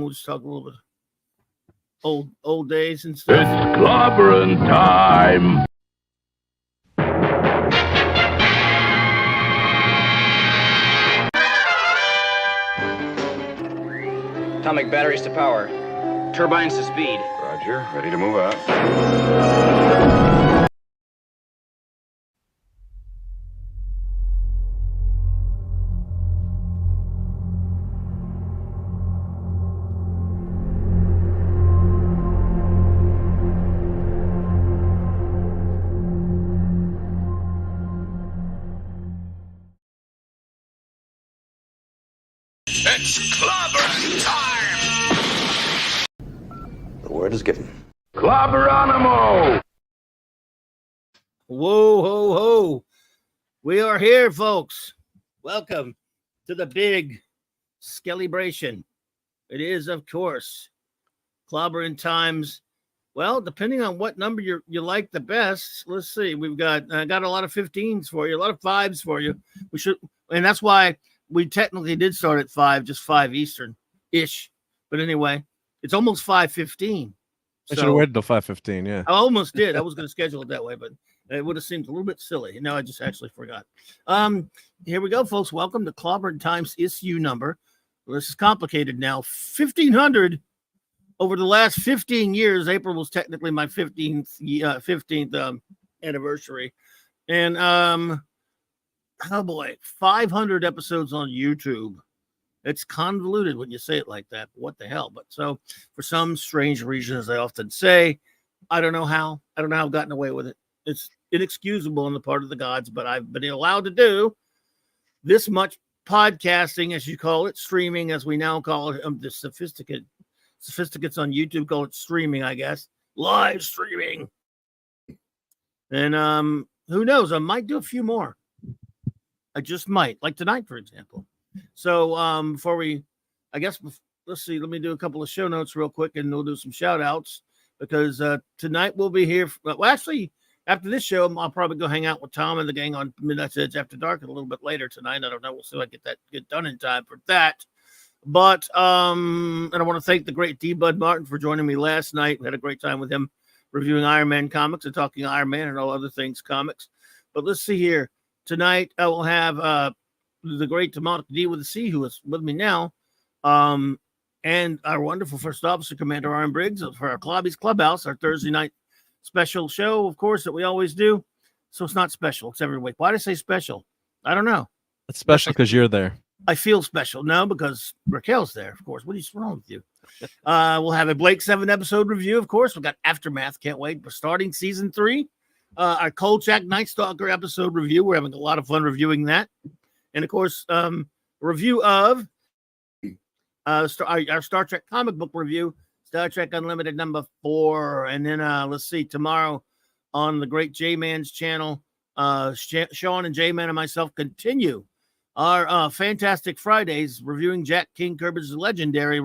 We'll just talk a little bit old days and stuff. It's Clobberin time. Atomic batteries to power. Turbines to speed. Roger. Ready to move out. It's Clobberin time. The word is given. Clobberonimo. Whoa, ho, ho. We are here, folks. Welcome to the big Skellibration. It is, of course, Clobberin times. Well, depending on what number you like the best, let's see. We've got a lot of 15s for you, a lot of 5s for you. We should, and that's why we technically did start at 5, just 5 Eastern-ish. But anyway, it's almost 5:15. I should have waited till 5:15, yeah. I almost did. I was going to schedule it that way, but it would have seemed a little bit silly. No, I just actually forgot. Here we go, folks. Welcome to Clobberin Times issue number. Well, this is complicated now. 1,500 over the last 15 years. April was technically my 15th anniversary. And, oh boy, 500 episodes on YouTube. It's convoluted when you say it like that. What the hell? But so for some strange reason, as I often say, I don't know how I've gotten away with it. It's inexcusable on the part of the gods, but I've been allowed to do this much podcasting, as you call it, streaming, as we now call it. The sophisticates on YouTube call it streaming, I guess. Live streaming. And who knows? I might do a few more. I just might, like tonight, for example. So before we, I guess, let's see, let me do a couple of show notes real quick and we'll do some shout outs because tonight we'll be here. Well, actually, after this show, I'll probably go hang out with Tom and the gang on Midnight's Edge After Dark a little bit later tonight. I don't know. We'll see if I get done in time for that. But and I want to thank the great D. Bud Martin for joining me last night. We had a great time with him reviewing Iron Man comics and talking Iron Man and all other things comics. But let's see here. Tonight, I will have the great Demonic D with a C, who is with me now, and our wonderful First Officer Commander Aaron Briggs for our Clobby's Clubhouse, our Thursday night special show, of course, that we always do. So it's not special. It's every week. Why did I say special? I don't know. It's special because you're there. I feel special. No, because Raquel's there, of course. What is wrong with you? We'll have a Blake 7 episode review, of course. We've got Aftermath. Can't wait. We're starting season 3. Our Kolchak Night Stalker episode review. We're having a lot of fun reviewing that. And, of course, review of our Star Trek comic book review, Star Trek Unlimited number 4. And then, let's see, tomorrow on the great J-Man's channel, Sean and J-Man and myself continue our Fantastic Fridays reviewing Jack King Kirby's legendary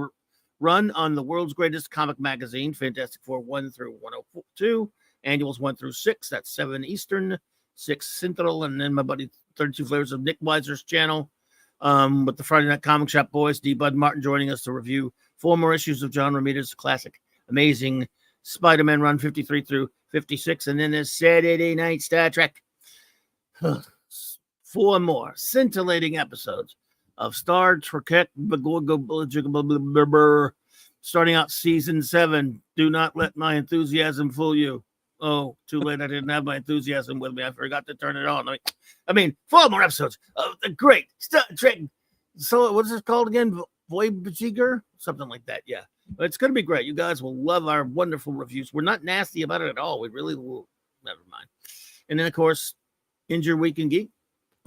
run on the world's greatest comic magazine, Fantastic Four 1 through 102, annuals 1 through 6. That's 7 Eastern, 6 Central, and then my buddy 32 Flavors of Nick Weiser's channel with the Friday Night Comic Shop boys, D. Bud Martin joining us to review 4 more issues of John Romita's classic, amazing Spider-Man run 53 through 56, and then there's Saturday Night Star Trek. 4 more scintillating episodes of Star Trek, starting out season 7. Do not let my enthusiasm fool you. Oh, too late. I didn't have my enthusiasm with me. I forgot to turn it on. I mean, 4 more episodes of the great Star Trek. So what's this called again? Voyager? Something like that. Yeah. But it's going to be great. You guys will love our wonderful reviews. We're not nasty about it at all. We really will. Never mind. And then, of course, Injure Week and Geek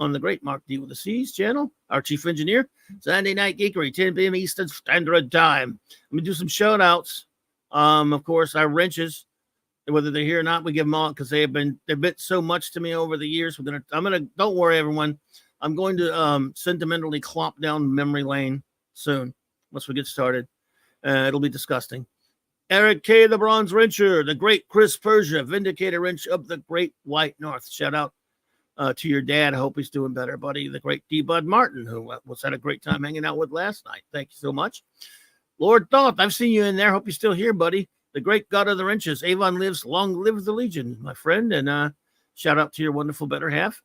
on the great Mark D with the C's channel. Our chief engineer, Sunday Night Geekery, 10 p.m. Eastern Standard Time. Let me do some shout outs. Of course, our wrenches, whether they're here or not, we give them all because they've been so much to me over the years. Don't worry, everyone. I'm going to sentimentally clomp down memory lane soon once we get started. It'll be disgusting. Eric K. the Bronze Wrencher, the great Chris Persia, Vindicator Wrench of the Great White North. Shout out to your dad. I hope he's doing better, buddy. The great D. Bud Martin, who was had a great time hanging out with last night. Thank you so much. Lord Thoth, I've seen you in there. Hope you're still here, buddy. The great God of the wrenches. Avon lives. Long live the Legion, my friend. And shout out to your wonderful better half,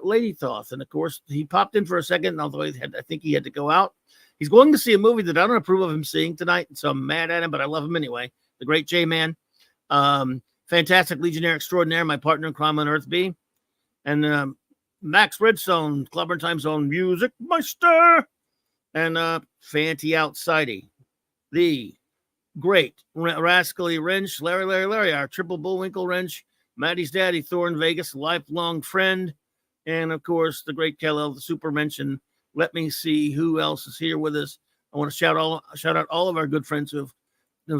Lady Thoth. And of course, he popped in for a second, although I think he had to go out. He's going to see a movie that I don't approve of him seeing tonight, so I'm mad at him, but I love him anyway. The great J-Man. Fantastic Legionnaire Extraordinaire, my partner in crime on Earth B. And Max Redstone, Clobberin Time Zone Music Meister. And Fanty Outsidey. The great Rascally Wrench, Larry, our triple Bullwinkle Wrench, Maddie's daddy, Thorn Vegas, lifelong friend. And of course, the great Kellel, the super mention. Let me see who else is here with us. I want to shout out all of our good friends who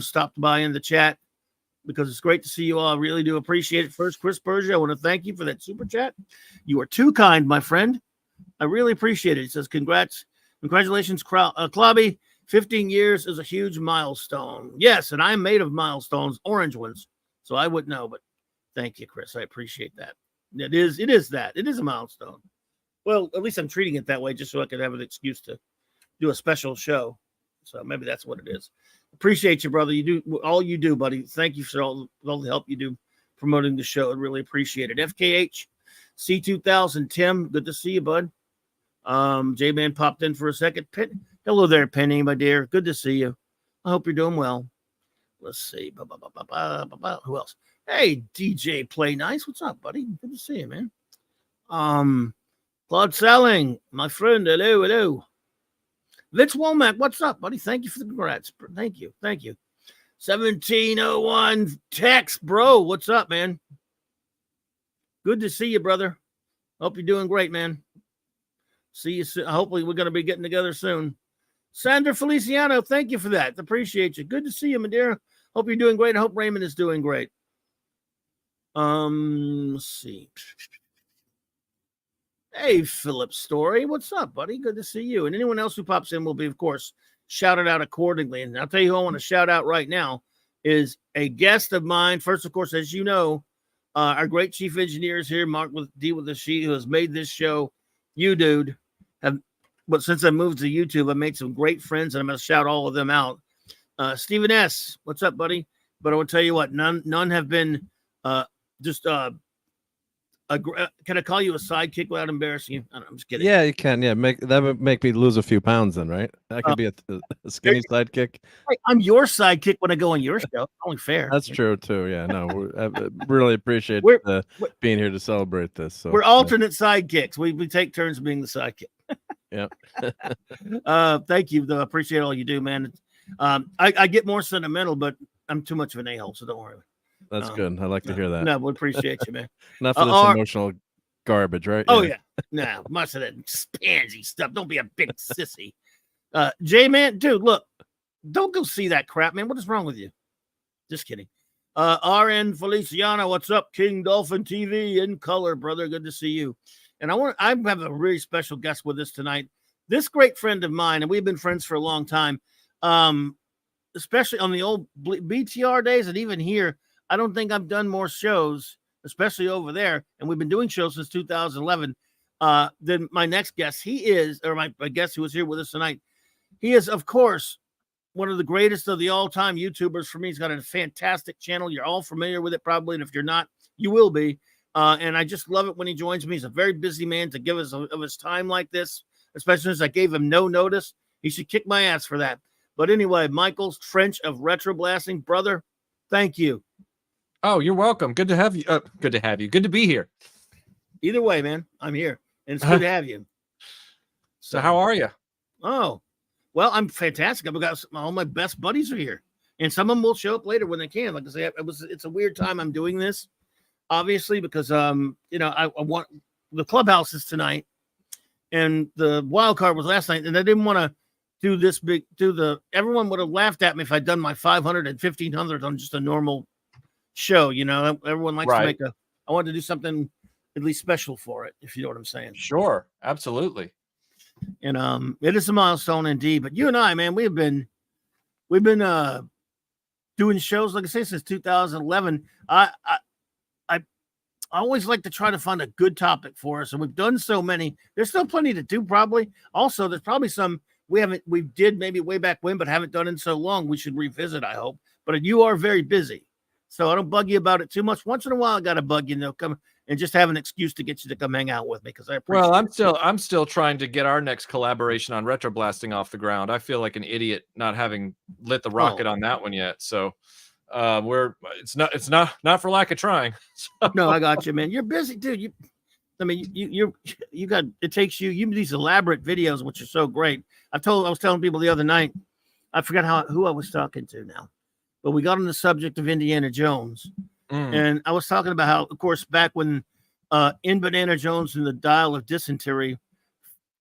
stopped by in the chat, because it's great to see you all. I really do appreciate it. First, Chris Berger, I want to thank you for that super chat. You are too kind, my friend. I really appreciate it. He says, congratulations, Clobby. 15 years is a huge milestone. Yes, and I'm made of milestones, orange ones. So I wouldn't know, but thank you, Chris. I appreciate that. It is that. It is a milestone. Well, at least I'm treating it that way just so I could have an excuse to do a special show. So maybe that's what it is. Appreciate you, brother. You do all you do, buddy. Thank you for all the help you do promoting the show. I really appreciate it. FKH, C2000, Tim, good to see you, bud. J-Man popped in for a second. Hello there, Penny, my dear. Good to see you. I hope you're doing well. Let's see. Who else? Hey, DJ Play Nice. What's up, buddy? Good to see you, man. Claude Selling, my friend. Hello. Vince Womack, what's up, buddy? Thank you for the congrats. Thank you. 1701 Tex, bro. What's up, man? Good to see you, brother. Hope you're doing great, man. See you soon. Hopefully, we're going to be getting together soon. Sandra Feliciano, thank you for that. Appreciate you. Good to see you, my dear. Hope you're doing great. I hope Raymond is doing great. Let's see. Hey, Philip Story. What's up, buddy? Good to see you. And anyone else who pops in will be, of course, shouted out accordingly. And I'll tell you who I want to shout out right now is a guest of mine. First, of course, as you know, our great chief engineer is here, Mark with D with the She, who has made this show. You, dude, but since I moved to YouTube, I made some great friends, and I'm going to shout all of them out. Stephen S., what's up, buddy? But I will tell you what, none have been can I call you a sidekick without embarrassing you? I'm just kidding. Yeah, you can. Yeah, that would make me lose a few pounds then, right? That could be a skinny sidekick. I'm your sidekick when I go on your show. Only fair. That's true too. Yeah, no, I really appreciate being here to celebrate this. So we're alternate sidekicks. We take turns being the sidekick. Yeah. Thank you, though. I appreciate all you do, man. I get more sentimental, but I'm too much of an a-hole, so don't worry. That's good. I like to hear that. No, we appreciate you, man. Not for this emotional garbage, right? Oh, yeah. No, much of that pansy stuff. Don't be a big sissy. J-Man, dude, look, don't go see that crap, man. What is wrong with you? Just kidding. RN Feliciano, what's up? King Dolphin TV in color, brother. Good to see you. And I have a really special guest with us tonight. This great friend of mine, and we've been friends for a long time, especially on the old BTR days and even here. I don't think I've done more shows, especially over there, and we've been doing shows since 2011, than my next guest. He is, or my guest who was here with us tonight, he is, of course, one of the greatest of the all-time YouTubers for me. He's got a fantastic channel. You're all familiar with it probably, and if you're not, you will be. And I just love it when he joins me. He's a very busy man to give us of his time like this, especially since I gave him no notice. He should kick my ass for that. But anyway, Michael French of Retro Blasting, brother, thank you. Oh, you're welcome. Good to have you. Good to have you. Good to be here. Either way, man, I'm here, and it's good to have you. So how are you? Oh, well, I'm fantastic. I've got all my best buddies are here, and some of them will show up later when they can. Like I say, it's a weird time I'm doing this, obviously, because I want the clubhouse is tonight, and the wild card was last night, and I didn't want to do this big. Everyone would have laughed at me if I'd done my 500 and 1500 on just a normal show. Everyone likes to make I wanted to do something at least special for it, if you know what I'm saying. Sure, absolutely. And it is a milestone indeed. But you and I, man, we've been doing shows, like I say, since 2011. I always like to try to find a good topic for us, and we've done so many. There's still plenty to do, probably. Also, there's probably some we did maybe way back when, but haven't done in so long. We should revisit, I hope. But you are very busy, so I don't bug you about it too much. Once in a while, I got to bug you, come and just have an excuse to get you to come hang out with me because I appreciate. Well, I'm still trying to get our next collaboration on retro blasting off the ground. I feel like an idiot not having lit the rocket on that one yet. So it's not for lack of trying. So. No, I got you, man. You're busy, dude. You got it takes you these elaborate videos, which are so great. I was telling people the other night, I forgot who I was talking to now, but we got on the subject of Indiana Jones. And I was talking about how, of course, back when in Banana Jones and the Dial of Dysentery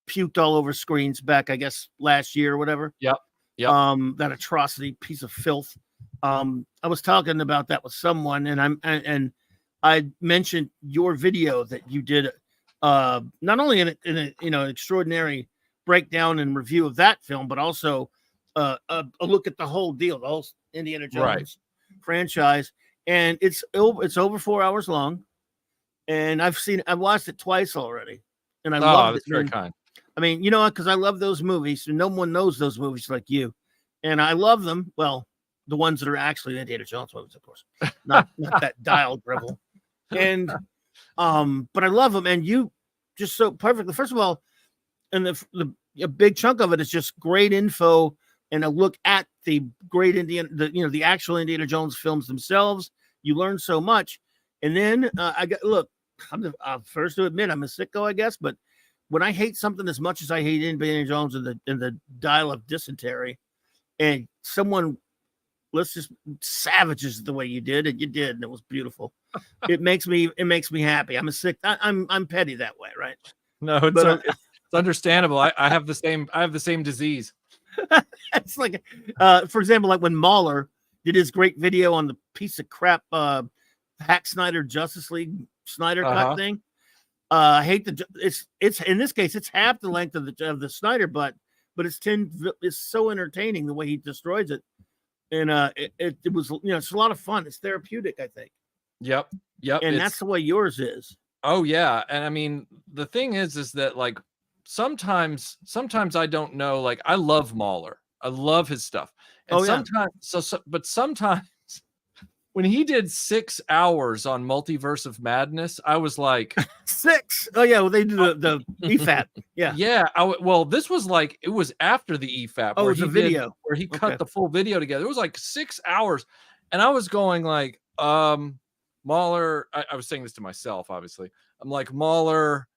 puked all over screens back, I guess, last year or whatever. Yep. That atrocity, piece of filth. I was talking about that with someone, and I mentioned your video that you did, not only in a extraordinary breakdown and review of that film, but also a look at the whole deal, the whole Indiana Jones franchise. And it's over 4 hours long, and I've watched it twice already, and I love it. That's very kind. I mean, you know, because I love those movies, and no one knows those movies like you, and I love them. Well, the ones that are actually the Indiana Jones movies, of course, not that Dial drivel. And but I love them, and you just so perfectly. First of all, and a big chunk of it is just great info and a look at the great the actual Indiana Jones films themselves. You learn so much. And then I'm the first to admit I'm a sicko, I guess, but when I hate something as much as I hate Indiana Jones and the Dial of Dysentery, and someone savages the way you did, and you did, and it was beautiful. It makes me happy. I'm I'm petty that way, right? No, it's understandable. I have the same disease. It's like, for example, like when Mahler did his great video on the piece of crap Hack Snyder Justice League Snyder cut thing. I hate it's in this case it's half the length of the Snyder, but it's so entertaining the way he destroys it, and it was it's a lot of fun. It's therapeutic, I think. Yep. And that's the way yours is. Oh yeah, and I mean the thing is that like sometimes I don't know. Like I love Mahler. I love his stuff. And but sometimes when he did 6 hours on Multiverse of Madness, I was like 6. Oh yeah, well they did the EFAP. Yeah. Yeah. Well, this was like it was after the EFAP. Oh, it was a video where he cut the full video together. It was like 6 hours, and I was going like, Mahler. I was saying this to myself, obviously. I'm like, Mahler,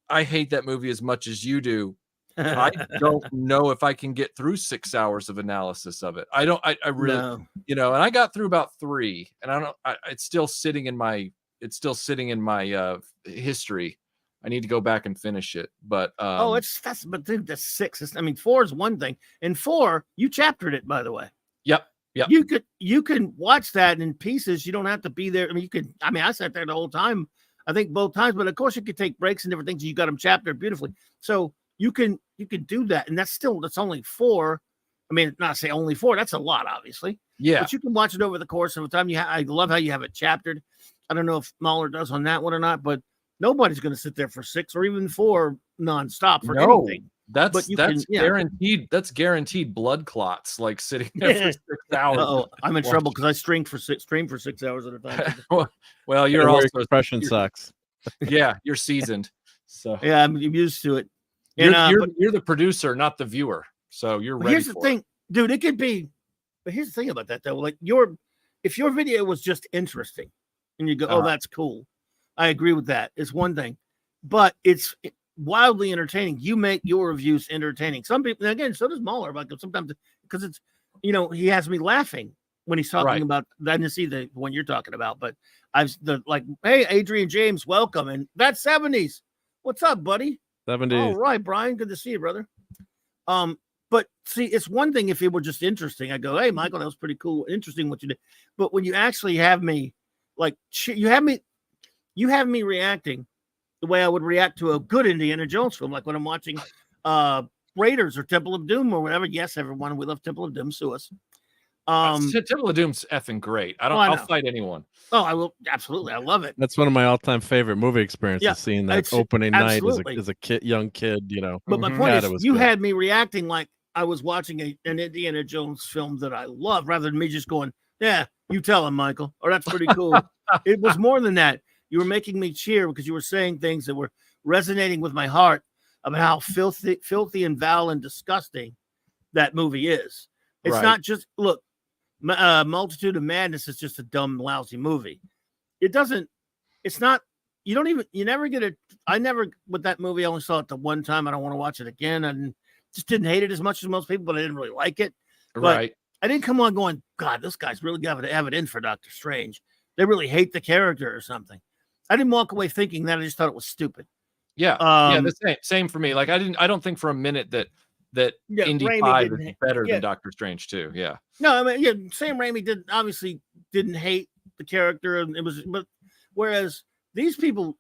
I hate that movie as much as you do. I don't know if I can get through 6 hours of analysis of it. I really, and I got through about 3, and it's still sitting in my history. I need to go back and finish it. But but dude, that's 6. 4 is one thing, and 4 you chaptered it, by the way. Yep. You can watch that in pieces. You don't have to be there. I sat there the whole time. I think both times, but of course you could take breaks and different things. You got them chaptered beautifully, so you can do that, and that's only 4. Not say only 4. That's a lot, obviously. Yeah, but you can watch it over the course of time. I love how you have it chaptered. I don't know if Mahler does on that one or not, but nobody's going to sit there for 6 or even 4 nonstop for anything. That's guaranteed. That's guaranteed blood clots, like sitting there for 6 hours. Oh, I'm in trouble because I stream for 6 hours at a time. Well, you're also expression sucks. Yeah, you're seasoned. So yeah, I'm used to it. You're the producer, not the viewer. So you're ready. Here's the thing, dude. It could be, but here's the thing about that though. Like if your video was just interesting, and you go, "Oh, that's cool," I agree with that. It's one thing, but it's wildly entertaining. You make your reviews entertaining. Some people, again, so does Mahler. Like sometimes because it's, he has me laughing when he's talking about. I didn't see the one you're talking about, but hey, Adrian James, welcome, and that's 70s. What's up, buddy? 70s. All right, Brian, good to see you, brother. But see, it's one thing if it were just interesting. I go, hey, Michael, that was pretty cool, interesting what you did. But when you actually have me, you have me reacting the way I would react to a good Indiana Jones film, like when I'm watching Raiders or Temple of Doom or whatever. Yes, everyone, we love Temple of Doom. Sue us. Temple of Doom's effing great. I'll fight anyone. Oh, I will. Absolutely. I love it. That's one of my all-time favorite movie experiences, seeing that opening night as a young kid, But my point is, you had me reacting like I was watching an Indiana Jones film that I love, rather than me just going, yeah, you tell him, Michael, or that's pretty cool. It was more than that. You were making me cheer because you were saying things that were resonating with my heart about how filthy and foul and disgusting that movie is. It's Right. not just, look, Multitude of Madness is just a dumb, lousy movie. It's not, you never get it. I never, with that movie, I only saw it the one time. I don't want to watch it again. And just didn't hate it as much as most people, but I didn't really like it. Right. I didn't come on going, God, this guy's really got to have it in for Doctor Strange. They really hate the character or something. I didn't walk away thinking that. I just thought it was stupid. Yeah. The same for me. Like I don't think for a minute that Indy Raimi 5 is better than Doctor Strange 2. Yeah. No, I mean, yeah, Sam Raimi didn't hate the character, and but whereas these people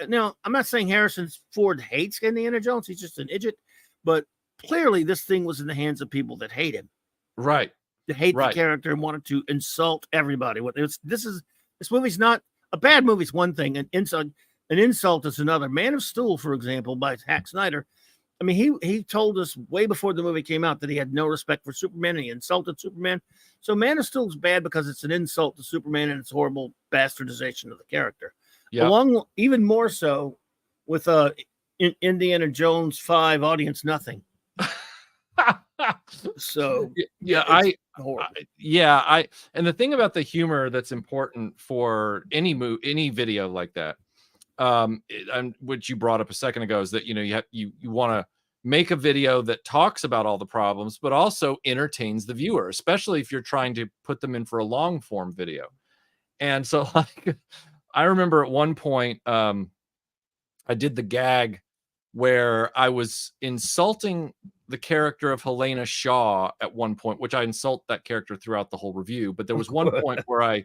now, I'm not saying Harrison Ford hates Indiana Jones, he's just an idiot, but clearly this thing was in the hands of people that hate him. Right. To hate the character and wanted to insult everybody. This movie's not a bad movie's one thing, an insult is another. Man of Steel, for example, by Zack Snyder. I mean, he told us way before the movie came out that he had no respect for Superman and he insulted Superman. So Man of Steel is bad because it's an insult to Superman and it's horrible bastardization of the character. Yeah. Even more so with Indiana Jones 5 Audience Nothing. So and the thing about the humor that's important for any video like that, which you brought up a second ago, is that you want to make a video that talks about all the problems but also entertains the viewer, especially if you're trying to put them in for a long form video. And so, like, I remember at one point I did the gag where I was insulting the character of Helena Shaw at one point, which I insult that character throughout the whole review. But there was one point where I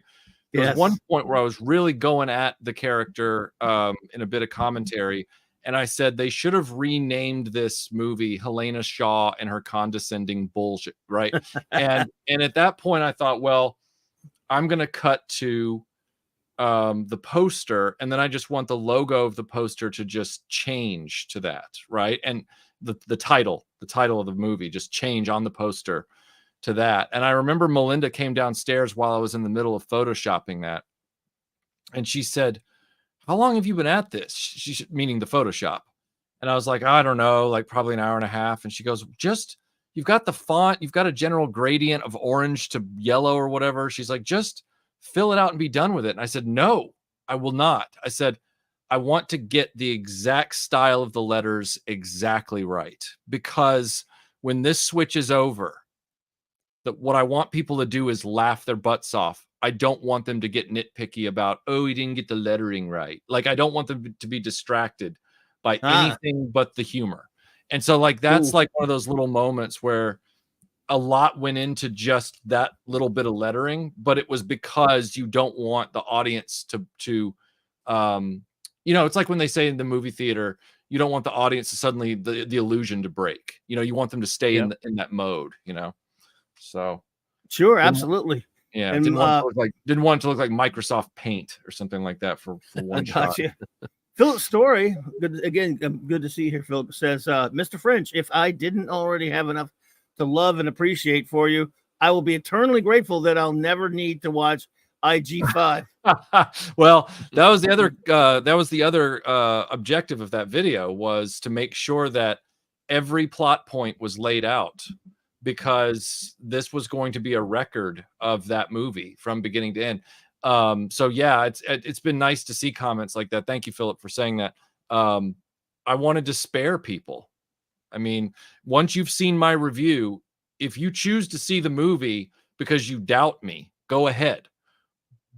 was really going at the character in a bit of commentary. And I said they should have renamed this movie Helena Shaw and Her Condescending Bullshit. Right. and at that point I thought, well, I'm going to cut to the poster, and then I just want the logo of the poster to just change to that, right? And the title of the movie just change on the poster to that. And I remember Melinda came downstairs while I was in the middle of photoshopping that, and she said, "How long have you been at this?" She meaning the Photoshop. And I was like, I don't know, like probably an hour and a half. And she goes, you've got the font, you've got a general gradient of orange to yellow or whatever. She's like, just fill it out and be done with it. And I said, no, I will not. I said, I want to get the exact style of the letters exactly right, because when this switches over, what I want people to do is laugh their butts off. I don't want them to get nitpicky about, oh, he didn't get the lettering right. Like, I don't want them to be distracted by anything but the humor. And so, like, that's like one of those little moments where a lot went into just that little bit of lettering, but it was because you don't want the audience to it's like when they say in the movie theater, you don't want the audience to suddenly the illusion to break. You want them to stay in that mode, So sure, absolutely. Yeah, and didn't want it to look like Microsoft Paint or something like that for one shot. Philip Story, good to see you here. Philip says, Mr. French, if I didn't already have enough to love and appreciate for you, I will be eternally grateful that I'll never need to watch IG5. Well, that was the other objective of that video, was to make sure that every plot point was laid out, because this was going to be a record of that movie from beginning to end. So yeah, it's been nice to see comments like that. Thank you, Philip, for saying that. I wanted to spare people. I mean, once you've seen my review, if you choose to see the movie because you doubt me, go ahead.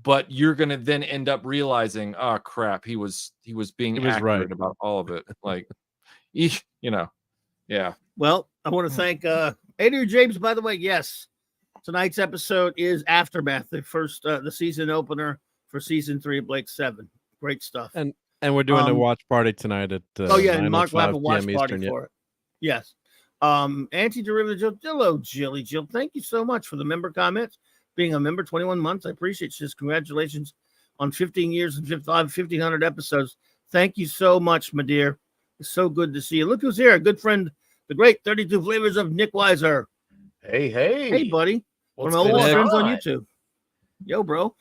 But you're going to then end up realizing, oh crap, he was being accurate about all of it. Like, yeah. Well, I want to thank Adrian James, by the way. Yes, tonight's episode is Aftermath, the season opener for season 3 of Blake 7. Great stuff. And we're doing a watch party tonight at and Mark will have a watch party Eastern, for it. Yes. Anti-derivative Jill, thank you so much for the member comments. Being a member 21 months, I appreciate you. Congratulations on 15 years and 1,500 episodes. Thank you so much, my dear. It's so good to see you. Look who's here, a good friend the great 32 Flavors of Nick Weiser. Hey, buddy. One of my oldest friends on YouTube. Yo, bro.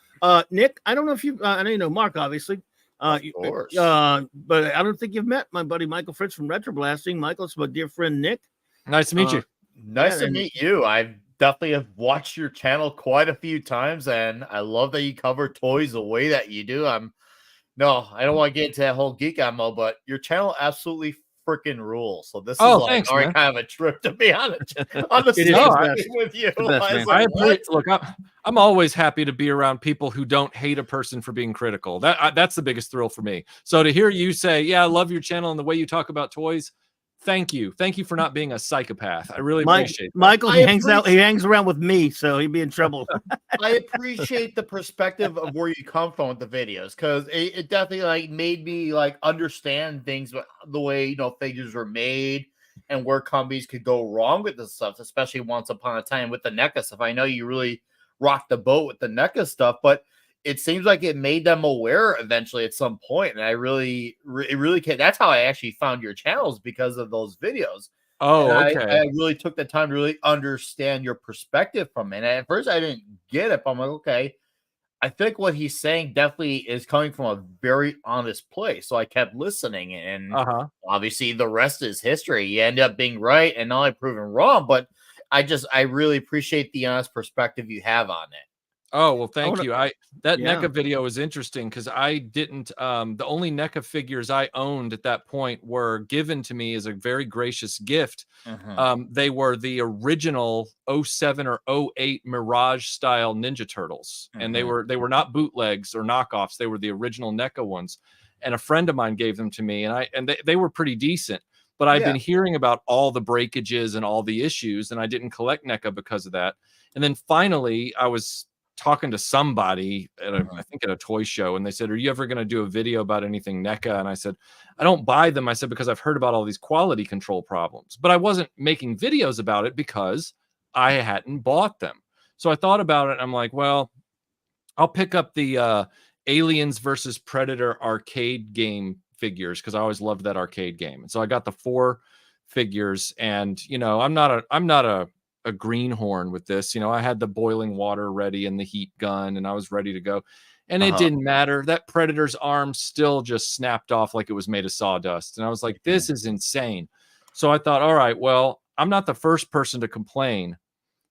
Nick, I don't know if you, I know you know Mark, obviously. Of course. But I don't think you've met my buddy Michael Fritz from Retroblasting. Michael, it's my dear friend Nick. Nice to meet you. Nice to meet you. I've definitely have watched your channel quite a few times, and I love that you cover toys the way that you do. I don't want to get into that whole geek ammo, but your channel absolutely freaking rules. So this is like thanks, already man. kind of a trip to be on the It is stage the best. with you. The best, I was man. like, what? Look, I'm always happy to be around people who don't hate a person for being critical. That's the biggest thrill for me. So to hear you say, "Yeah, I love your channel and the way you talk about toys," thank you for not being a psychopath. I really appreciate that. Michael. He hangs around with me, so he'd be in trouble. I appreciate the perspective of where you come from with the videos, because it definitely like made me like understand things, the way figures were made and where companies could go wrong with this stuff, especially once upon a time with the NECA stuff. I know you really rocked the boat with the NECA stuff, but it seems like it made them aware eventually at some point. And I really can't. That's how I actually found your channels, because of those videos. Oh, and okay. I really took the time to really understand your perspective from it. And at first I didn't get it, but I'm like, okay, I think what he's saying definitely is coming from a very honest place. So I kept listening, and obviously the rest is history. You end up being right and not only proven wrong, but I really appreciate the honest perspective you have on it. Oh, well, thank you. That Yeah. NECA video is interesting because I didn't, the only NECA figures I owned at that point were given to me as a very gracious gift. They were the original 07 or 08 Mirage style Ninja Turtles. And they were not bootlegs or knockoffs. They were the original NECA ones. And a friend of mine gave them to me, and they were pretty decent. But I've been hearing about all the breakages and all the issues, and I didn't collect NECA because of that. And then finally, I was talking to somebody at I think at a toy show, and they said, "Are you ever going to do a video about anything NECA?" And I said, "I don't buy them." I said, "Because I've heard about all these quality control problems," but I wasn't making videos about it because I hadn't bought them. So I thought about it, and I'm like, well, I'll pick up the Aliens versus Predator arcade game figures, because I always loved that arcade game. And so I got the 4 figures, and I'm not a greenhorn with this. I had the boiling water ready and the heat gun, and I was ready to go. And it didn't matter. That Predator's arm still just snapped off like it was made of sawdust. And I was like, this is insane. So I thought, all right, well, I'm not the first person to complain,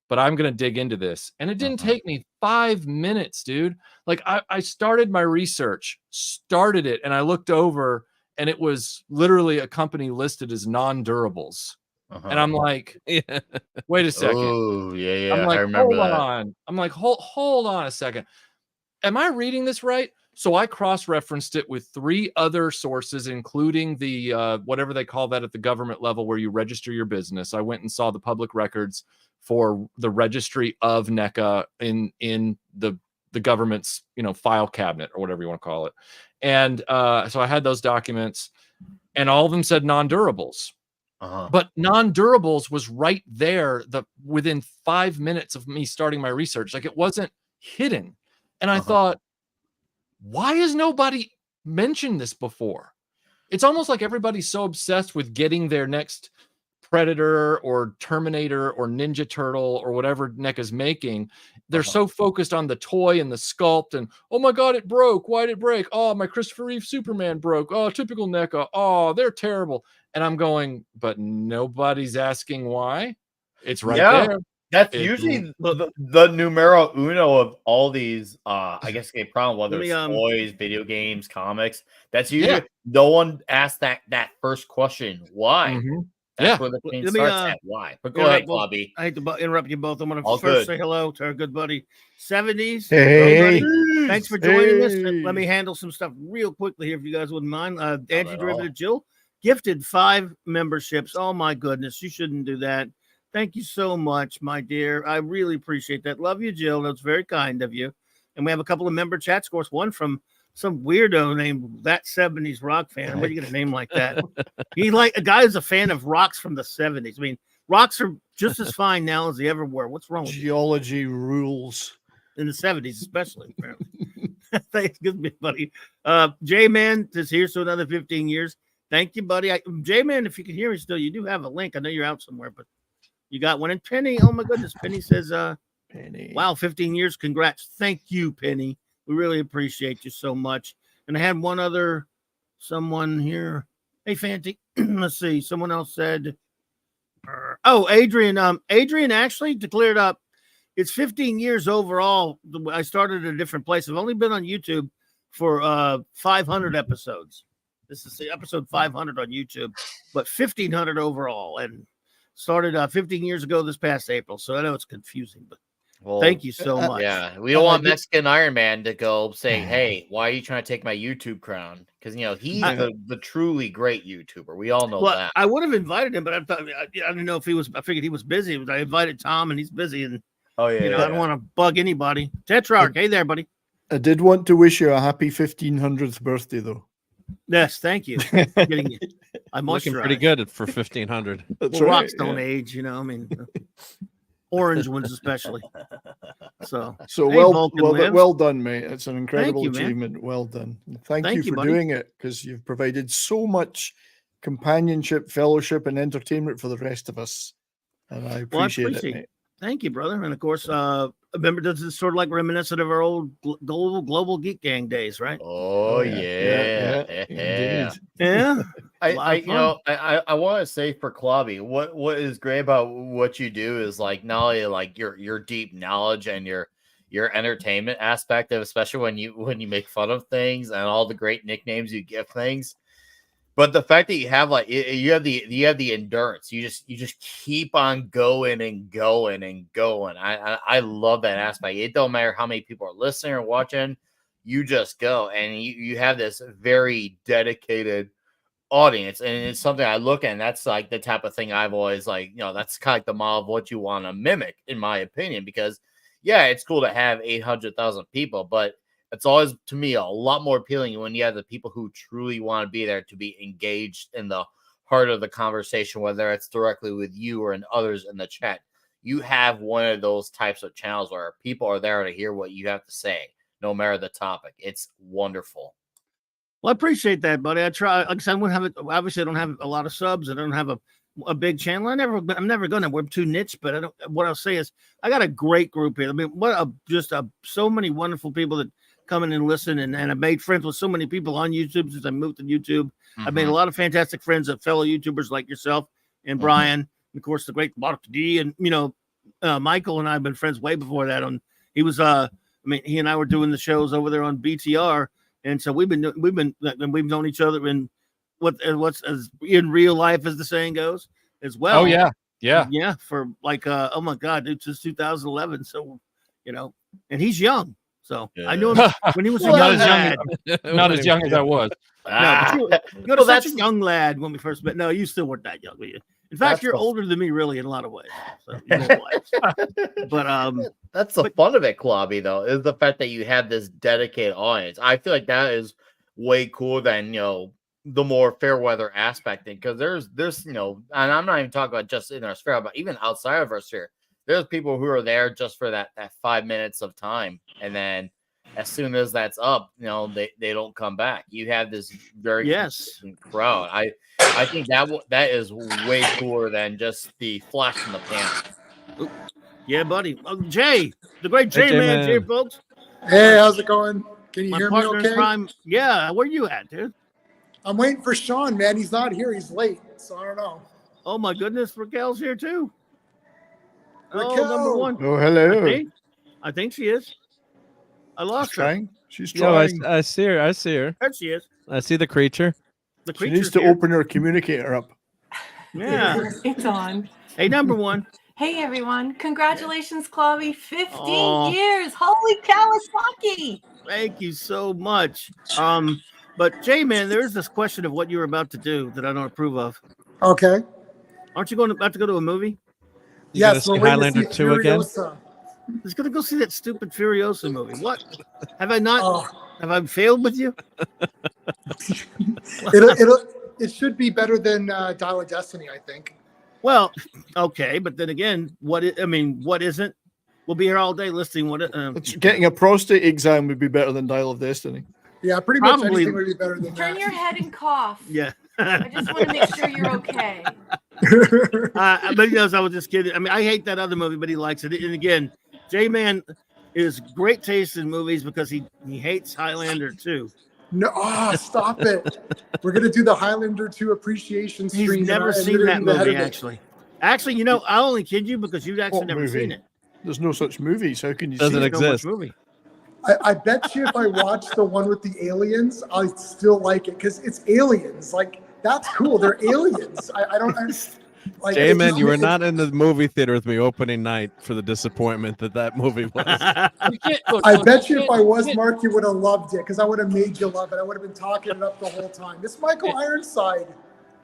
but I'm going to dig into this. And it didn't take me 5 minutes, dude. Like I started my research, started it, and I looked over, and it was literally a company listed as non-durables. And I'm like, wait a second. Oh, yeah. I'm like, I remember hold that. on. I'm like, hold on a second. Am I reading this right? So I cross-referenced it with 3 other sources, including the whatever they call that at the government level, where you register your business. I went and saw the public records for the registry of NECA in the government's file cabinet, or whatever you want to call it. And so I had those documents, and all of them said non-durables. But non-durables was right there within 5 minutes of me starting my research. Like, it wasn't hidden. And I thought, why has nobody mentioned this before? It's almost like everybody's so obsessed with getting their next Predator or Terminator or Ninja Turtle or whatever NECA's making. They're so focused on the toy and the sculpt, and oh my God, it broke. Why did it break? Oh, my Christopher Reeve Superman broke. Oh, typical NECA. Oh, they're terrible. And I'm going, but nobody's asking why. It's right there. That's usually the numero uno of all these, I guess, a problem, whether it's toys, video games, comics. That's usually no one asks that first question. Why? That's where the pain starts at. Why? But go ahead, Bobby. I hate to interrupt you both. I'm going All to first good. say hello to our good buddy 70s. Hey. Thanks for joining us. Let me handle some stuff real quickly here, if you guys wouldn't mind. Angie Derivative Jill gifted 5 memberships. Oh my goodness, you shouldn't do that. Thank you so much, my dear. I really appreciate that. Love you, Jill. That's very kind of you. And we have a couple of member chat scores. One from some weirdo named That 70s Rock Fan. Where do you get a name like that? A guy who's a fan of rocks from the 70s. I mean, rocks are just as fine now as they ever were. What's wrong with geology rules in the 70s, especially? Thanks, good, buddy. J-Man is here, so another 15 years. Thank you, buddy. J-Man, if you can hear me still, you do have a link. I know you're out somewhere, but you got one. And Penny, oh my goodness, Penny says, Penny. wow, 15 years. Congrats. Thank you, Penny. We really appreciate you so much. And I had someone here. Hey, Fanty. Let's see. Someone else said, Adrian. Adrian actually, to clear it up, it's 15 years overall. I started at a different place. I've only been on YouTube for 500 episodes. This is episode 500 on YouTube, but 1,500 overall, and started 15 years ago this past April. So I know it's confusing, but thank you so much. Yeah, we don't want Mexican Iron Man to go say, "Hey, why are you trying to take my YouTube crown?" Because he's the truly great YouTuber. We all know that. I would have invited him, but I thought I didn't know if he was. I figured he was busy. I invited Tom, and he's busy, and I don't want to bug anybody. Tetrarch, hey there, buddy. I did want to wish you a happy 1500th birthday, though. Yes, thank you. I'm looking pretty good for 1500. Well, right, rocks don't age, I mean, orange ones especially. So hey, well done, mate. It's an incredible achievement. Man. Well done. Thank you for doing it, because you've provided so much companionship, fellowship, and entertainment for the rest of us. And I appreciate it, mate. Thank you, brother. And of course, remember, this is sort of like reminiscent of our old global Geek Gang days, right? Oh yeah. I want to say for Clobby, what is great about what you do is like not only like your deep knowledge and your entertainment aspect of, especially when you make fun of things and all the great nicknames you give things. But the fact that you have you have the endurance, you just keep on going and going and going. I love that aspect. It don't matter how many people are listening or watching, you just go, and you have this very dedicated audience, and it's something I look at, and that's like the type of thing I've always that's kind of like the model of what you want to mimic, in my opinion. Because it's cool to have 800,000 people, but it's always, to me, a lot more appealing when you have the people who truly want to be there, to be engaged in the heart of the conversation, whether it's directly with you or in others in the chat. You have one of those types of channels where people are there to hear what you have to say, no matter the topic. It's wonderful. Well, I appreciate that, buddy. I try. Like I said, obviously I don't have a lot of subs. I don't have a big channel. I'm never gonna. We're too niche. But what I'll say is, I got a great group here. I mean, so many wonderful people that come in and listen, and I've made friends with so many people on YouTube since I moved to YouTube. Mm-hmm. I've made a lot of fantastic friends of fellow YouTubers like yourself and Brian, and of course the great Mark D, and Michael and I have been friends way before that. He and I were doing the shows over there on BTR, and so we've known each other in what's as in real life, as the saying goes, as well. Oh yeah, for like oh my God, dude, since 2011. So and he's young. So I knew him when he was a young lad. Not as young as I was. You're such a young lad when we first met. No, you still weren't that young, were you? In fact, you're older than me, really, in a lot of ways. So, but that's the fun of it, Clobby, though, is the fact that you have this dedicated audience. I feel like that is way cooler than the more fair weather aspect thing, because there's and I'm not even talking about just in our sphere, but even outside of our sphere. There's people who are there just for that 5 minutes of time, and then as soon as that's up, they don't come back. You have this very consistent crowd. I think that is way cooler than just the flash in the pan. Yeah, buddy. Jay, the great J-Man here, folks. Hey, how's it going? Can you hear me okay? Crime. Yeah, where you at, dude? I'm waiting for Sean, man. He's not here. He's late, so I don't know. Oh my goodness, Raquel's here too. Raquel. Oh, number one. Oh, hello. I think she is. I lost her. She's trying. No, I see her. There she is. I see the creature. She needs to open her communicator up. Yeah. It's on. Hey, number one. Hey, everyone. Congratulations, Clobby. 15 years. Holy Kawasaki. Thank you so much. But J-Man, there is this question of what you were about to do that I don't approve of. Okay. Aren't you about to go to a movie? Yes, we're Highlander 2 again. He's gonna go see that stupid Furiosa movie. What? Have I not? Have I failed with you? It should be better than Dial of Destiny, I think. Well, okay, but then again, what isn't? We'll be here all day listing what it. Getting a prostate exam would be better than Dial of Destiny. Yeah, pretty much anything would be better than that. Turn your head and cough. Yeah. I just want to make sure you're okay. But he knows I was just kidding. I mean, I hate that other movie, but he likes it. And again, J-Man is great taste in movies because he hates Highlander 2. No, stop it. We're going to do the Highlander 2 appreciation stream. He's never seen that movie, actually. Actually, you know, I only kid you because you've actually never seen it. There's no such movies. How can you Doesn't see exist? No movie. I bet you if I watched the one with the aliens, I'd still like it because it's aliens. Like, that's cool. They're aliens. I don't understand. Like, J-Man, you were not in the movie theater with me opening night for the disappointment that movie was. I bet you if I was, Mark, you would have loved it because I would have made you love it. I would have been talking it up the whole time. It's Michael Ironside.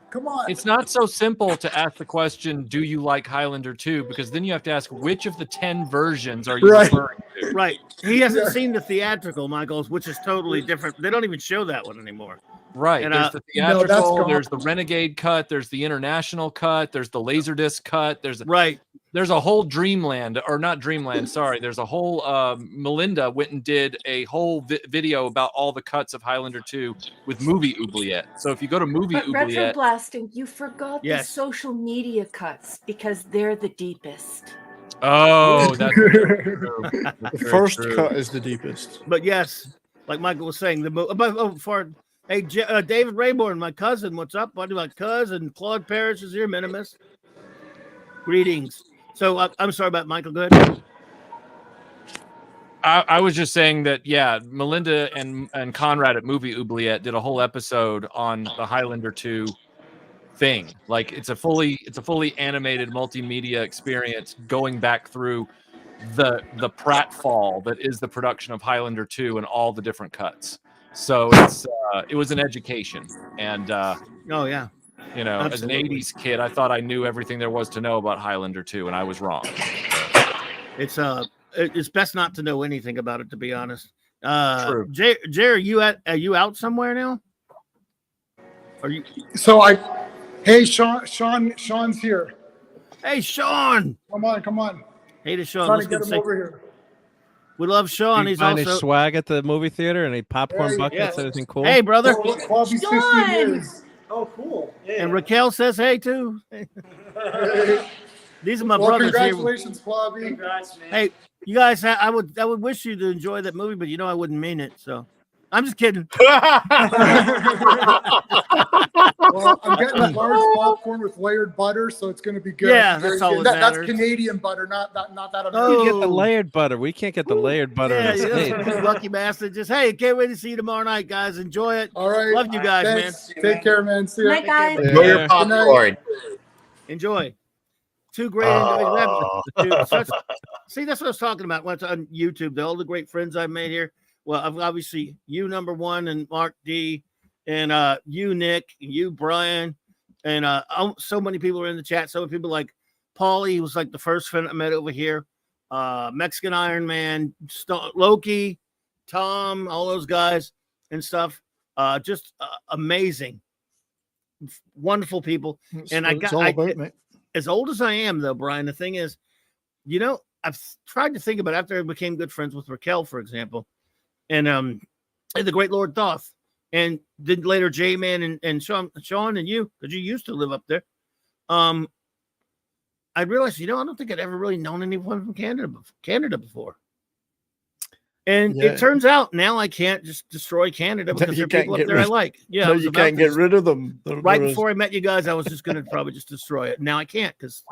Come on. It's not so simple to ask the question, do you like Highlander 2? Because then you have to ask, which of the 10 versions are you referring to? Right. He hasn't seen the theatrical, Michaels, which is totally different. They don't even show that one anymore. Right. And, there's the theatrical, there's the Renegade cut, there's the international cut, there's the Laserdisc cut, there's a whole Dreamland, or not Dreamland, sorry. There's a whole Melinda went and did a whole video about all the cuts of Highlander 2 with Movie Oubliette. So if you go to Movie But Oubliette, retroblasting, you forgot the social media cuts because they're the deepest. oh, that's The first cut is the deepest. But yes, like Michael was saying, hey, David Rayborn, my cousin, what's up, buddy? My cousin Claude Parrish is here, Minimus. Greetings. So I'm sorry about Michael. Go ahead. I was just saying that, yeah, Melinda and Conrad at Movie Oubliette did a whole episode on the Highlander 2 thing. Like it's a fully animated multimedia experience going back through the pratfall that is the production of Highlander 2 and all the different cuts. So it was an education. And oh yeah. You know, absolutely. As an 80s kid, I thought I knew everything there was to know about Highlander 2, and I was wrong. It's best not to know anything about it, to be honest. True. Jay, are you out somewhere now? Are you? Hey, Sean's here. Hey, Sean. Come on. Hey to Sean. Trying to get him over here. We love Sean. He's also any swag at the movie theater. Any popcorn buckets? Anything cool? Hey, brother. Bobby's 15 years. Oh, cool. Yeah. And Raquel says hey too. These are my brothers. Congratulations, Bobby. Congrats, man. Hey, you guys, I would wish you to enjoy that movie, but you know I wouldn't mean it. So I'm just kidding. Well, I'm getting large popcorn with layered butter, so it's going to be good. Yeah, that's all that That's matters. Canadian butter, not that. You get the layered butter. We can't get the layered butter. Yeah, lucky bastard. Just hey, can't wait to see you tomorrow night, guys. Enjoy it. All right, love you guys, man. Take care, man. See you. Night, guys. Enjoy your popcorn. Enjoy. Two great individuals. See, that's what I was talking about. What's on YouTube? All the great friends I've made here. Well, obviously you, number one, and Mark D, and you, Nick, and you, Brian, and so many people are in the chat. So many people like Paulie, who was like the first friend I met over here. Mexican Iron Man, Loki, Tom, all those guys and stuff. Just amazing, wonderful people. As old as I am, though, Brian, the thing is, you know, I've tried to think about it after I became good friends with Raquel, for example, and the great Lord Thoth, and then later J-Man and Sean and you, because you used to live up there. I realized, you know, I don't think I'd ever really known anyone from Canada before. And it turns out now I can't just destroy Canada because there are people up there I like. Yeah, you can't get rid of them. Before I met you guys, I was just going to probably just destroy it. Now I can't because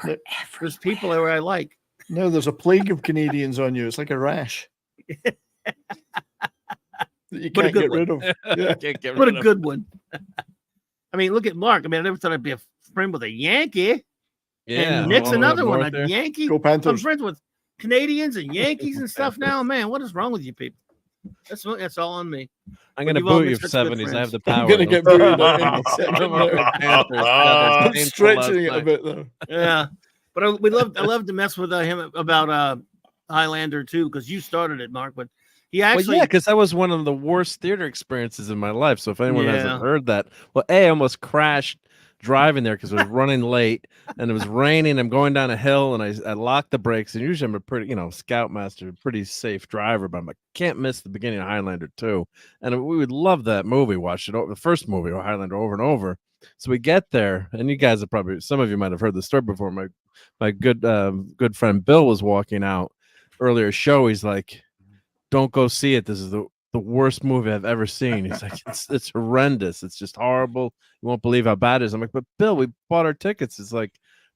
there's people there I like. No, there's a plague of Canadians on you. It's like a rash. You can't get rid of. Yeah. What a good one. I mean, look at Mark. I mean, I never thought I'd be a friend with a Yankee. Yeah. And Nick's another one. A Yankee. Go Panthers. I'm friends with Canadians and Yankees and stuff now. Man, what is wrong with you people? That's all on me. I'm going to boo you for 70s. I have the power. I'm going to get booed. I'm stretching it a bit, though. Yeah. But I love to mess with him about Highlander, too, because you started it, Mark. But he actually... Well, because that was one of the worst theater experiences in my life. So if anyone hasn't heard that, I almost crashed driving there because it was running late and it was raining. I'm going down a hill and I locked the brakes, and usually I'm a pretty, scoutmaster, pretty safe driver, but I'm like, can't miss the beginning of Highlander 2. And we would love that movie, watch it over the first movie or Highlander over and over. So we get there, and you guys have probably, some of you might have heard the story before. My good friend Bill was walking out earlier show. He's like, "Don't go see it. This is the worst movie I've ever seen." He's like, it's horrendous. It's just horrible. You won't believe how bad it is. I'm like, but Bill, we bought our tickets. It's like,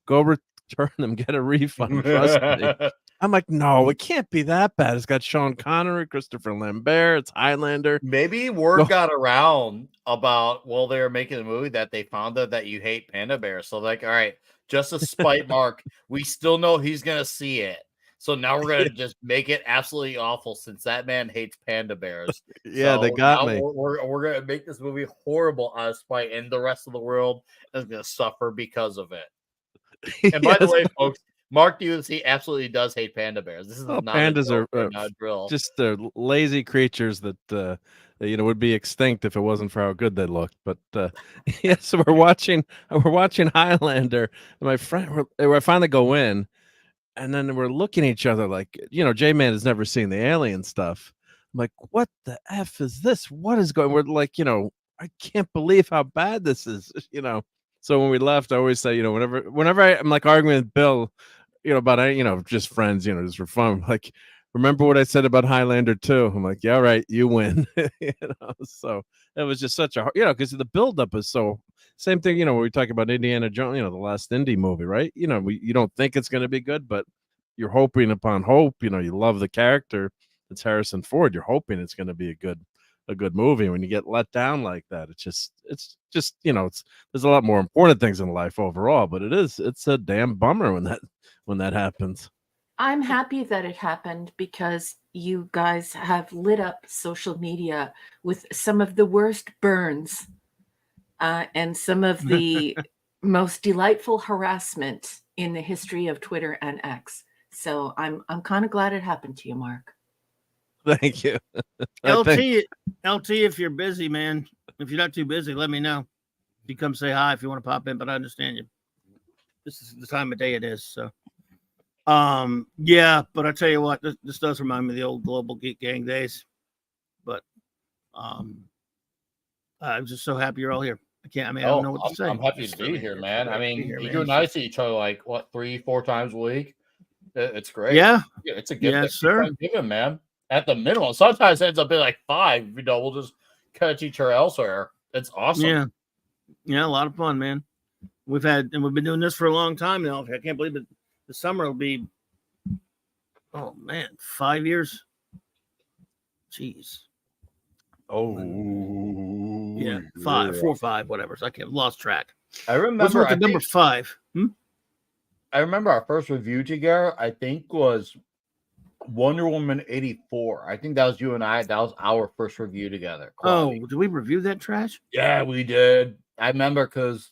go return them, get a refund. Trust me. I'm like, no, it can't be that bad. It's got Sean Connery, Christopher Lambert, it's Highlander. Maybe word got around about while they were making the movie that they found out that you hate panda bears. So like, all right, just to spite Mark, we still know he's gonna see it. So now we're gonna just make it absolutely awful since that man hates panda bears. Yeah, so they got me. We're gonna make this movie horrible out of spite, and the rest of the world is gonna suffer because of it. And by the way, folks, Mark he absolutely does hate panda bears. This is not pandas are not drill. Just lazy creatures that would be extinct if it wasn't for how good they looked. But yeah, so we're watching Highlander, and my friend, I finally go in, and then we're looking at each other like, J-Man has never seen the alien stuff. I'm like, what the F is this? What is going? We're like, I can't believe how bad this is, So when we left, I always say, whenever I'm like arguing with Bill, about just friends, just for fun. Like, remember what I said about Highlander 2? I'm like, yeah, right, you win. So it was just such a, because the buildup is so same thing. When we talk about Indiana Jones, the last Indy movie, right? You don't think it's going to be good, but you're hoping upon hope. You love the character. It's Harrison Ford. You're hoping it's going to be a good movie. When you get let down like that, it's just there's a lot more important things in life overall, but it's a damn bummer when that happens. I'm happy that it happened because you guys have lit up social media with some of the worst burns and some of the most delightful harassment in the history of Twitter and X. So I'm kind of glad it happened to you, Mark. Thank you. LT, if you're busy, man, if you're not too busy, let me know. You come say hi if you want to pop in, but I understand you. This is the time of day it is. So, yeah, but I tell you what, this does remind me of the old Global Geek Gang days. But I'm just so happy you're all here. I don't know what to say. I'm happy to be here, man. I mean, you and I see each other like 3-4 times a week. It's great. Yeah, it's a gift. Yes, sir. Given, man. At the minimum, sometimes it ends up being like 5. We'll just catch each other elsewhere. It's awesome. Yeah, a lot of fun, man. We've been doing this for a long time now. I can't believe it. The summer will be, 5 years. Jeez. Oh, yeah, 5, 4, 5, whatever. So I lost track. I remember. What's with the number 5? I remember our first review together. I think was Wonder Woman 84. I think that was you and I. That was our first review together. Quality. Oh, did we review that trash? Yeah, we did. I remember because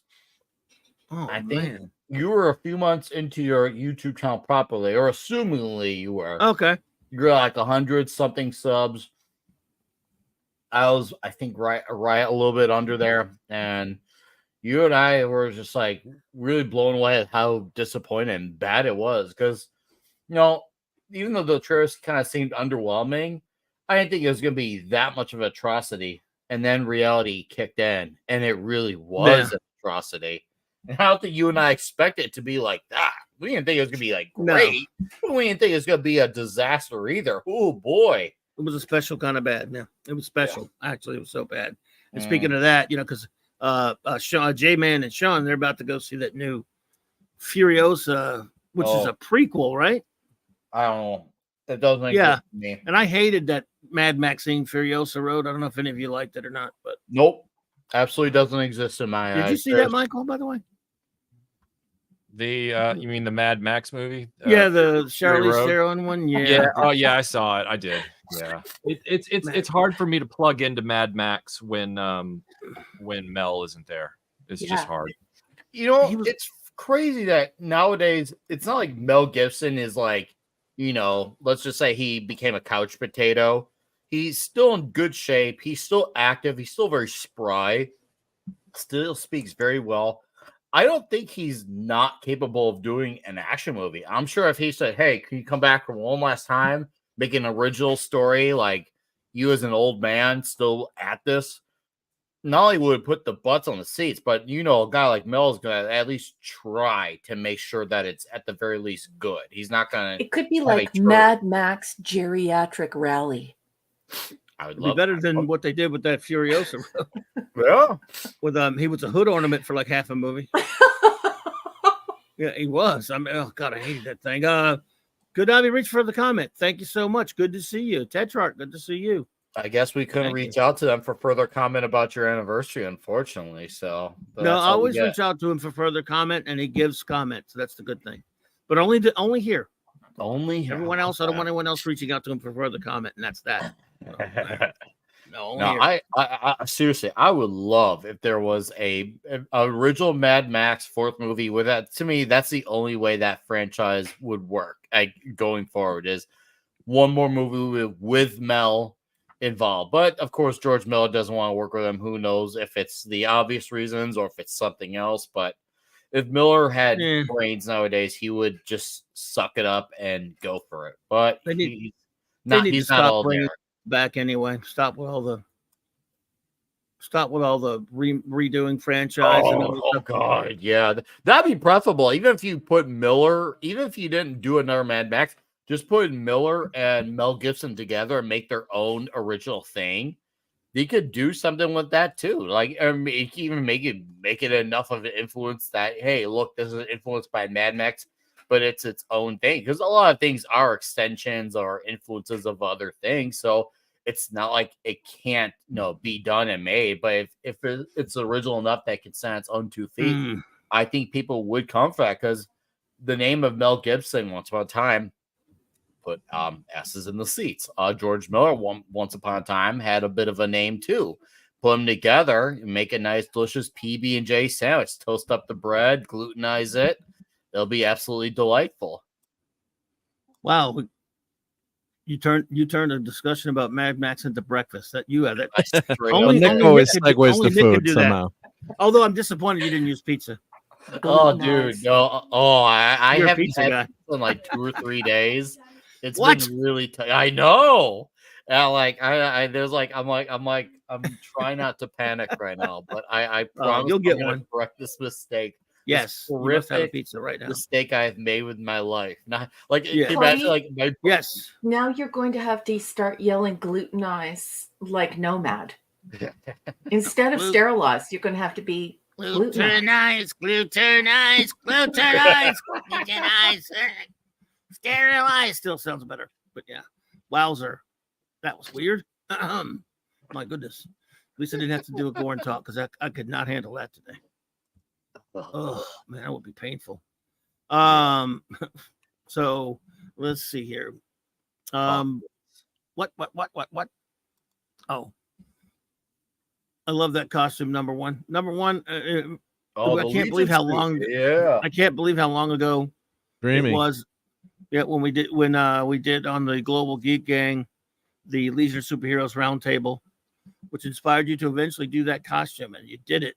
I think you were a few months into your YouTube channel properly, or assumingly you were. Okay. You were like 100-something subs. I was, I think, right a little bit under there. And you and I were just like really blown away at how disappointed and bad it was. Because, even though the trailers kind of seemed underwhelming, I didn't think it was going to be that much of an atrocity. And then reality kicked in, and it really was an atrocity. And I don't think you and I expected it to be like that. We didn't think it was going to be like great. No. We didn't think it was going to be a disaster either. Oh, boy. It was a special kind of bad. Yeah, it was special. Yeah. Actually, it was so bad. And speaking of that, because J-Man and Sean, they're about to go see that new Furiosa, which is a prequel, right? I don't know. It doesn't make sense to me. And I hated that Mad Maxine Furiosa Road. I don't know if any of you liked it or not, but nope. Absolutely doesn't exist in my eyes. Did you see that, Michael, by the way? You mean the Mad Max movie? Yeah, the Charlize Theron one. Yeah. Yeah. Oh, yeah, I saw it. I did. Yeah. It's hard for me to plug into Mad Max when Mel isn't there. It's just hard. It's crazy that nowadays it's not like Mel Gibson is like, let's just say he became a couch potato. He's still in good shape. He's still active. He's still very spry. Still speaks very well. I don't think he's not capable of doing an action movie. I'm sure if he said, hey, can you come back for one last time, make an original story like you as an old man still at this? not only would put the butts on the seats, but a guy like Mel is going to at least try to make sure that it's at the very least good. He's not going to. It could be like Mad Max geriatric rally. I would It'd be better than what they did with that Furiosa. Yeah. With he was a hood ornament for like half a movie. Yeah, he was. I mean, oh God, I hated that thing. Good Ivy reach for the comment. Thank you so much. Good to see you. Tetrarch, good to see you. I guess we couldn't reach out to them for further comment about your anniversary, unfortunately. So no, I always reach out to him for further comment, and he gives comments. So that's the good thing. But only here. Only here. Everyone else, I don't want anyone else reaching out to him for further comment, and that's that. No, I seriously, I would love if there was a original Mad Max 4th movie with that. To me, that's the only way that franchise would work. Going forward is one more movie with Mel involved. But of course, George Miller doesn't want to work with him. Who knows if it's the obvious reasons or if it's something else. But if Miller had brains nowadays, he would just suck it up and go for it. But he's not all there. Back anyway. Stop with all the redoing franchise. Oh God, yeah, that'd be preferable. Even if you put Miller, even if you didn't do another Mad Max, just put Miller and Mel Gibson together and make their own original thing. They could do something with that too. Like, even make it enough of an influence that, hey, look, this is influenced by Mad Max, but it's its own thing. Because a lot of things are extensions or influences of other things. So it's not like it can't, be done and made. But if it's original enough that it can stand on its own 2 feet, I think people would come for that. Because the name of Mel Gibson, once upon a time, put asses in the seats. George Miller, once upon a time, had a bit of a name too. Put them together and make a nice, delicious PB&J sandwich. Toast up the bread, glutenize it. It'll be absolutely delightful. Wow, you turned a discussion about Mad Max into breakfast. That you have that. Only Nick always segues to food somehow. Although I'm disappointed you didn't use pizza. Oh, dude, no. Oh, I haven't had guy. pizza in like 2 or 3 days. It's been really tight. I know. I'm trying not to panic right now, but I promise you'll get one. Correct this mistake. Yes, you must have a pizza right now. Mistake I have made with my life. Not like can you imagine, like yes. Now you're going to have to start yelling glutenize like Nomad. Instead of sterilized, you're going to have to be glutenize. Sterilize still sounds better, but yeah. Wowzer. That was weird. My goodness. At least I didn't have to do a Gorn talk because I could not handle that today. Oh man, that would be painful. So let's see here. What? Oh, I love that costume. Number one. I can't believe how long. Yeah, I can't believe how long ago Dreamy. It was. Yeah, when we did on the Global Geek Gang, the Leisure Superheroes Roundtable, which inspired you to eventually do that costume, and you did it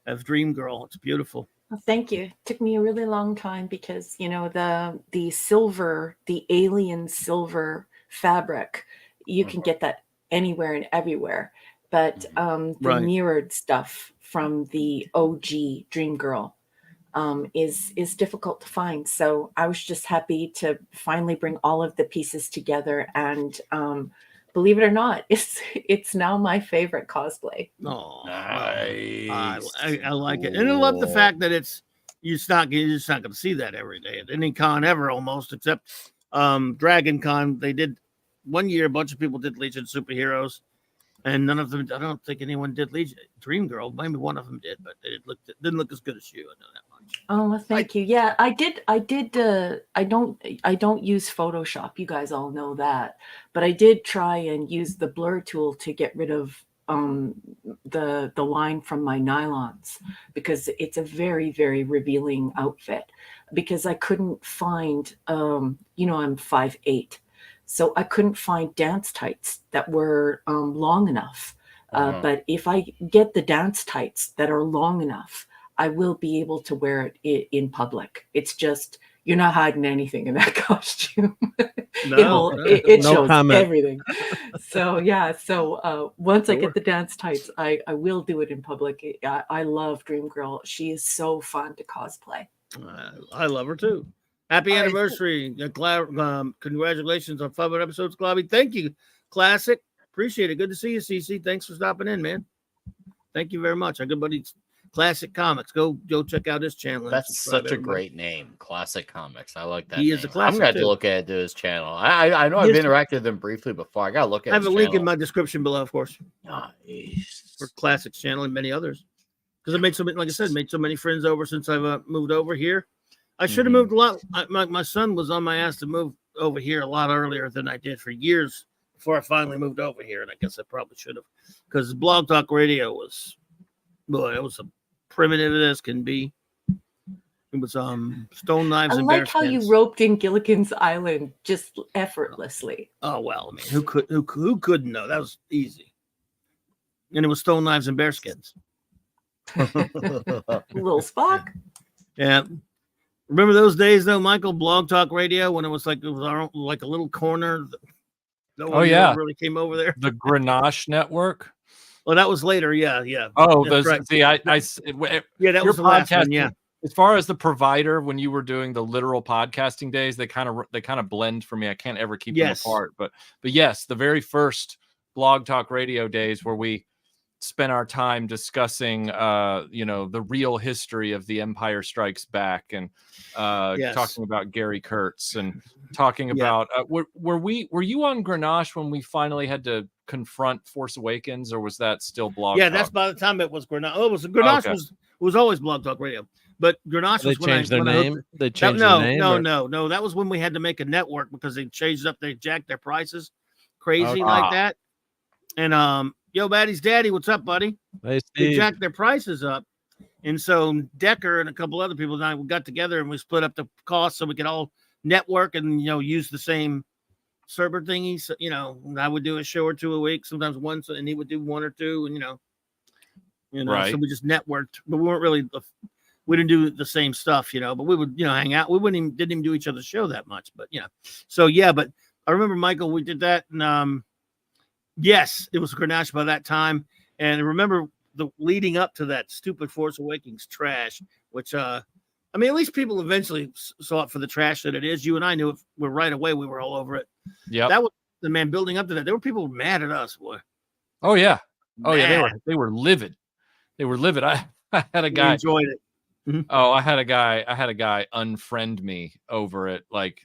as Dream Girl. It's beautiful. Well, thank you. It took me a really long time because the silver, the alien silver fabric, you can get that anywhere and everywhere. But the mirrored stuff from the OG Dream Girl is difficult to find. So I was just happy to finally bring all of the pieces together, and believe it or not, it's now my favorite cosplay. Oh, nice. I like it, and I love the fact that you're just not going to see that every day at any con ever, almost, except Dragon Con. They did one year. A bunch of people did Legion Superheroes. And none of them, I don't think anyone did Legion. Dream Girl, maybe one of them did, but it didn't look as good as you. I know that much. Oh, well, thank you. Yeah, I did. I don't use Photoshop. You guys all know that, but I did try and use the blur tool to get rid of the line from my nylons, because it's a very, very revealing outfit. Because I couldn't find, I'm 5'8". So I couldn't find dance tights that were long enough. But if I get the dance tights that are long enough, I will be able to wear it in public. It's just, you're not hiding anything in that costume. No, it no shows comment. everything. So yeah, so once I get the dance tights, I will do it in public. I love Dream Girl. She is so fun to cosplay. I love her too. Happy anniversary. Congratulations on 500 episodes, Clobby. Thank you, Classic. Appreciate it. Good to see you, CC. Thanks for stopping in, man. Thank you very much. Our good buddy Classic Comics. Go check out his channel. That's such a great name, Classic Comics. I like that. He is a classic. I'm gonna have to look at his channel. I know I've interacted with him briefly before. I gotta look at. I have a link in my description below, of course. Nice. For Classic's channel and many others. Because I made so many, like I said, made so many friends over since I've moved over here. I should have moved a lot. My son was on my ass to move over here a lot earlier than I did for years before I finally moved over here. And I guess I probably should have, because Blog Talk Radio was, boy, it was a primitive as can be. It was stone knives and bear skins. I like how you roped in Gilligan's Island just effortlessly. Oh well, I mean, who couldn't know? That was easy. And it was stone knives and bear skins. Little Spock. Yeah. Remember those days though, Michael? Blog Talk Radio, when it was like our own, like a little corner. No one really came over there. The Grenache Network. Well, that was later. Yeah. Oh, that's right. See, that was the last one. Yeah. As far as the provider, when you were doing the literal podcasting days, they kind of blend for me. I can't ever keep them apart. But yes, the very first Blog Talk Radio days where we spent our time discussing the real history of The Empire Strikes Back and talking about Gary Kurtz and talking about were you on Grenache when we finally had to confront Force Awakens, or was that still Blog Talk? That's by the time it was Grenache. Oh, Grenache was always Blog Talk Radio. But Grenache was when their name. They changed their name. No. That was when we had to make a network because they changed up. They jacked their prices crazy like that. And Yo, Batty's daddy, what's up, buddy? Hey, they jacked their prices up, and so Decker and a couple other people and I got together and we split up the cost so we could all network and use the same server thingy. So I would do a show or two a week, sometimes once, and he would do one or two, and right. So we just networked, but we didn't do the same stuff, but we would hang out. We didn't even do each other's show that much, but but I remember, Michael, we did that, and yes, it was Grenache by that time. And I remember the leading up to that stupid Force Awakens trash, which, at least people eventually saw it for the trash that it is. You and I knew it right away. We were all over it. Yeah. That was the man building up to that. There were people mad at us, boy. Oh, yeah. Oh, yeah. They were livid. They were livid. I had a guy. We enjoyed it. Mm-hmm. Oh, I had a guy unfriend me over it. Like,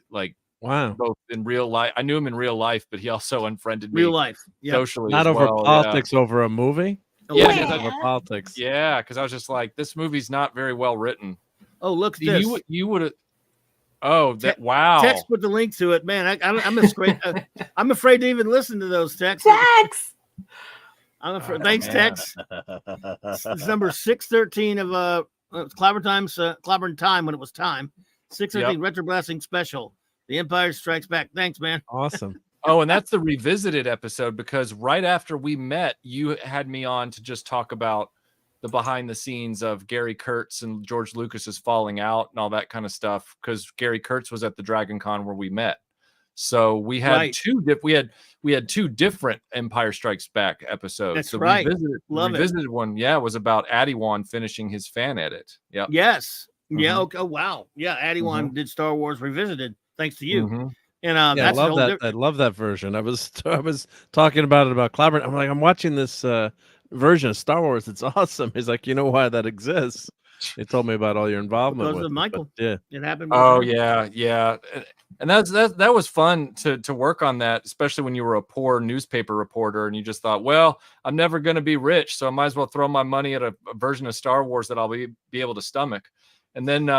wow. Both in real life. I knew him in real life, but he also unfriended me. Real life. Socially. Not over politics, over a movie. Over politics. Yeah, because I was just like, this movie's not very well written. Oh, look at this. You would have. Oh, wow. Text with the link to it, man. I'm afraid to even listen to those texts. Text. Thanks, Tex. It's number 613 of Clobberin Time when it was time. 613 Retro Blasting Special. The Empire Strikes Back. Thanks, man. Awesome. Oh, and that's the revisited episode, because right after we met, you had me on to just talk about the behind the scenes of Gary Kurtz and George Lucas's falling out and all that kind of stuff, because Gary Kurtz was at the Dragon Con where we met. So we had we had two different Empire Strikes Back episodes. That's so right. Revisited one, was about Adiwan finishing his fan edit. Yeah. Yes. Yeah. Okay. Oh, wow. Yeah. Adiwan did Star Wars Revisited, thanks to you. Mm-hmm. And I love that. I love that version. I was talking about Clobberin. I'm like, I'm watching this version of Star Wars. It's awesome. He's like, you know why that exists? He told me about all your involvement because with of Michael. Yeah, it happened. Oh yeah, and that was fun to work on that, especially when you were a poor newspaper reporter and you just thought, well, I'm never going to be rich, so I might as well throw my money at a version of Star Wars that I'll be able to stomach. And then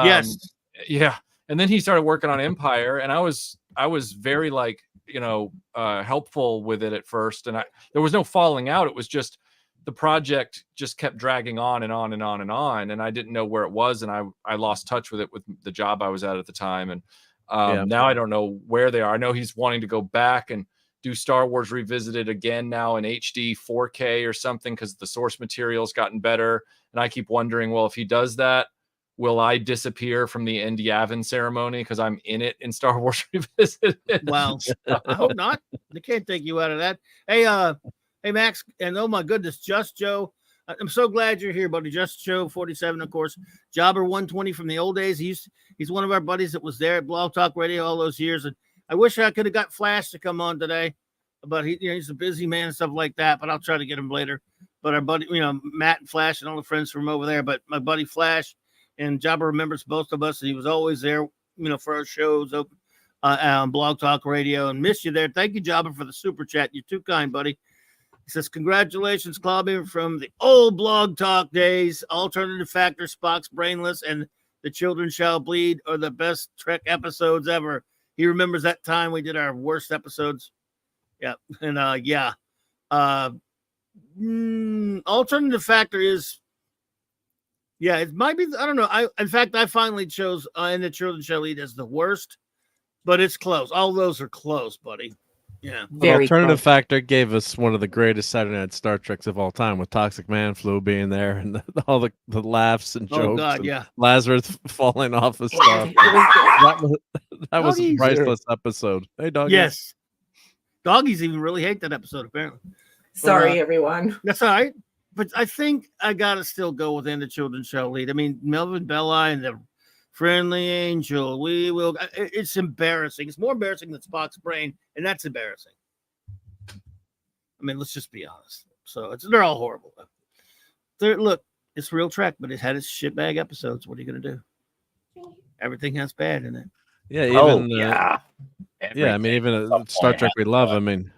and then he started working on Empire, and I was very helpful with it at first, and there was no falling out. It was just the project just kept dragging on and on and on and on, and I didn't know where it was, and I lost touch with it with the job I was at the time, and now I don't know where they are. I know he's wanting to go back and do Star Wars Revisited again now in HD 4K or something, because the source material's gotten better, and I keep wondering, well, if he does that, will I disappear from the Indy Yavin ceremony because I'm in it in Star Wars Revisited? Well, I hope not. They can't take you out of that. Hey, Max, and oh my goodness, Just Joe. I'm so glad you're here, buddy. Just Joe 47, of course. Jobber 120 from the old days. He's one of our buddies that was there at Blog Talk Radio all those years. And I wish I could have got Flash to come on today, but he's a busy man and stuff like that. But I'll try to get him later. But our buddy, Matt and Flash and all the friends from over there. But my buddy Flash and Jobber remembers both of us, and he was always there, for our shows on Blog Talk Radio. And miss you there. Thank you, Jobber, for the super chat. You're too kind, buddy. He says, congratulations, Clobberin, from the old Blog Talk days. Alternative Factor, Spock's Brainless, and The Children Shall Bleed are the best Trek episodes ever. He remembers that time we did our worst episodes. Yeah. And Alternative Factor is, it might be, I don't know. In fact, I finally chose And The Children Shall Bleed as the worst, but it's close. All those are close, buddy. Yeah. Alternative Factor gave us one of the greatest Saturday Night Star Treks of all time, with Toxic Man Flu being there and all the laughs and jokes. Oh God, and Lazarus falling off of stuff. that was a priceless episode. Hey, Doggy. Yes. Doggies even really hate that episode, apparently. Sorry, everyone. That's all right. But I think I gotta still go with And the Children Shall Lead. I mean, Melvin Belli and the Friendly Angel, we will. It's embarrassing. It's more embarrassing than Spock's brain, and that's embarrassing. I mean, let's just be honest. So they're all horrible. Look, it's real Trek, but it had its shitbag episodes. What are you gonna do? Everything has bad in it. Yeah, even I mean, even Star Trek we love. I mean,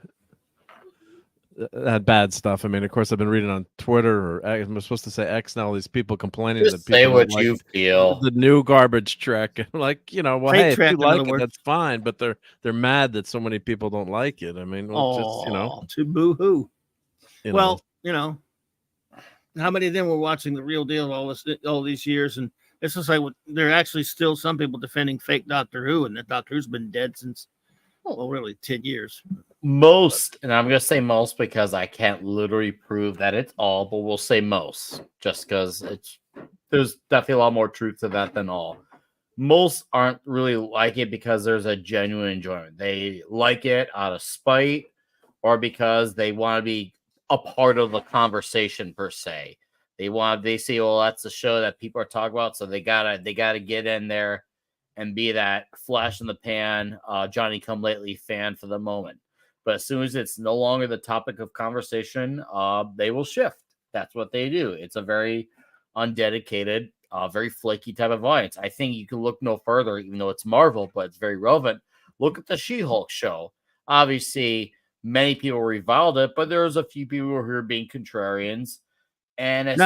had bad stuff. I mean, of course, I've been reading on Twitter, or I'm supposed to say X now. All these people complaining Just that people say what like you feel. The new garbage Trek, like well, Fake hey, Trek, if you like in other it, words. that's fine. But they're mad that so many people don't like it. I mean, well, to boo hoo. know. How many of them were watching The Real Deal all these years? And it's just like there are actually still some people defending fake Doctor Who, and that Doctor Who's been dead since, really 10 years. Most, and I'm going to say most because I can't literally prove that it's all, but we'll say most just because there's definitely a lot more truth to that than all. Most aren't really like it because there's a genuine enjoyment. They like it out of spite or because they want to be a part of the conversation per se. They say, well, that's a show that people are talking about, so they gotta get in there and be that flash in the pan, Johnny Come Lately fan for the moment. But as soon as it's no longer the topic of conversation, they will shift. That's what they do. It's a very undedicated, very flaky type of audience. I think you can look no further, even though it's Marvel, but it's very relevant. Look at the She-Hulk show. Obviously, many people reviled it, but there's a few people who are being contrarians. And as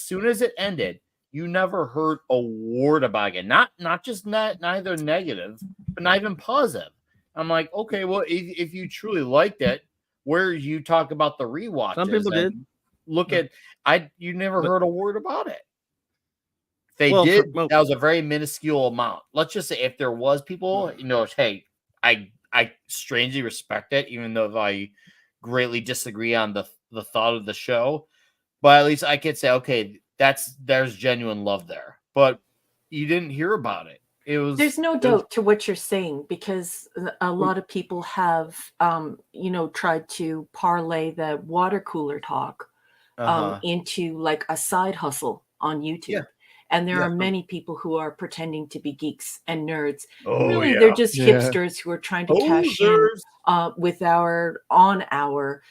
soon as it ended, you never heard a word about it. Not just neither negative, but not even positive. I'm like, okay, well, if you truly liked it, where you talk about the rewatches, some people did. Look at you never heard a word about it. They did. That was a very minuscule amount. Let's just say if there was people, hey, I strangely respect it, even though I greatly disagree on the thought of the show. But at least I could say, okay, there's genuine love there. But you didn't hear about it. There's no doubt to what you're saying, because a lot of people have, tried to parlay the water cooler talk into like a side hustle on YouTube. Yeah. And there are many people who are pretending to be geeks and nerds. Really, they're just hipsters who are trying to cash in with our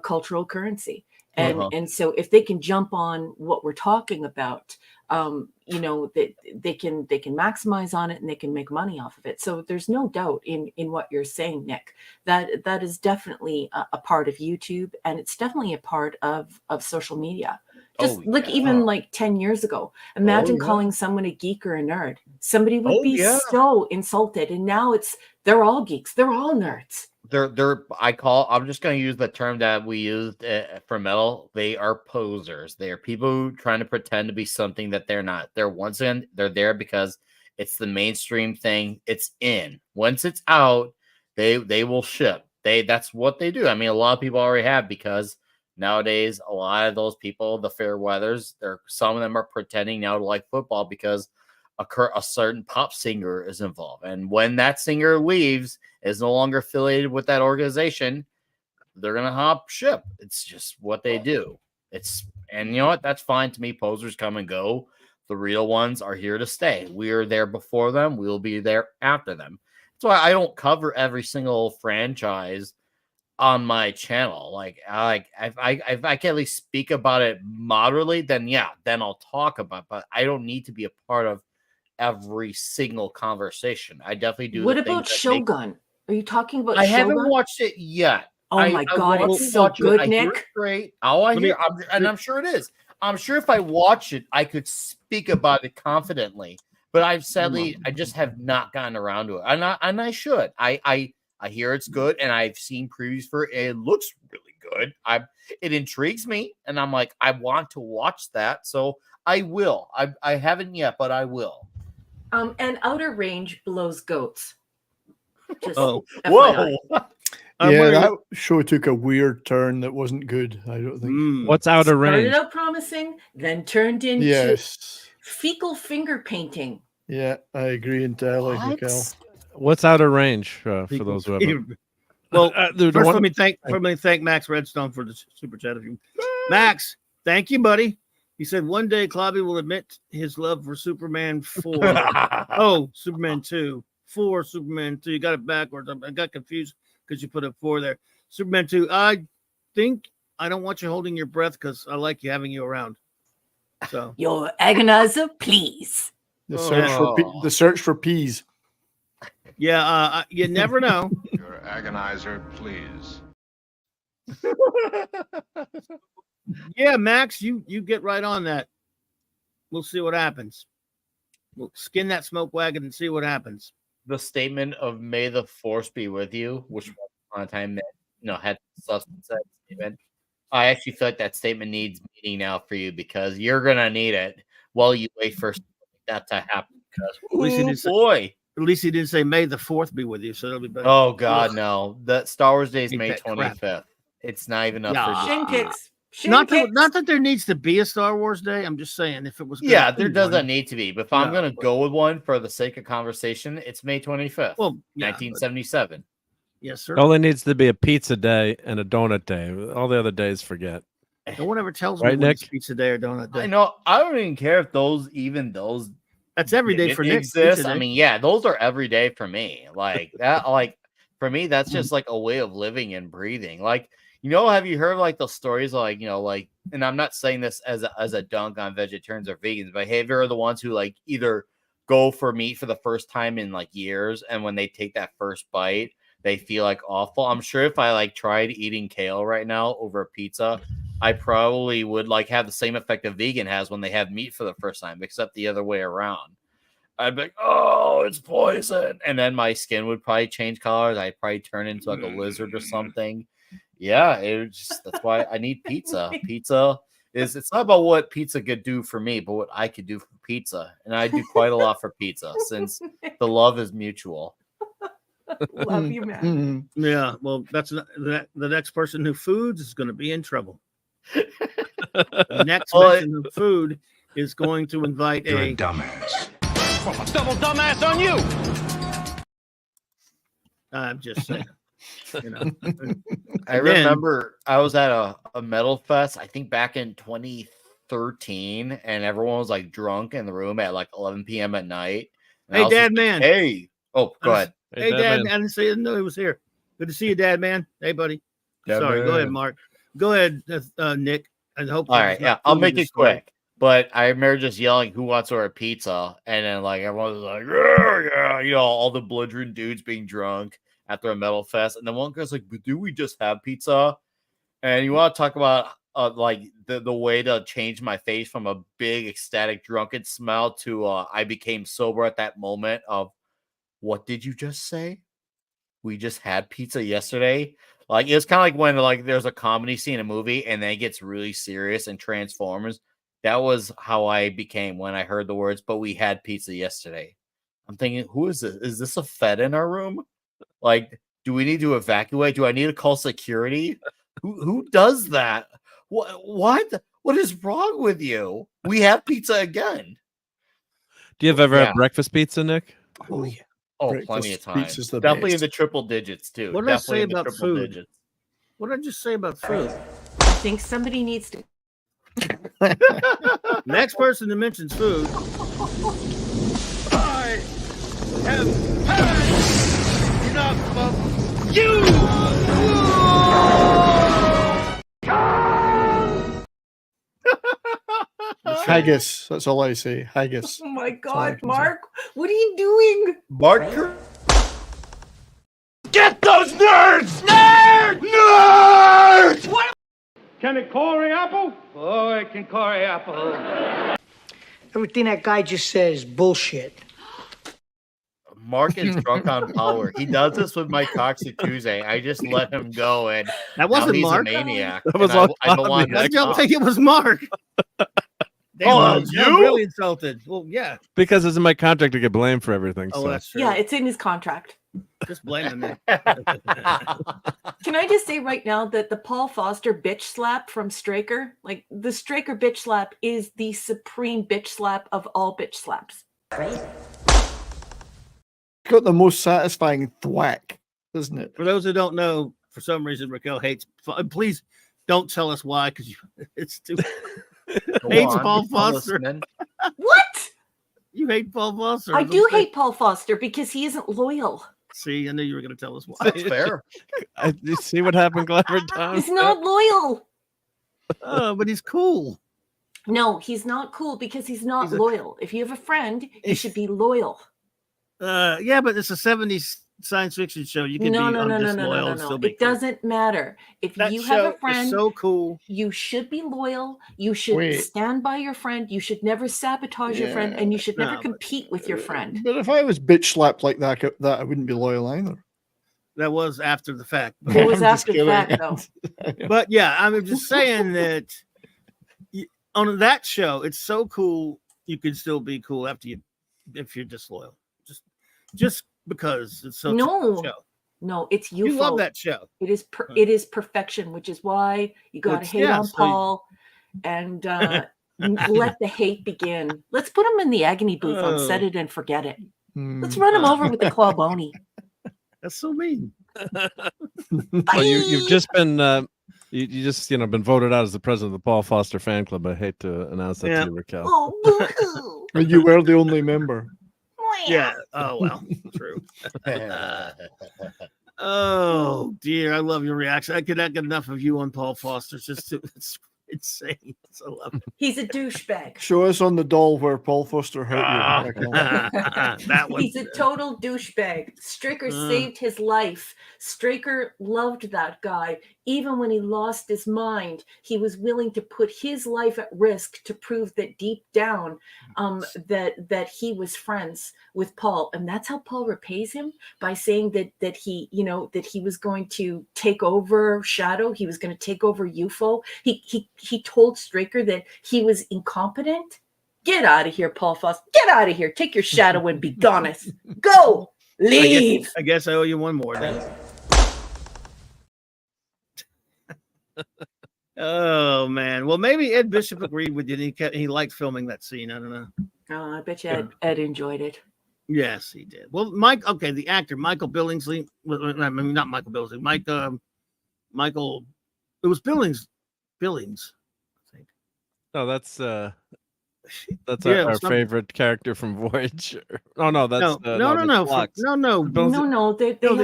cultural currency. And so if they can jump on what we're talking about, they can maximize on it and they can make money off of it. So there's no doubt in what you're saying, Nick, that is definitely a part of YouTube, and it's definitely a part of social media. Just like 10 years ago, imagine calling someone a geek or a nerd. Somebody would be so insulted. And now they're all geeks. They're all nerds. I'm just going to use the term that we used for metal. They are posers. They are people who are trying to pretend to be something that they're not. They're there because it's the mainstream thing. It's in. Once it's out, they will ship. That's what they do. I mean, a lot of people already have, because Nowadays, a lot of those people, the fair weathers, some of them are pretending now to like football because a certain pop singer is involved. And when that singer leaves, is no longer affiliated with that organization, they're going to hop ship. It's just what they do. And you know what? That's fine to me. Posers come and go. The real ones are here to stay. We are there before them. We'll be there after them. That's why I don't cover every single franchise on my channel. Like if I can at least speak about it moderately, then I'll talk about it. But I don't need to be a part of every single conversation. I definitely do. What about Shogun? Are you talking about Shogun? I haven't watched it yet. Oh my God, it's so good, Nick. Great. I'm sure it is. I'm sure if I watch it, I could speak about it confidently. But I just have not gotten around to it. And I should. I hear it's good, and I've seen previews for it. It looks really good. It intrigues me, and I'm like, I want to watch that. So I will. I haven't yet, but I will. And Outer Range blows goats. Whoa. That show took a weird turn that wasn't good. I don't think. What's Outer Range? Started out promising, then turned into fecal finger painting. Yeah, I agree entirely, Michael. What's Outer Range for those who haven't? Well, first let me thank Max Redstone for the super chat. Max, thank you, buddy. He said one day Clobby will admit his love for Superman 4. Superman 2. 4, Superman 2. You got it backwards. I got confused because you put a 4 there. Superman 2. I think I don't want you holding your breath because I like having you around. So your agonizer, please. The search for peas. Yeah, you never know. Your agonizer, please. Yeah, Max, you get right on that. We'll see what happens. We'll skin that smoke wagon and see what happens. The statement of "May the Force be with you," which on a time that had substance. That statement. I actually feel like that statement needs meaning now for you because you're gonna need it while you wait for that to happen. Because at least he didn't say "May the 4th be with you," so it'll be better. Oh God, no! The Star Wars Day is May 25th. It's not even up for shin kicks. Not that there needs to be a Star Wars Day. I'm just saying if it was. There doesn't need to be. But if I'm going to go with one for the sake of conversation, it's May 25th. Well, 1977. Yes, sir. It only needs to be a pizza day and a donut day. All the other days, forget. No one ever tells me when it's pizza day or donut day. I know. I don't even care if those. That's every day for Nick. I mean, those are every day for me. Like that. Like for me, that's just like a way of living and breathing. Like. Have you heard like those stories and I'm not saying this as a dunk on vegetarians or vegans, but have you heard the ones who like either go for meat for the first time in like years, and when they take that first bite, they feel like awful? I'm sure if I like tried eating kale right now over a pizza, I probably would like have the same effect a vegan has when they have meat for the first time, except the other way around. I'd be like, oh, it's poison. And then my skin would probably change colors. I'd probably turn into like a lizard or something. Yeah, that's why I need pizza. Pizza it's not about what pizza could do for me, but what I could do for pizza. And I do quite a lot for pizza since the love is mutual. Love you, man. Yeah, well, that's the next person who foods is going to be in trouble. The next person who food is going to invite a dumbass. Double dumbass on you. I'm just saying. I remember I was at a metal fest, I think back in 2013, and everyone was like drunk in the room at like 11 p.m. at night. Hey, Dad, man. Hey. Oh, go ahead. Hey, Dad, man. I didn't say no, he was here. Good to see you, Dad, man. Hey, buddy. Sorry, go ahead, Mark. Go ahead, Nick. I hope. All right, I'll make it quick. But I remember just yelling, "Who wants to order pizza?" And then like everyone was like, "Yeah," all the belligerent dudes being drunk after a metal fest, and then one guy's like, "But do we just have pizza?" And you want to talk about like the way to change my face from a big ecstatic drunken smile to I became sober at that moment of, what did you just say? We just had pizza yesterday. Like it's kind of like when like there's a comedy scene in a movie and then it gets really serious and transforms. That was how I became when I heard the words, "But we had pizza yesterday." I'm thinking, who is this? Is this a Fed in our room? Like, do we need to evacuate? Do I need to call security? Who does that? What? What is wrong with you? We have pizza again. Do you ever have breakfast pizza, Nick? Oh yeah. Oh, plenty of times. Definitely in the triple digits too. What did I say about food? Digits. What did I just say about food? I think somebody needs to. Next person that mentions food. I have had enough of you. Haggis. That's all I say. Haggis. Oh my God, Mark! What are you doing? Mark. Get those nerds! Nerds! What? Can it Corey Apple? Oh, it can Corey Apple. Everything that guy just said is bullshit. Mark is drunk on power. He does this with Mike Cox at Tuesday. I just let him go, and that wasn't he's Mark. A maniac. That was I don't want I don't think it was Mark. I'm really insulted. Well, yeah. Because it's in my contract to get blamed for everything. Oh, so. that's true. Yeah, it's in his contract. Just blaming me. Can I just say right now that the Paul Foster bitch slap from Straker, like the Straker bitch slap, is the supreme bitch slap of all bitch slaps. Got the most satisfying thwack, doesn't it? For those who don't know, for some reason Raquel hates. Please don't tell us why, because it's too. Hates Paul Foster. What? You hate Paul Foster? I do hate Paul Foster because he isn't loyal. See, I knew you were going to tell us why. That's fair. You see what happened, Clever Tom? He's not loyal. Oh, but he's cool. No, he's not cool because he's not loyal. If you have a friend, you should be loyal. Yeah, but it's a 70s science fiction show. You can be disloyal and still be It doesn't matter. If you have a friend, so cool. You should be loyal. You should stand by your friend. You should never sabotage your friend, and you should never compete with your friend. But if I was bitch slapped like that, I wouldn't be loyal either. That was after the fact. It was after the fact, though. But yeah, I'm just saying that on that show, it's so cool. You can still be cool after if you're disloyal. Just because it's so no show. No, it's you love that show. It is perfection, which is why you got to hate on Paul and let the hate begin. Let's put him in the agony booth on Set It and Forget It. Let's run him over with the Clobberin. That's so mean. Well, you've just been you just been voted out as the president of the Paul Foster fan club. I hate to announce that to you, Raquel. Oh, and you were the only member. Yeah. Oh well. True. Oh dear, I love your reaction. I could not get enough of you on Paul Foster. It's insane. I love it. He's a douchebag. Show us on the doll where Paul Foster hurt you. That one. He's a total douchebag. Straker saved his life. Straker loved that guy. Even when he lost his mind, he was willing to put his life at risk to prove that deep down that he was friends with Paul. And that's how Paul repays him, by saying that he was going to take over Shadow. He was going to take over UFO. He told Straker that he was incompetent. Get out of here, Paul Foster. Get out of here. Take your shadow and be honest. Go. Leave. I guess I owe you one more then. Oh man. Well, maybe Ed Bishop agreed with you. He liked filming that scene. I don't know. Oh, I bet you Ed enjoyed it. Yes, he did. Well, the actor Michael Billingsley. I mean, not Michael Billingsley. Michael. It was Billings, I think. No, that's our favorite character from Voyager. Oh no, that's no. The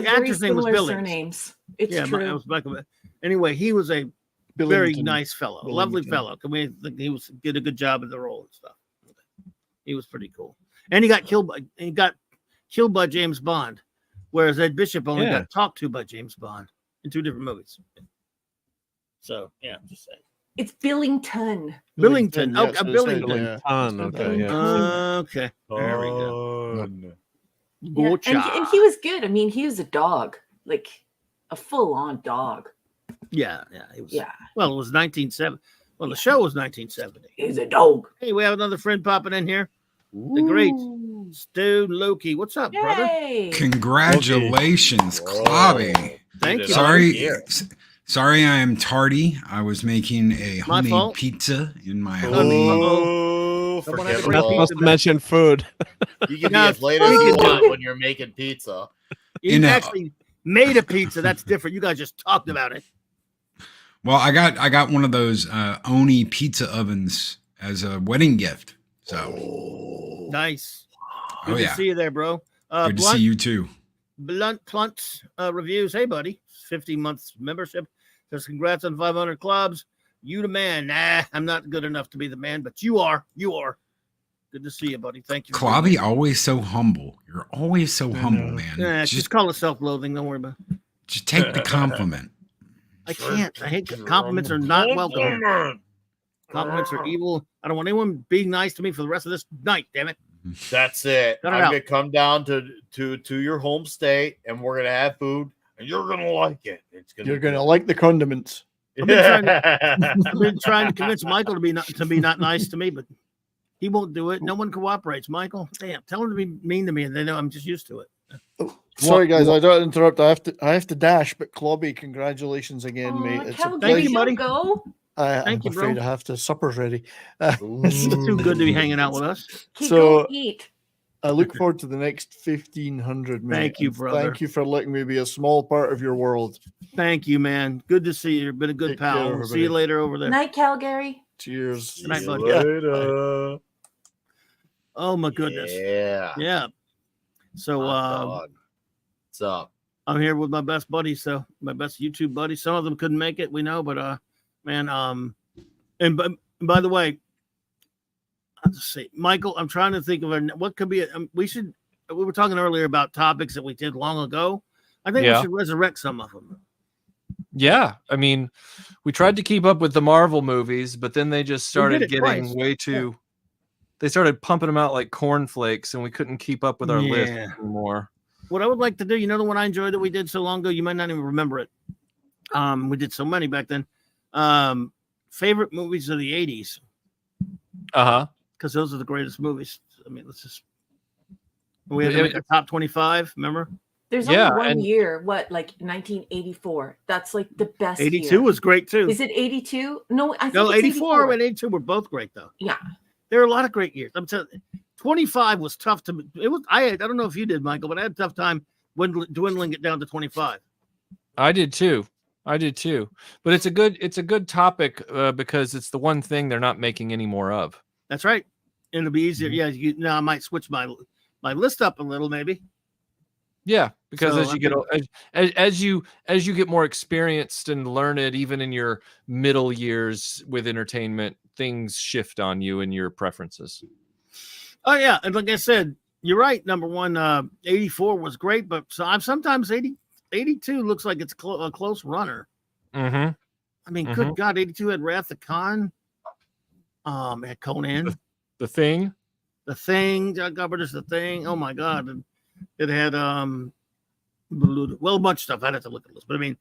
actor's name was Billings. Surnames. It's true. It was Michael. Anyway, he was a very nice fellow, lovely fellow. He did a good job of the role and stuff. He was pretty cool, and he got killed by James Bond, whereas Ed Bishop only got talked to by James Bond in 2 different movies. So yeah, I'm just saying. It's Billington. Billington. Yes, Okay, Billington. Okay. Yeah. Okay. There we go. Yeah, and he was good. I mean, he was a dog, like a full-on dog. Yeah. He was. Yeah. Well, it was 1970. Well, the show was 1970. He's a dog. Hey, we have another friend popping in here. The great Stu Loki. What's up, brother? Congratulations, Clobby. Thank you. Sorry. Sorry, I am tardy. I was making a My homemade fault. pizza in my home. Oh, Someone had to forget bring Not supposed pizza to back. mention food. You can be Now, as late as you speaking of- want when you're making pizza. You actually made a pizza. That's different. You guys just talked about it. Well, I got one of those Oni pizza ovens as a wedding gift. So Nice. Good to yeah. see you there, bro. Good to see you too. Blunt Plunts reviews. Hey, buddy. 50 months membership. Says congrats on 500 clubs. You the man. Nah, I'm not good enough to be the man, but you are. You are. Good to see you, buddy. Thank you. Clobby, always so humble. You're always so humble, man. Yeah, just call it self-loathing. Don't worry about it. Just take the compliment. I can't. I hate compliments are not welcome. Compliments are evil. I don't want anyone being nice to me for the rest of this night. Damn it. That's it. Cut it I'm out. gonna come down to your home state, and we're gonna have food, and you're gonna like it. You're gonna like the condiments. I've been trying to convince Michael to be not nice to me, but he won't do it. No one cooperates. Michael, damn, tell him to be mean to me, and they know I'm just used to it. Sorry, guys, I don't interrupt. I have to dash, but Clobby, congratulations again, mate. It's a Thank you, pleasure. buddy. Go. I'm you, afraid bro. I have to. Supper's ready. It's too good to be hanging out with us. So eat. I look forward to the next 1,500. Mate. Thank you, And brother. Thank you for letting me be a small part of your world. Thank you, man. Good to see you. You've been a good Take care, pal. We'll see you everybody. later over there. Night, Calgary. Cheers. Good night, buddy. Later. Oh my goodness. Yeah. Yeah. So what's up? I'm here with my best buddies, so my best YouTube buddies. Some of them couldn't make it, we know, but man, and by the way, let's see, Michael, I'm trying to think of what could be. We were talking earlier about topics that we did long ago. I think we should resurrect some of them. Yeah, I mean, we tried to keep up with the Marvel movies, but then they just started getting twice. way too. They started pumping them out like cornflakes, and we couldn't keep up with our list anymore. What I would like to do, you know, the one I enjoyed that we did so long ago, you might not even remember it. We did so many back then. Favorite movies of the 80s. Because those are the greatest movies. I mean, let's just. We had to make a top 25, remember? There's only one year, like 1984. That's like the best 82 year. was great too. Is it 82? No, I think no, it's 84 and 82 were both great though. Yeah. There are a lot of great years. I'm telling you, 25 was tough to it was I don't know if you did, Michael, but I had a tough time dwindling it down to 25. I did too. But it's a good topic because it's the one thing they're not making any more of. That's right. And it'll be easier. Yeah, now I might switch my list up a little maybe. Yeah, because So as you get more experienced and learn it, even in your middle years with entertainment, things shift on you and your preferences. Oh yeah, and like I said, you're right. Number one, 84 was great, but sometimes 82 looks like it's a close runner. Mm-hmm. I mean, good God, 82 had Wrath of Khan. Had Conan, the Thing, John Carpenter's The Thing. Oh my God, and it had well, much stuff. I'd have to look at this, but I mean,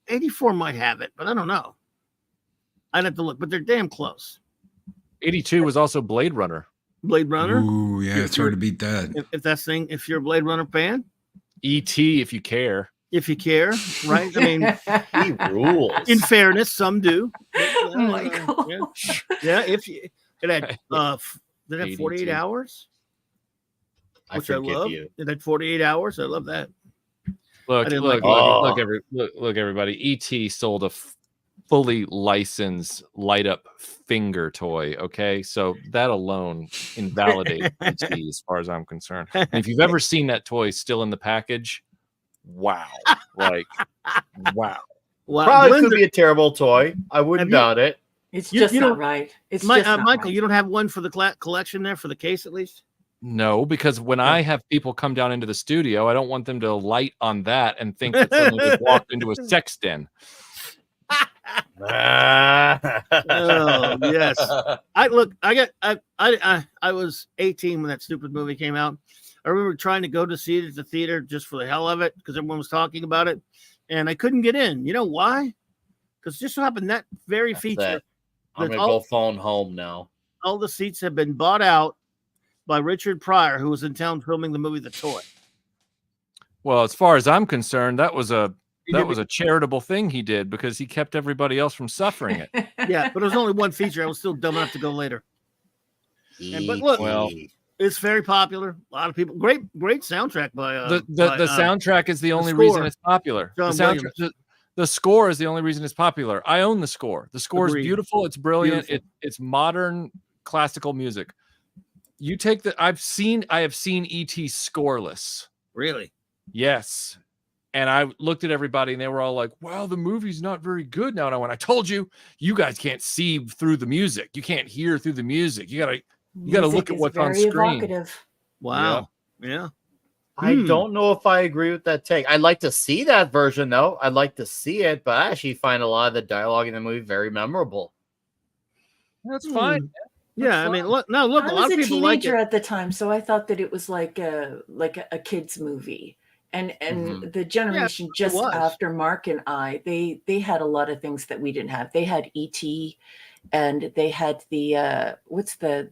84 might have it, but I don't know. I'd have to look, but they're damn close. 82 was also Blade Runner. Blade Runner. Ooh, yeah, it's hard to beat that. If you're a Blade Runner fan, E.T. if you care. If you care, right? I mean, he rules. In fairness, some do. Michael. Yeah. If you, it had did it have 48 hours? Which I love. It had 48 hours. I love that. Look, everybody. E.T. sold a fully licensed light up finger toy. Okay, so that alone invalidates E.T. as far as I'm concerned. And if you've ever seen that toy still in the package, wow, like wow. Probably could be a terrible toy. I wouldn't doubt it. It's just not right. It's just not Michael. right. You don't have one for the collection there for the case at least. No, because when I have people come down into the studio, I don't want them to light on that and think that someone just walked into a sex den. Oh yes. I was 18 when that stupid movie came out. I remember trying to go to see it at the theater just for the hell of it because everyone was talking about it, and I couldn't get in. You know why? Because just so happened that very feature. I'm gonna go phone home now. All the seats have been bought out by Richard Pryor, who was in town filming the movie The Toy. Well, as far as I'm concerned, that was a That was a charitable thing he did because he kept everybody else from suffering it. Yeah, but there's only one feature. I was still dumb enough to go later. But look, well, it's very popular. A lot of people. Great soundtrack by the soundtrack is the only reason it's popular. The score is the only reason it's popular. I own the score. The score is beautiful. It's brilliant. It's modern classical music. You take I have seen E.T. scoreless. Really? Yes. And I looked at everybody and they were all like, "Wow, the movie's not very good now." And I went, "I told you, you guys can't see through the music. You can't hear through the music. You gotta look at what's on screen." Evocative. Wow. Yeah. I don't know if I agree with that take. I'd like to see that version though. I'd like to see it, but I actually find a lot of the dialogue in the movie very memorable. That's fine. Yeah, I mean, look, a lot of people like it. I was a teenager at the time, so I thought that it was like a kids movie. And the generation just after Mark and I, they had a lot of things that we didn't have. They had E.T. and they had the what's the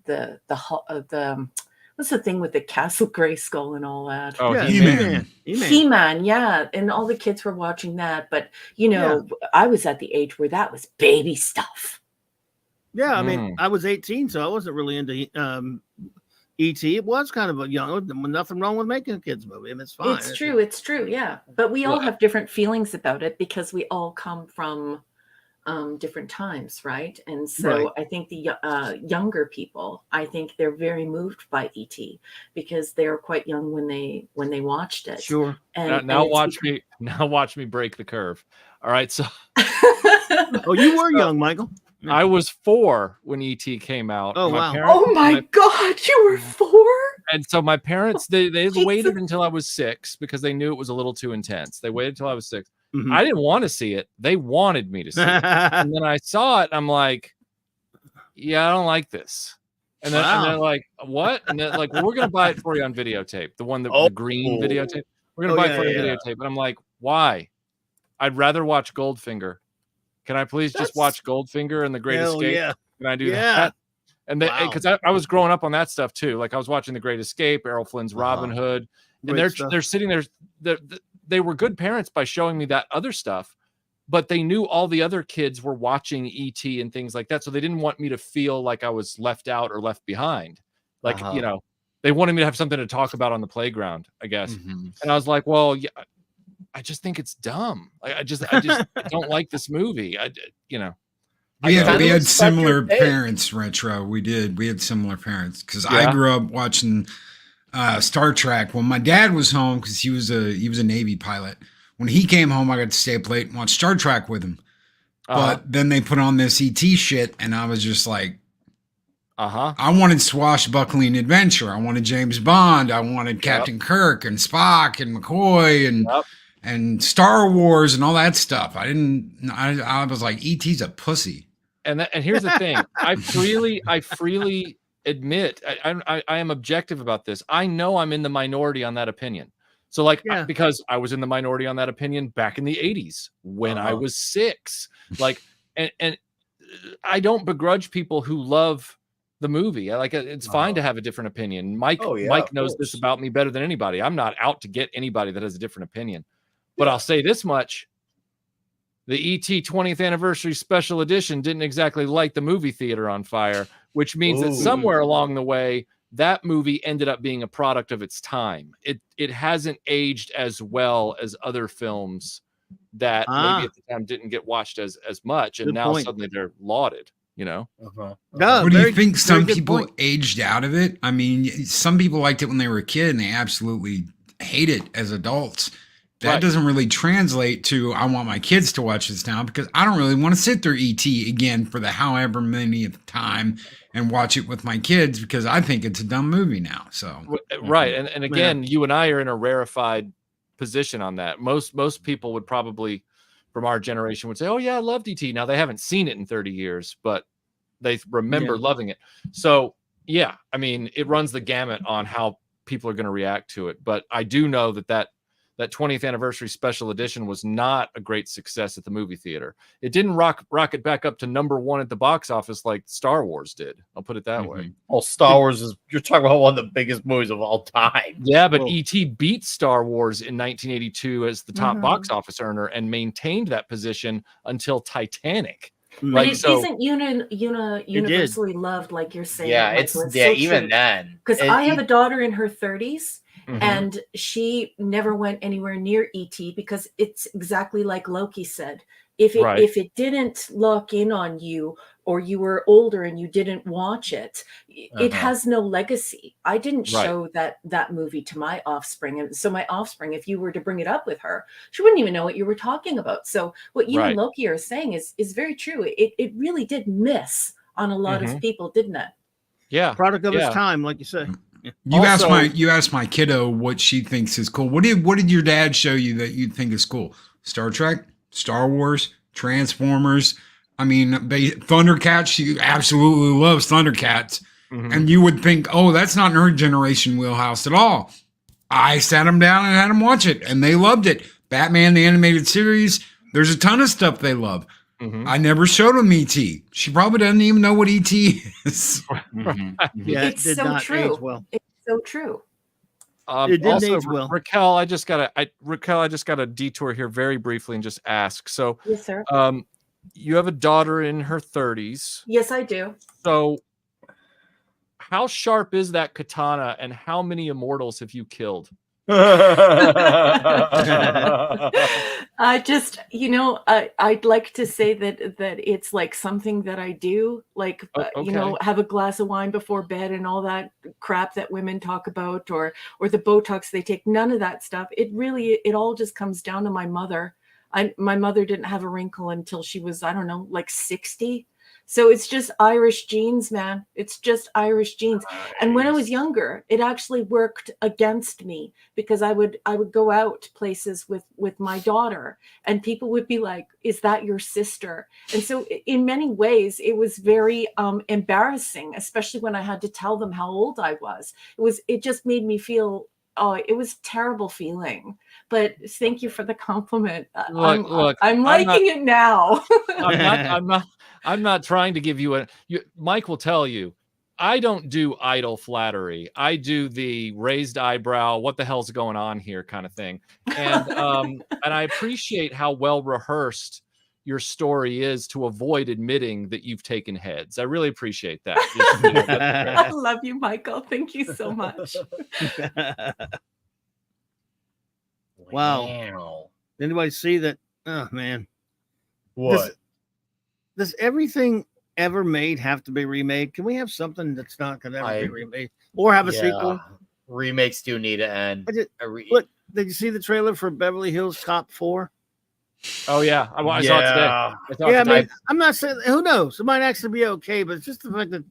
thing with the Castle Grayskull and all that? Oh, yeah, He-Man, yeah. And all the kids were watching that. But I was at the age where that was baby stuff. Yeah, I mean, I was 18, so I wasn't really into E.T. It was kind of a young, nothing wrong with making a kids movie. I mean, it's fine. It's true, yeah. But we all have different feelings about it because we all come from different times, right? And so I think the younger people, I think they're very moved by E.T. because they were quite young when they watched it. Sure. And now watch me break the curve. All right, so oh, you were young, Michael. I was 4 when E.T. came out. Oh, wow. Oh, my God. You were 4? And so my parents, they waited until I was 6 because they knew it was a little too intense. They waited until I was 6. Mm-hmm. I didn't want to see it. They wanted me to see it. And then I saw it. And I'm like, yeah, I don't like this. And then and they're like, what? And they're like, well, we're going to buy it for you on videotape. The one, the green videotape. We're going to buy it for you on videotape. And I'm like, why? I'd rather watch Goldfinger. Can I please just watch Goldfinger and The Great Escape? Yeah. Can I do that? And because I was growing up on that stuff too. Like I was watching The Great Escape, Errol Flynn's Robin Hood, and they're sitting there. They were good parents by showing me that other stuff, but they knew all the other kids were watching E.T. and things like that, so they didn't want me to feel like I was left out or left behind. Like they wanted me to have something to talk about on the playground, I guess. And I was like, well, yeah. I just think it's dumb. I just don't like this movie. We had similar parents, Retro. We had similar parents because I grew up watching Star Trek. When my dad was home, because he was a Navy pilot. When he came home, I got to stay up late and watch Star Trek with him. But then they put on this ET shit, and I was just like, I wanted swashbuckling adventure. I wanted James Bond. I wanted Captain Kirk and Spock and McCoy and Star Wars and all that stuff. I was like, E.T.'s a pussy. And here's the thing. I freely admit, I am objective about this. I know I'm in the minority on that opinion. So because I was in the minority on that opinion back in the 80s when I was 6, and I don't begrudge people who love the movie. It's fine to have a different opinion. Mike knows this about me better than anybody. I'm not out to get anybody that has a different opinion. But I'll say this much. The ET 20th anniversary special edition didn't exactly light the movie theater on fire, which means that somewhere along the way, that movie ended up being a product of its time. It hasn't aged as well as other films that maybe at the time didn't get watched as much. And now suddenly they're lauded, No, what do you think? Some people aged out of it. I mean, some people liked it when they were a kid and they absolutely hate it as adults. That doesn't really translate to I want my kids to watch this now because I don't really want to sit through E.T. again for the however many time and watch it with my kids because I think it's a dumb movie now. So right. And again, you and I are in a rarefied position on that. Most people would probably from our generation would say, oh yeah, I loved E.T. Now they haven't seen it in 30 years, but they remember loving it. So yeah, I mean, it runs the gamut on how people are going to react to it. But I do know that that 20th anniversary special edition was not a great success at the movie theater. It didn't rocket back up to #1 at the box office like Star Wars did. I'll put it that way. Well, Star Wars is, you're talking about one of the biggest movies of all time. Yeah, but E.T. beat Star Wars in 1982 as the top box office earner and maintained that position until Titanic. But it isn't universally loved, like you're saying. Yeah, Michael. it's so even true. then. Because I have a daughter in her 30s, Mhm. and she never went anywhere near ET because it's exactly like Loki said. If it didn't lock in on you, or you were older and you didn't watch it, it has no legacy. I didn't show that movie to my offspring, and so my offspring, if you were to bring it up with her, she wouldn't even know what you were talking about. So what you and Loki are saying is very true. It really did miss on a lot of people, didn't it? Yeah, product of its time, like you say. You asked my kiddo what she thinks is cool. What did your dad show you that you think is cool? Star Trek, Star Wars, Transformers. I mean, Thundercats. She absolutely loves Thundercats, and you would think, oh, that's not in her generation wheelhouse at all. I sat them down and had them watch it, and they loved it. Batman the animated series. There's a ton of stuff they love. I never showed them E.T. She probably doesn't even know what E.T. is. Yeah, It's so true. Well. It's so true. It didn't Also, age well. Raquel, I just got a detour here very briefly and just ask. So, Yes, sir. You have a daughter in her 30s. Yes, I do. So, how sharp is that katana, and how many immortals have you killed? I just, I'd like to say that it's like something that I do, like, have a glass of wine before bed and all that crap that women talk about, or the Botox they take. None of that stuff. It all just comes down to my mother. My mother didn't have a wrinkle until she was, I don't know, like 60. So it's just Irish genes, man. It's just Irish genes. Nice. And when I was younger, it actually worked against me, because I would go out places with my daughter, and people would be like, "Is that your sister?" And so in many ways, it was very embarrassing, especially when I had to tell them how old I was. It just made me feel, it was a terrible feeling. But thank you for the compliment. I'm liking it now. I'm not trying to give you Mike will tell you, I don't do idle flattery. I do the raised eyebrow, what the hell's going on here kind of thing. And and I appreciate how well rehearsed your story is to avoid admitting that you've taken heads. I really appreciate that. I love you, Michael. Thank you so much. Wow. Anybody see that? Oh man. What? Does everything ever made have to be remade? Can we have something that's not going to ever be remade, or have a sequel? Remakes do need to end. Look, did you see the trailer for Beverly Hills Cop 4? Oh yeah, I saw it today. I mean, I'm not saying, who knows, it might actually be okay, but it's just the fact that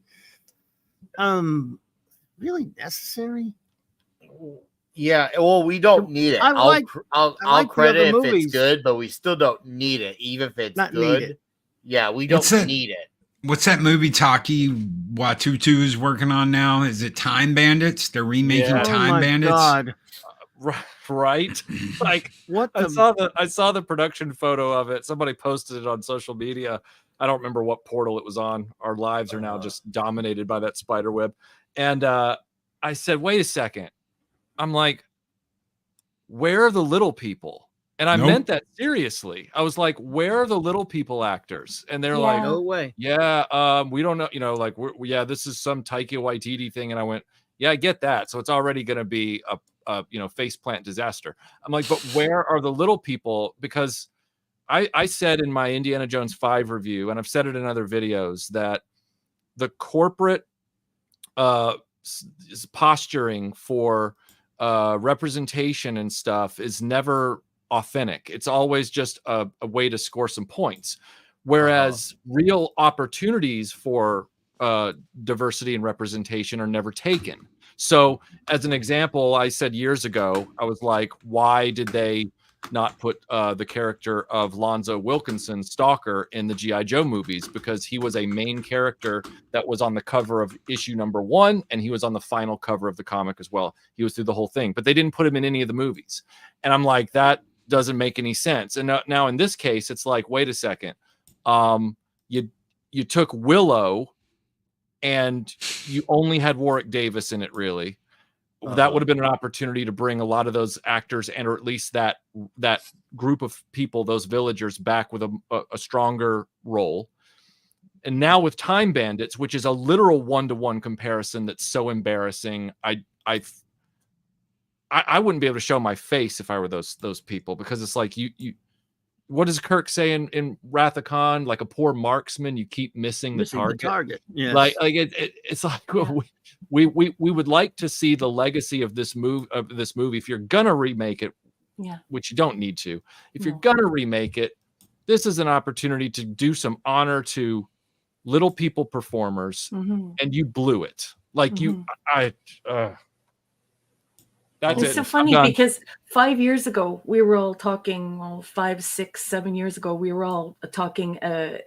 really necessary. Yeah, well, we don't need it. I'll credit if it's good, but we still don't need it, even if it's not good. Needed. Yeah, we don't need it. What's that movie Taki Watutu is working on now? Is it Time Bandits? They're remaking Time Bandits. God. Right? Like, what? I saw the production photo of it. Somebody posted it on social media. I don't remember what portal it was on. Our lives are now just dominated by that spider web. And I said, wait a second. I'm like, where are the little people? And I meant that seriously. I was like, where are the little people actors? And they're like, no way. Yeah, we don't know. Like, this is some Taika Waititi thing. And I went, yeah, I get that. So it's already going to be a faceplant disaster. I'm like, but where are the little people? Because I said in my Indiana Jones 5 review, and I've said it in other videos, that the corporate posturing for representation and stuff is never authentic. It's always just a way to score some points, whereas real opportunities for diversity and representation are never taken. So as an example, I said years ago, I was like, why did they not put the character of Lonzo Wilkinson, Stalker, in the G.I. Joe movies, because he was a main character that was on the cover of issue number 1, and he was on the final cover of the comic as well. He was through the whole thing, but they didn't put him in any of the movies. And I'm like, that doesn't make any sense. And now in this case, it's like, wait a second. You took Willow and you only had Warwick Davis in it, really. That would have been an opportunity to bring a lot of those actors, and or at least that group of people, those villagers, back with a stronger role. And now with Time Bandits, which is a literal 1-to-1 comparison that's so embarrassing, I wouldn't be able to show my face if I were those people, because it's like you what does Kirk say in Wrath of Khan? Like a poor marksman, you keep missing the target. Yes. Like it's like we would like to see the legacy of this movie. If you're gonna remake it, which you don't need to. If you're gonna remake it, this is an opportunity to do some honor to little people performers, and you blew it. Like it's so funny because 5 years ago we were all talking, 5, 6, 7 years ago we were all talking,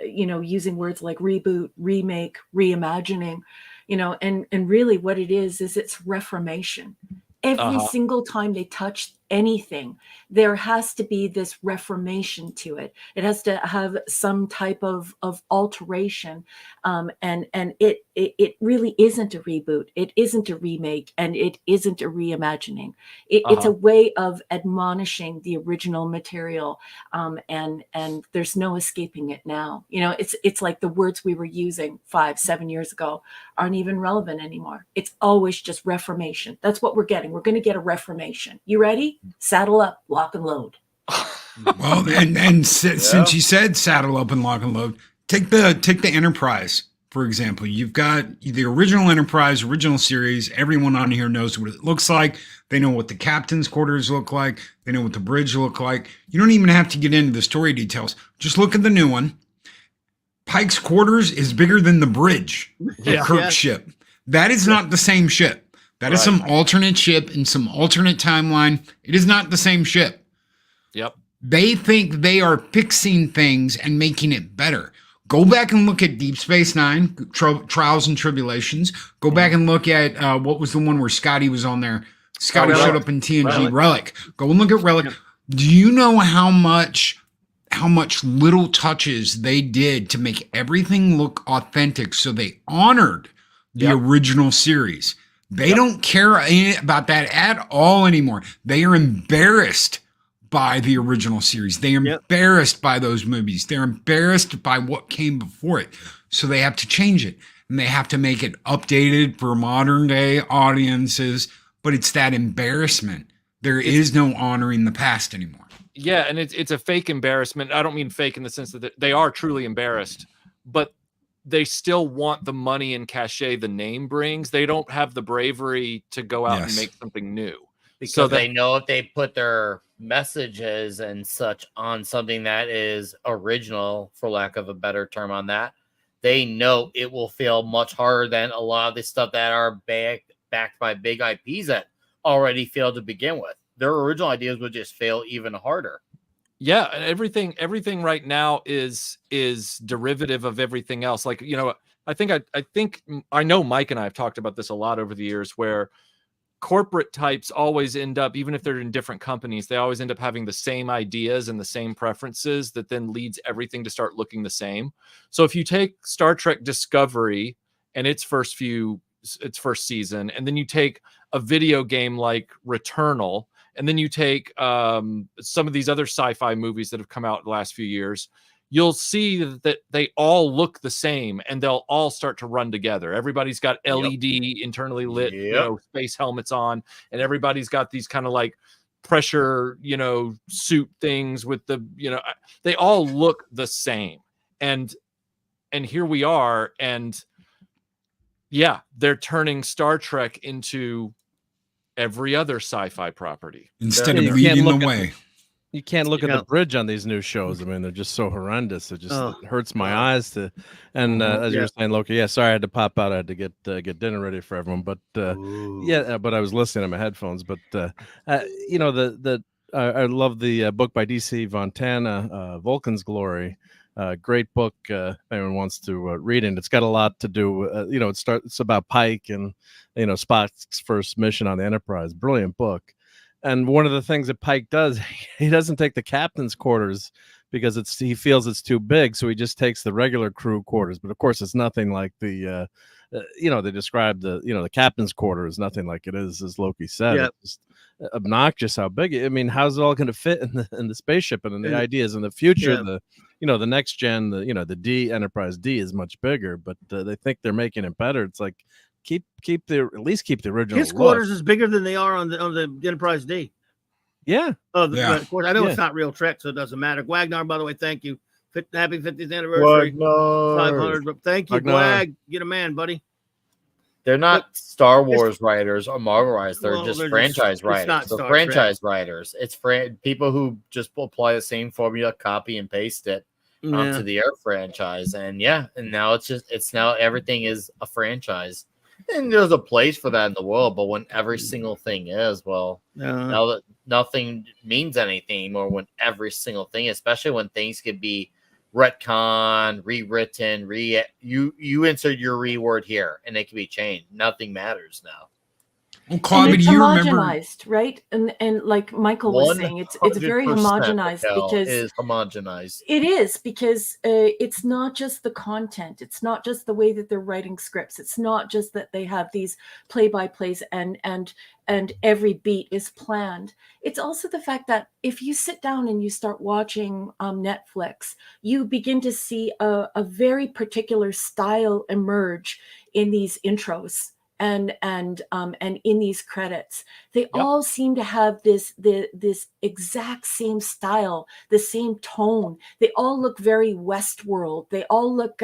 using words like reboot, remake, reimagining, and really what it is it's reformation. Every single time they touch anything, there has to be this reformation to it. It has to have some type of alteration, and it really isn't a reboot. It isn't a remake, and it isn't a reimagining. It's a way of admonishing the original material, and there's no escaping it now. It's like the words we were using 5, 7 years ago aren't even relevant anymore. It's always just reformation. That's what we're getting. We're going to get a reformation. You ready? Saddle up, lock and load. Well, since you said saddle up and lock and load, take the Enterprise, for example. You've got the original Enterprise, original series. Everyone on here knows what it looks like. They know what the captain's quarters look like. They know what the bridge look like. You don't even have to get into the story details. Just look at the new one. Pike's quarters is bigger than the bridge of Kirk's ship. That is not the same ship. That is some alternate ship in some alternate timeline. It is not the same ship. Yep. They think they are fixing things and making it better. Go back and look at Deep Space Nine, Trials and Tribulations. Go back and look at what was the one where Scotty was on there. Scotty showed up in TNG. Relic. Go and look at Relic. Yep. Do you know how much little touches they did to make everything look authentic? So they honored the original series. They don't care about that at all anymore. They are embarrassed by the original series. They are embarrassed by those movies. They're embarrassed by what came before it. So they have to change it. And they have to make it updated for modern day audiences. But it's that embarrassment. There is no honoring the past anymore. Yeah, and it's a fake embarrassment. I don't mean fake in the sense that they are truly embarrassed. But they still want the money and cachet the name brings. They don't have the bravery to go out and make something new. Because they know if they put their messages and such on something that is original, for lack of a better term on that, they know it will fail much harder than a lot of the stuff that are backed by big IPs that already failed to begin with. Their original ideas would just fail even harder. Yeah, and everything right now is derivative of everything else. Like, I think I know Mike and I have talked about this a lot over the years, where corporate types always end up, even if they're in different companies, they always end up having the same ideas and the same preferences that then leads everything to start looking the same. So if you take Star Trek Discovery and its first season, and then you take a video game like Returnal, and then you take some of these other sci-fi movies that have come out the last few years, you'll see that they all look the same, and they'll all start to run together. Everybody's got LED internally lit, space helmets on, and everybody's got these kind of like pressure, suit things with the, they all look the same. And here we are, and they're turning Star Trek into every other sci-fi property instead of leading the way. You can't look at the bridge on these new shows. I mean, they're just so horrendous. It just hurts my eyes to. And as you were saying, Loki, sorry, I had to pop out. I had to get dinner ready for everyone. But but I was listening on my headphones. But the I love the book by DC Fontana, Vulcan's Glory. Great book. If anyone wants to read it, it's got a lot to do. It's about Pike and Spock's first mission on the Enterprise. Brilliant book. And one of the things that Pike does, he doesn't take the captain's quarters because he feels it's too big, so he just takes the regular crew quarters. But of course, it's nothing like the they describe the captain's quarter is nothing like it is, as Loki said. Yep. It's just obnoxious how big. I mean, how's it all going to fit in the spaceship? And then the idea is in the future, the next gen, the D Enterprise D is much bigger, but they think they're making it better. It's like at least keep the original. His quarters is bigger than they are on the Enterprise D. Yeah. Of course, I know it's not real Trek, so it doesn't matter. Gwagnar, by the way, thank you. Happy 50th anniversary. 500. But thank you, Gwag. Get a man, buddy. They're not Star Wars writers or Marvel writers. They're just franchise writers. So franchise writers. It's people who just apply the same formula, copy and paste it onto the Air franchise. And now now everything is a franchise. And there's a place for that in the world, but when every single thing is, now that nothing means anything anymore, when every single thing, especially when things could be retcon, rewritten, you insert your reword here and it can be changed. Nothing matters now. Well, Clobberin, do you remember? Right? And like Michael was saying, it's very homogenized because it is homogenized. It is because it's not just the content. It's not just the way that they're writing scripts. It's not just that they have these play-by-plays and every beat is planned. It's also the fact that if you sit down and you start watching Netflix, you begin to see a very particular style emerge in these intros. And in these credits, they all seem to have this exact same style, the same tone. They all look very Westworld. They all look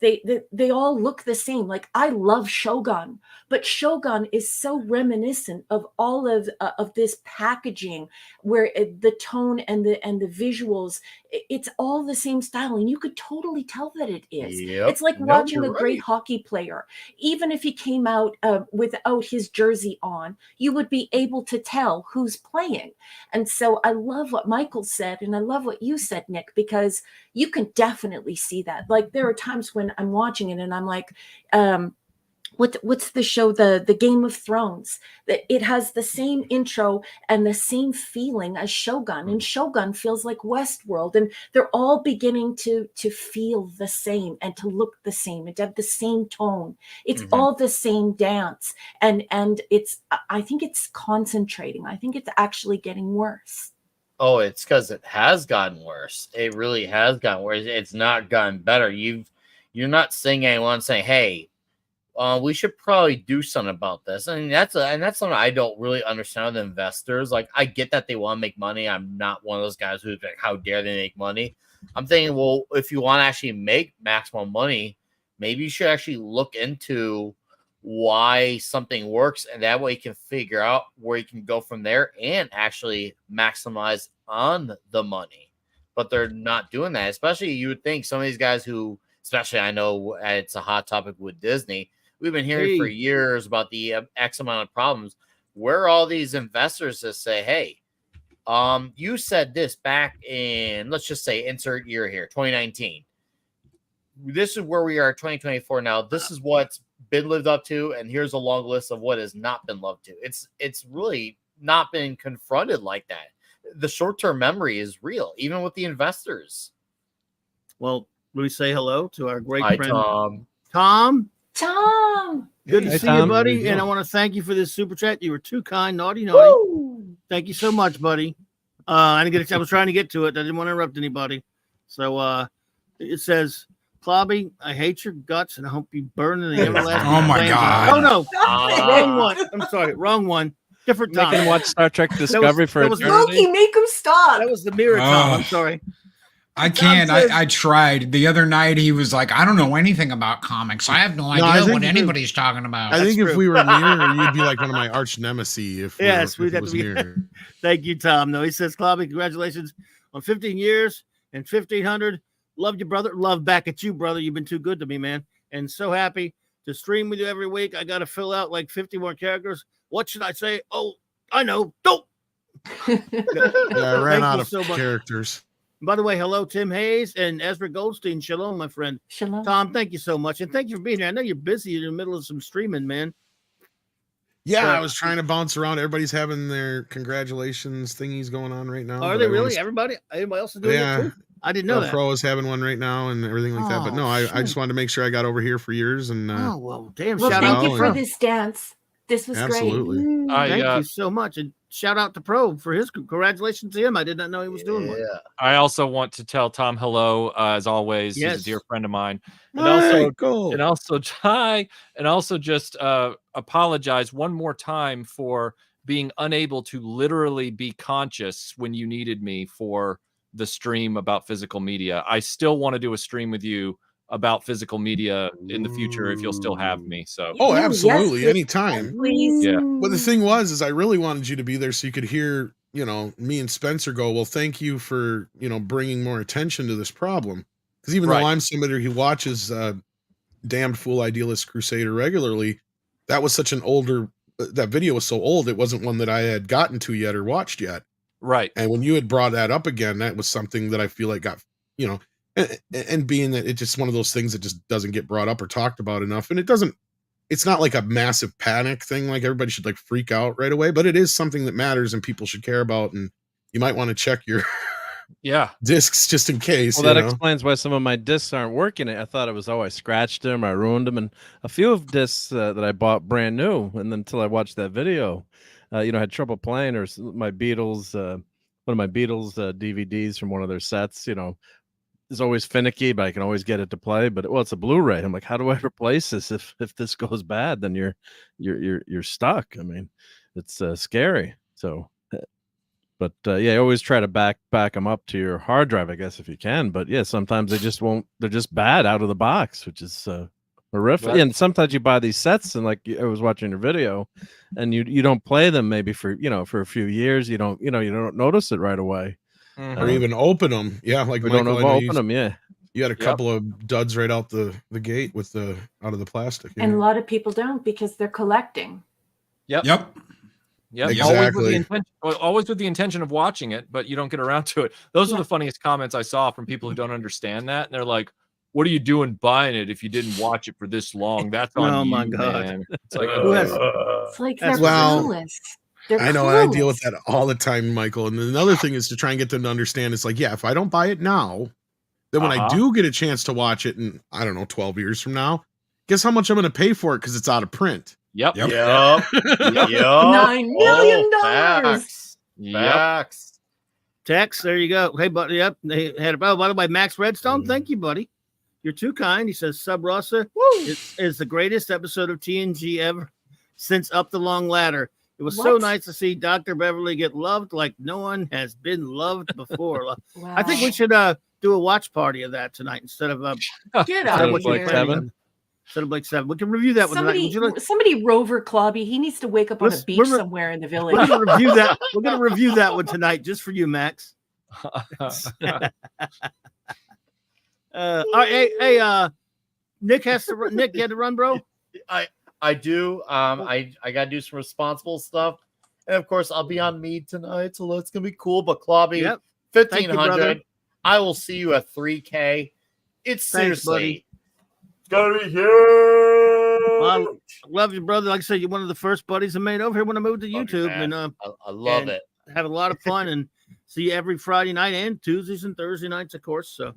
they all look the same. Like, I love Shogun, but Shogun is so reminiscent of all of this packaging, where the tone and the visuals, it's all the same style, and you could totally tell that it is. It's like watching a great hockey player. Even if he came out without his jersey on, you would be able to tell who's playing. And so I love what Michael said, and I love what you said, Nick, because you can definitely see that. Like, there are times when I'm watching it and I'm like, what's the show, the Game of Thrones, that it has the same intro and the same feeling as Shogun, and Shogun feels like Westworld, and they're all beginning to feel the same and to look the same and to have the same tone. It's all the same dance, and I think it's concentrating. I think it's actually getting worse. Oh, it's because it has gotten worse. It really has gotten worse. It's not gotten better. You're not seeing anyone saying, "Hey, we should probably do something about this." And that's something I don't really understand with investors. Like, I get that they want to make money. I'm not one of those guys who's like, how dare they make money? I'm thinking, well, if you want to actually make maximum money, maybe you should actually look into why something works, and that way you can figure out where you can go from there and actually maximize on the money. But they're not doing that. Especially, you would think some of these guys who, especially, I know it's a hot topic with Disney, we've been hearing for years about the X amount of problems. Where are all these investors that say, hey, you said this back in, let's just say, insert year here, 2019. This is where we are, 2024 now. This is what's been lived up to, and here's a long list of what has not been loved to. It's really not been confronted like that. The short-term memory is real, even with the investors. Well, we say hello to our great friend Tom. Tom. Good to see you, buddy. And I want to thank you for this super chat. You were too kind, naughty. Woo! Thank you so much, buddy. I was trying to get to it. I didn't want to interrupt anybody. So it says, Clobby, I hate your guts and I hope you burn in the everlasting. Oh my God. Oh no. Wrong one. I'm sorry. Wrong one. Different Tom. Make him watch Star Trek Discovery for eternity. Loki, make him stop. That was the mirror Tom. I'm sorry. I can't. I tried. The other night he was like, I don't know anything about comics. I have no idea what anybody's talking about. I think if we were near, you'd be like one of my arch nemesis. We'd have to be near. Thank you, Tom. No, he says, Clobby, congratulations on 15 years and 1,500. Love you, brother. Love back at you, brother. You've been too good to me, man. And so happy to stream with you every week. I got to fill out like 50 more characters. What should I say? Oh, I know. Don't. Yeah, I ran Thank out you of so much. characters. By the way, hello, Tim Hayes and Ezra Goldstein. Shalom, my friend. Shalom. Tom, thank you so much. And thank you for being here. I know you're busy. You're in the middle of some streaming, man. Yeah, But I was trying to bounce around. Everybody's having their congratulations thingies going on right now. are they really? Everybody? Anybody else is doing it too? I didn't know Our that. Pro is having one right now and everything like that. But no, I just wanted to make sure I got over here for yours. And oh, well, damn. Well, shout thank out you to for Pro. this dance. This was Absolutely. great. Thank you so much. And shout out to Pro for his congratulations to him. I did not know he was doing one. I also want to tell Tom hello, as always. He's Yes. a dear friend of mine. And Michael. also just apologize one more time for being unable to literally be conscious when you needed me for the stream about physical media. I still want to do a stream with you about physical media in the future if you'll still have me. So Oh, absolutely. Yes, Anytime. please. Yeah. But the thing was, I really wanted you to be there so you could hear, me and Spencer go, well, thank you for, bringing more attention to this problem. Because even though I'm somebody who watches Damned Fool Idealist Crusader regularly, that was such an that video was so old, it wasn't one that I had gotten to yet or watched yet. Right. And when you had brought that up again, that was something that I feel like got, and being that it's just one of those things that just doesn't get brought up or talked about enough. And it's not like a massive panic thing. Like everybody should like freak out right away, but it is something that matters and people should care about. And you might want to check your discs just in case. Well, that explains why some of my discs aren't working. I thought it was, I scratched them, I ruined them. And a few of discs that I bought brand new. And then until I watched that video, I had trouble playing, or my Beatles, one of my Beatles DVDs from one of their sets, is always finicky, but I can always get it to play. But it's a Blu-ray. I'm like, how do I replace this if this goes bad? Then you're stuck. I mean, it's scary. So, but I always try to back them up to your hard drive, I guess, if you can. But yeah, sometimes they just won't. They're just bad out of the box, which is horrific. Right. Mm-hmm. And sometimes you buy these sets, and like I was watching your video, and you don't play them maybe for for a few years. You don't notice it right away. Or even open them. Yeah, like we Michael, don't I know open them. Yeah, you had a couple of duds right out the gate with out of the plastic. And a lot of people don't because they're collecting. Yep. Exactly. Always with the intention of watching it, but you don't get around to it. Those are the funniest comments I saw from people who don't understand that. And they're like, what are you doing buying it if you didn't watch it for this long? That's on Oh you, my God. man. It's like, It's like they're clueless. I know, I deal with that all the time, Michael. And another thing is to try and get them to understand. It's like, yeah, if I don't buy it now, then when I do get a chance to watch it in, I don't know, 12 years from now, guess how much I'm going to pay for it because it's out of print. Yep. 9 million dollars. Facts. Tex, there you go. Hey, buddy. Yep. They had by the way, Max Redstone. Thank you, buddy. You're too kind. He says, Sub Rossa is the greatest episode of TNG ever since Up the Long Ladder. It was so nice to see Dr. Beverly get loved like no one has been loved before. Wow. I think we should do a watch party of that tonight instead of Get out of like here. 7. Instead of like 7. We can review that one tonight. Somebody Rover Clobby. He needs to wake up on a beach somewhere in the village. We're gonna review that. We're gonna review that one tonight just for you, Max. All right, hey, Nick has to run. Nick, you had to run, bro. I do. I gotta do some responsible stuff, and of course I'll be on Mead tonight, so that's gonna be cool. But Clobby, 1500. I will see you at 3K. It's seriously gonna be huge. Well, I love you, brother. Like I said, you're one of the first buddies I made over here when I moved to YouTube, and I love it. Have a lot of fun, and see you every Friday night and Tuesdays and Thursday nights, of course. So.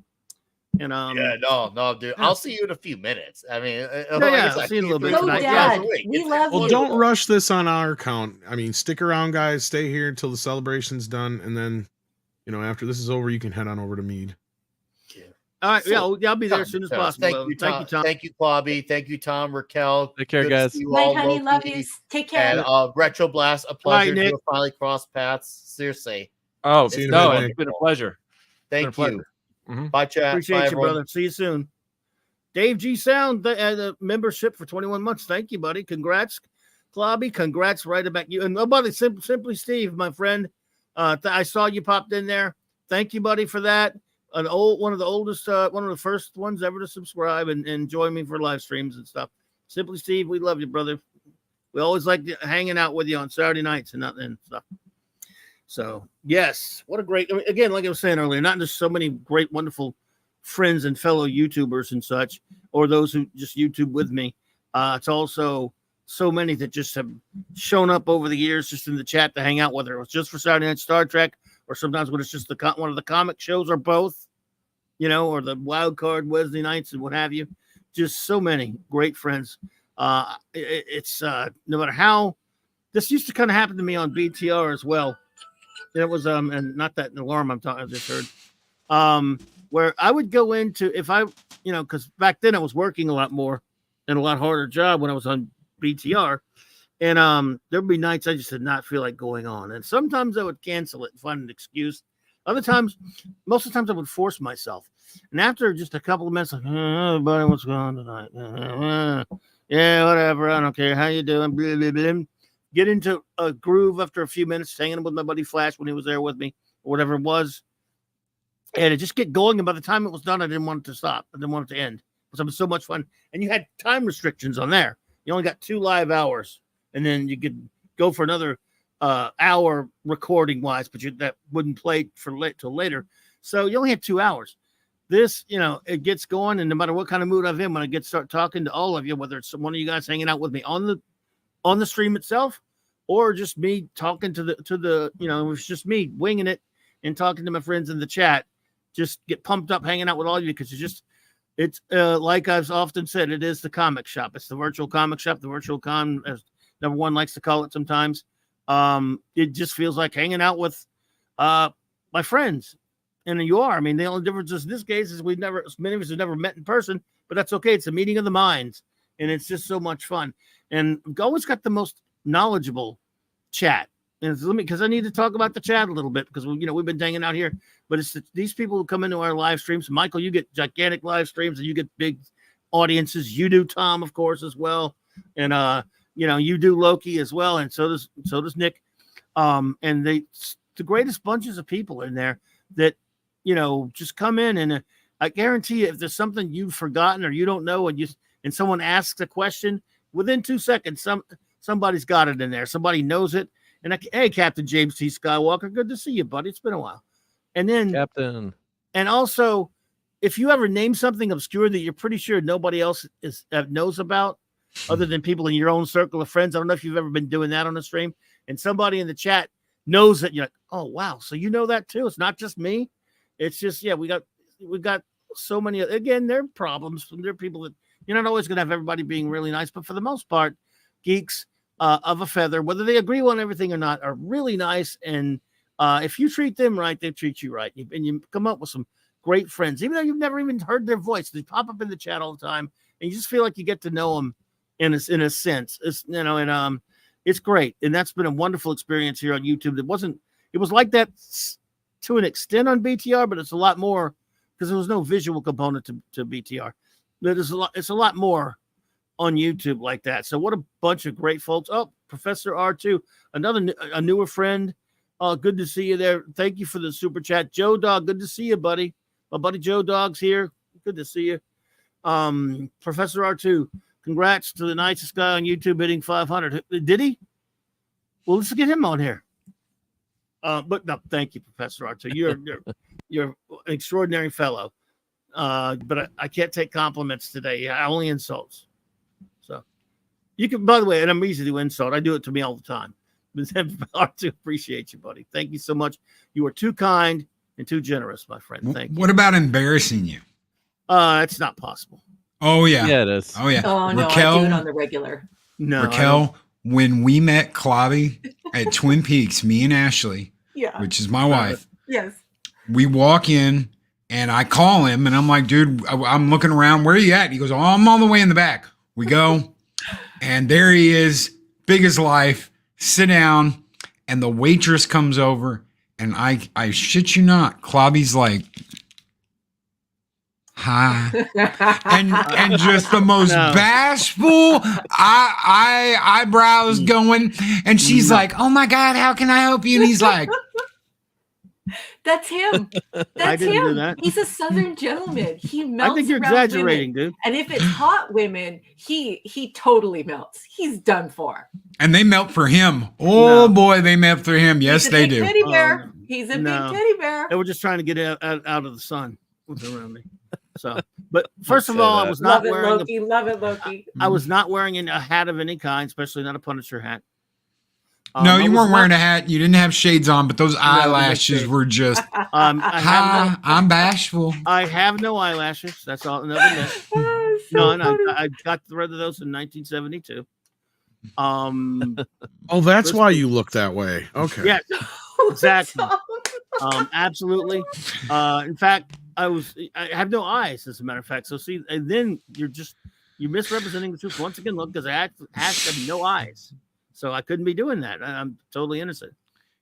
And no, dude. I'll see you in a few minutes. I mean, I'll see you in a little bit tonight. Dad, we love you. Well, don't rush this on our account. I mean, stick around, guys. Stay here until the celebration's done, and then, after this is over, you can head on over to Mead. All right, I'll be there as soon as possible. Thank you, Tom. Thank you, Clobby. Thank you, Tom, Raquel. Take care, guys. Night, honey. Love you. Take care. And Retro Blast, a pleasure Nick. to finally cross paths. Seriously. Oh, It's it's been been a pleasure. Thank you. Mhm. Bye, chat. Appreciate Bye, you, everyone. brother. See you soon. Dave G Sound, the membership for 21 months. Thank you, buddy. Congrats, Clobby. Congrats right about you. And buddy, Simply Steve, my friend. I saw you popped in there. Thank you, buddy, for that. One of the oldest, one of the first ones ever to subscribe and join me for live streams and stuff. Simply Steve, we love you, brother. We always like hanging out with you on Saturday nights and stuff. So yes, what a great, again, like I was saying earlier, not just so many great, wonderful friends and fellow YouTubers and such, or those who just YouTube with me. It's also so many that just have shown up over the years just in the chat to hang out, whether it was just for Saturday Night Star Trek or sometimes when it's just one of the comic shows or both, or the wild card Wednesday nights and what have you. Just so many great friends. It's no matter how, this used to kind of happen to me on BTR as well. It was and not that alarm I just heard. Where I would go into, if I, because back then I was working a lot more and a lot harder job when I was on BTR, and there'd be nights I just did not feel like going on, and sometimes I would cancel it and find an excuse. Other times, most of the times I would force myself, and after just a couple of minutes, like, everybody, what's going on tonight? Yeah, whatever, I don't care. How you doing? Blah, blah, blah. Get into a groove after a few minutes, hanging with my buddy Flash when he was there with me, or whatever it was. And it just get going. And by the time it was done, I didn't want it to stop. I didn't want it to end because it was so much fun. And you had time restrictions on there. You only got 2 live hours, and then you could go for another hour recording wise, but that wouldn't play till later. So you only had 2 hours. This, it gets going, and no matter what kind of mood I'm in, when I start talking to all of you, whether it's one of you guys hanging out with me on the stream itself, or just me talking to the it was just me winging it and talking to my friends in the chat, just get pumped up hanging out with all of you, because it's like I've often said, it is the comic shop. It's the virtual comic shop, the virtual con, as number one likes to call it sometimes. It just feels like hanging out with my friends. And you are. I mean, the only difference in this case is many of us have never met in person, but that's okay. It's a meeting of the minds, and it's just so much fun. And we've always got the most knowledgeable chat. And because I need to talk about the chat a little bit, because we've been hanging out here, but it's these people who come into our live streams. Michael, you get gigantic live streams, and you get big audiences. You do, Tom, of course, as well, and you do Loki as well, and so does Nick. And the greatest bunches of people in there that just come in, and I guarantee you, if there's something you've forgotten or you don't know, and someone asks a question, within 2 seconds, somebody's got it in there. Somebody knows it. And hey, Captain James T. Skywalker, good to see you, buddy. It's been a while. And then Captain. And also, if you ever name something obscure that you're pretty sure nobody else knows about, other than people in your own circle of friends, I don't know if you've ever been doing that on a stream, and somebody in the chat knows that, you're like, oh wow, so you know that too. It's not just me. It's just, we got so many. Again, there are problems. There are people that you're not always going to have everybody being really nice, but for the most part, geeks of a feather, whether they agree on everything or not, are really nice. And if you treat them right, they treat you right. And you come up with some great friends, even though you've never even heard their voice. They pop up in the chat all the time, and you just feel like you get to know them in a sense. It's, and it's great. And that's been a wonderful experience here on YouTube. It was like that to an extent on BTR, but it's a lot more because there was no visual component to BTR. It's a lot more on YouTube like that. So what a bunch of great folks. Oh, Professor R2, a newer friend. Good to see you there. Thank you for the super chat. Joe Dog, good to see you, buddy. My buddy Joe Dog's here. Good to see you. Professor R2, congrats to the nicest guy on YouTube hitting 500. Did he? Well, let's get him on here. But no, thank you, Professor R2. You're an extraordinary fellow. But I can't take compliments today. Only insults. So you can, by the way, and I'm easy to insult. I do it to me all the time. But R2, appreciate you, buddy. Thank you so much. You are too kind and too generous, my friend. Thank you. What about embarrassing you? It's not possible. Oh yeah. Yeah, it is. Oh yeah. Oh no, Raquel, I do it on the regular. No, Raquel, when we met Clobby at Twin Peaks, me and Ashley, which is my wife. Yes. We walk in and I call him and I'm like, dude, I'm looking around. Where are you at? He goes, oh, I'm all the way in the back. We go and there he is, big as life, sit down, and the waitress comes over and I shit you not, Clobby's like, hi, and just the most bashful eyebrows going, and she's like, oh my God, how can I help you? And he's like, That's him. I That's didn't do him. that. He's a Southern gentleman. He melts. I think you're around exaggerating, women. dude. And if it's hot women, he totally melts. He's done for. And they melt for him. Oh boy, they melt for him. Yes, He's a they big do. Teddy bear. no. He's a No. big teddy bear. They were just trying to get out of the sun. What's around me? So, but first of say all, I that. was not Love it, wearing. Loki. Love it, Loki. I was not wearing a hat of any kind, especially not a Punisher hat. No, I you was weren't wearing not- a hat. You didn't have shades on, but those eyelashes shades. were just. I have I'm bashful. I have no eyelashes. That's all. Another myth. Oh, so None. funny. I got rid of those in 1972. Oh, that's why you look that way. Okay. Yeah, exactly. Absolutely. In fact, I have no eyes, as a matter of fact. So see, and then you're misrepresenting the truth once again. Look, because I have no eyes, so I couldn't be doing that. I'm totally innocent.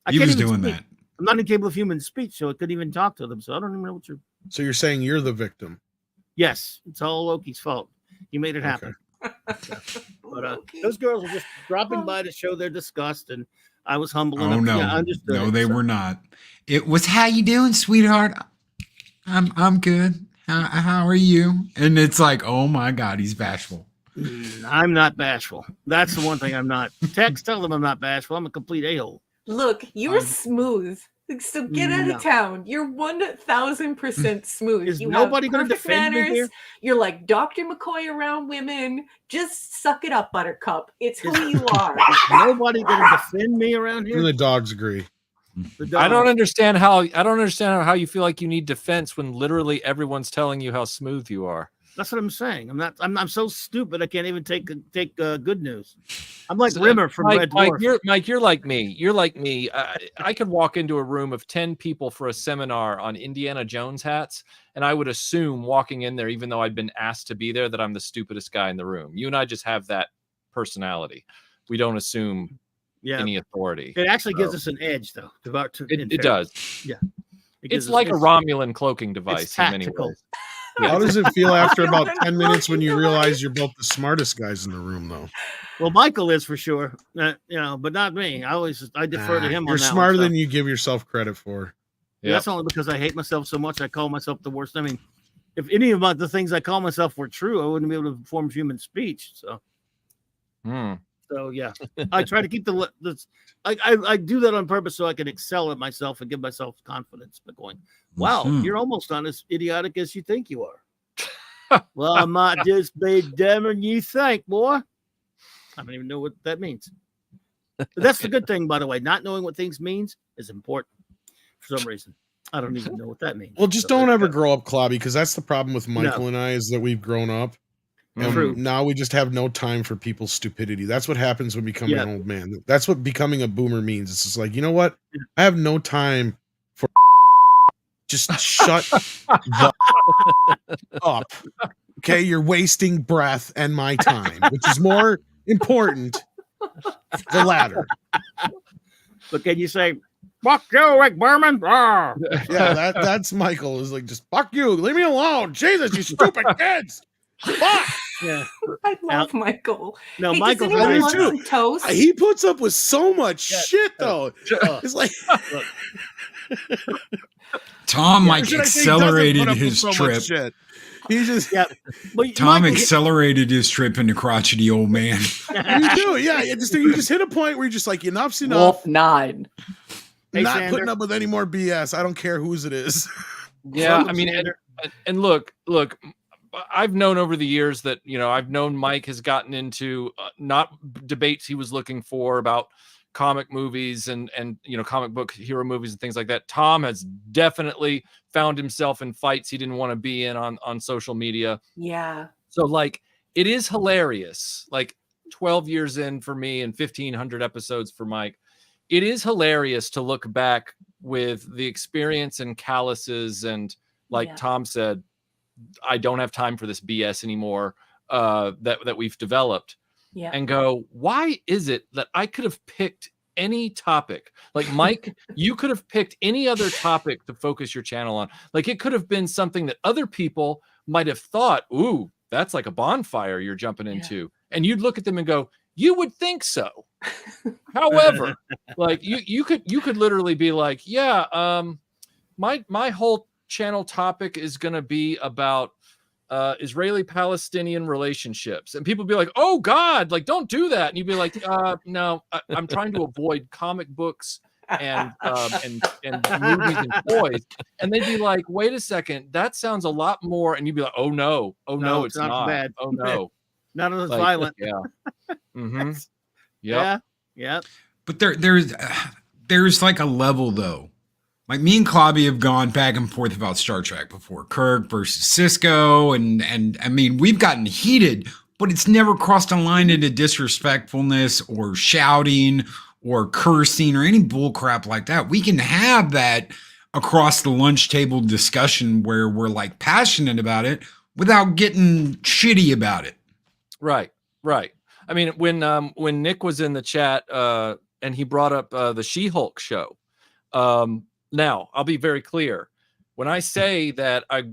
He was doing that. I'm not incapable of human speech, so I couldn't even talk to them. So I don't even know what you're. So you're saying you're the victim? Yes, it's all Loki's fault. He made it happen. But those girls were just dropping by to show their disgust, and I was humble enough. Oh no, Yeah, I understood no, it, they so. were not. It was, how you doing, sweetheart? I'm good. How are you? And it's like, oh my God, he's bashful. I'm not bashful. That's the one thing I'm not. Text, tell them I'm not bashful. I'm a complete a-hole. Look, you're smooth. So get out No. of town. You're 1,000% smooth. Is you nobody have gonna perfect defend me manners. here? You're like Dr. McCoy around women. Just suck it up, Buttercup. It's who you are. Nobody gonna defend me around here. And the dogs agree. I don't understand how you feel like you need defense when literally everyone's telling you how smooth you are. That's what I'm saying. I'm so stupid. I can't even take good news. I'm like Rimmer from Red Dwarf. Mike, you're like me. You're like me. I could walk into a room of 10 people for a seminar on Indiana Jones hats, and I would assume walking in there, even though I'd been asked to be there, that I'm the stupidest guy in the room. You and I just have that personality. We don't assume any authority. It actually gives us an edge, though. It does. Yeah. It's like a Romulan cloaking device in many ways. How does it feel after about 10 minutes when you realize you're both the smartest guys in the room, though? Well, Michael is for sure, but not me. I defer to him. You're on that smarter one, than you give yourself credit for. Yeah. That's only because I hate myself so much. I call myself the worst. I mean, if any of the things I call myself were true, I wouldn't be able to form human speech. So, so yeah, I try to keep I do that on purpose so I can excel at myself and give myself confidence. But going, wow, you're almost not as idiotic as you think you are. Well, I might just be dumber than you think, boy. I don't even know what that means. But that's the good thing, by the way. Not knowing what things means is important for some reason. I don't even know what that means. Well, just don't ever grow up, Clobby, because that's the problem with Michael and I is that we've grown up. And True. now we just have no time for people's stupidity. That's what happens when becoming an old man. That's what becoming a boomer means. It's just like, you know what? I have no time for just shut the up. Okay, you're wasting breath and my time, which is more important. The latter. But can you say, fuck you, Rick Berman? Yeah, that's Michael is like, just fuck you. Leave me alone. Jesus, you stupid kids. Fuck. Yeah. I love Michael. No, Hey, Michael. does anyone want some toast? He puts up with so much shit, though. It's like Tom accelerated his trip. He just Tom accelerated his trip into crotchety old man. You do, yeah. You just hit a point where you're just like, enough's enough. Wolf 9. I'm not putting up with any more BS. I don't care whose it is. Yeah, I mean, and look, I've known over the years that, I've known Mike has gotten into not debates he was looking for about comic movies and comic book hero movies and things like that. Tom has definitely found himself in fights he didn't want to be in on social media. Yeah. So it is hilarious. 12 years in for me and 1,500 episodes for Mike. It is hilarious to look back with the experience and calluses and Tom said, I don't have time for this BS anymore that we've developed. Yeah. And go, why is it that I could have picked any topic? Like Mike, you could have picked any other topic to focus your channel on. It could have been something that other people might have thought, ooh, that's like a bonfire you're jumping into. And you'd look at them and go, you would think so. However, you could literally be like, yeah, my whole channel topic is going to be about Israeli-Palestinian relationships, and people be like, "Oh God, like don't do that," and you'd be like, "No, I'm trying to avoid comic books and movies and toys," and they'd be like, "Wait a second, that sounds a lot more," and you'd be like, "Oh no, it's not. Bad. Oh no, none of it's like, violent." Yeah, mm-hmm. Yep. Yeah. But there's like a level though. Like me and Clobby have gone back and forth about Star Trek before, Kirk versus Cisco, and I mean we've gotten heated, but it's never crossed a line into disrespectfulness or shouting or cursing or any bullcrap like that. We can have that across the lunch table discussion where we're like passionate about it without getting shitty about it. Right. I mean, when Nick was in the chat and he brought up the She-Hulk show. Now, I'll be very clear. When I say that I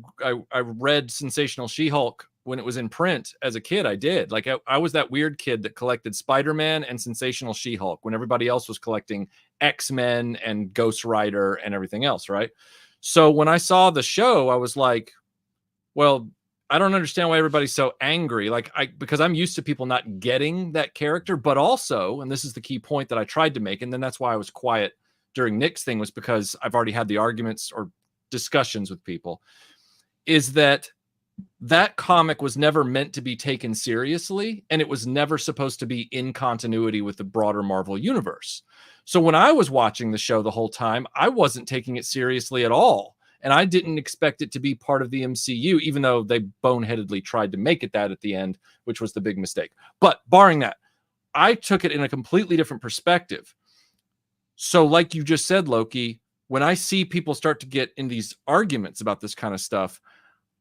read Sensational She-Hulk when it was in print as a kid, I did. Like I was that weird kid that collected Spider-Man and Sensational She-Hulk when everybody else was collecting X-Men and Ghost Rider and everything else, right? So when I saw the show, I was like, well, I don't understand why everybody's so angry. Because I'm used to people not getting that character, but also, and this is the key point that I tried to make, and then that's why I was quiet during Nick's thing, was because I've already had the arguments or discussions with people, is that comic was never meant to be taken seriously, and it was never supposed to be in continuity with the broader Marvel universe. So when I was watching the show the whole time, I wasn't taking it seriously at all. And I didn't expect it to be part of the MCU, even though they boneheadedly tried to make it that at the end, which was the big mistake. But barring that, I took it in a completely different perspective. So like you just said, Loki, when I see people start to get in these arguments about this kind of stuff,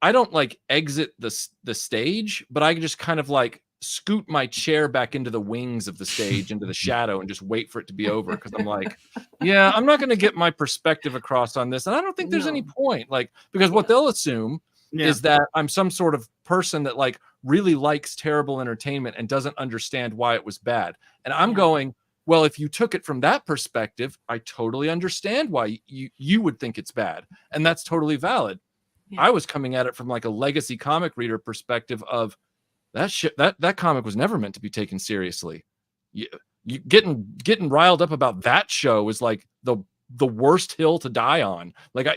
I don't like exit the stage, but I just kind of like scoot my chair back into the wings of the stage, into the shadow, and just wait for it to be over. Because I'm like, yeah, I'm not going to get my perspective across on this. And I don't think there's any point, like, because what they'll assume is that I'm some sort of person that like really likes terrible entertainment and doesn't understand why it was bad. And I'm going, well, if you took it from that perspective, I totally understand why you would think it's bad. And that's totally valid. I was coming at it from like a legacy comic reader perspective of that comic was never meant to be taken seriously. You getting riled up about that show is like the worst hill to die on. Like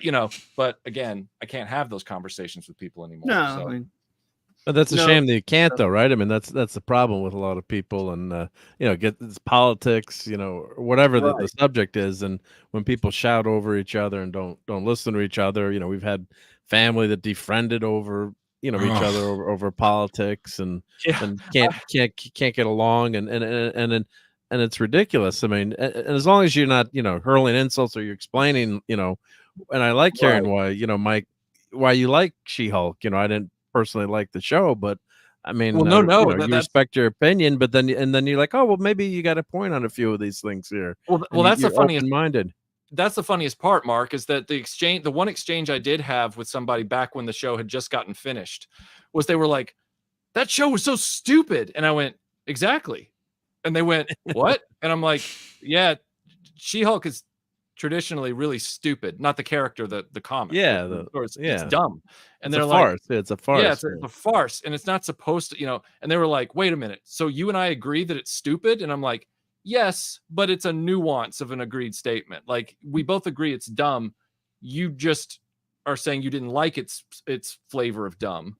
but again, I can't have those conversations with people anymore. No, so. I mean, but that's a shame that you can't, though, right? I mean, that's the problem with a lot of people, and get this politics, or whatever the subject is, and when people shout over each other and don't listen to each other, we've had family that defriended over each other over politics and can't get along, and it's ridiculous. I mean, and as long as you're not hurling insults or you're explaining, and I like hearing why Mike, why you like She-Hulk. I didn't personally like the show, but I mean, you respect your opinion, but then you're like, oh well, maybe you got a point on a few of these things here. Well, that's the funniest. Minded. That's the funniest part, Mark, is that the one exchange I did have with somebody back when the show had just gotten finished was they were like, that show was so stupid. And I went, exactly. And they went, what? And I'm like, yeah, She-Hulk is traditionally really stupid. Not the character, the comic. Yeah. It's dumb. And it's they're a like, farce. It's a farce. Yeah, it's a farce. And it's not supposed to, and they were like, wait a minute. So you and I agree that it's stupid? And I'm like, yes, but it's a nuance of an agreed statement. Like we both agree it's dumb. You just are saying you didn't like its flavor of dumb.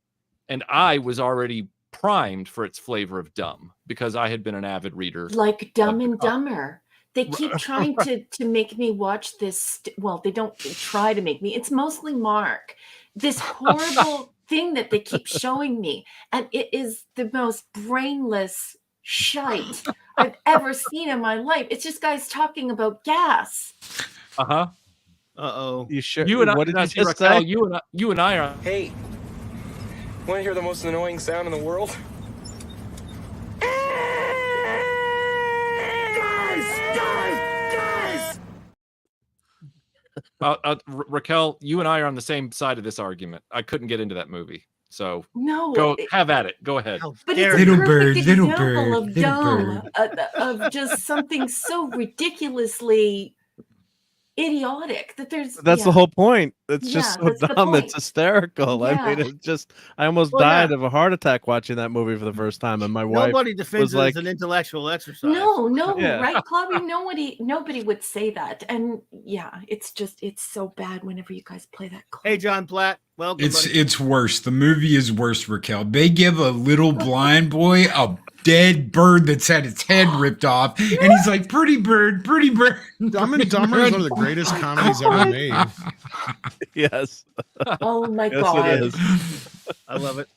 And I was already primed for its flavor of dumb because I had been an avid reader. Like Dumb and Dumber. They keep trying to make me watch this. Well, they don't try to make me. It's mostly Mark. This horrible thing that they keep showing me. And it is the most brainless shite I've ever seen in my life. It's just guys talking about gas. Uh-huh. Uh-oh. You sure? You and I, what did you just Raquel, say? you and I are. Hey, want to hear the most annoying sound in the world? Raquel, you and I are on the same side of this argument. I couldn't get into that movie. So no, have at it. Go ahead. But it's little a bird, perfect little example bird, of little dumb, of just something so ridiculously idiotic that there's. That's the whole point. It's just so that's the dumb. It's point. hysterical. I mean, Yeah. it's just. I almost Well, died yeah. of a heart attack watching that movie for the first time, and my wife Nobody defends was it like, as an intellectual exercise. No, Yeah. right, Clobberin? Nobody would say that. And yeah, it's so bad whenever you guys play that clip. Hey, John Platt, welcome. It's worse. The movie is worse, Raquel. They give a little blind boy a dead bird that's had its head ripped off, and he's like, "Pretty bird, pretty bird." Dumb and Dumber is one of the greatest comedies ever made. Yes. Oh my Yes, God. it is. I love it.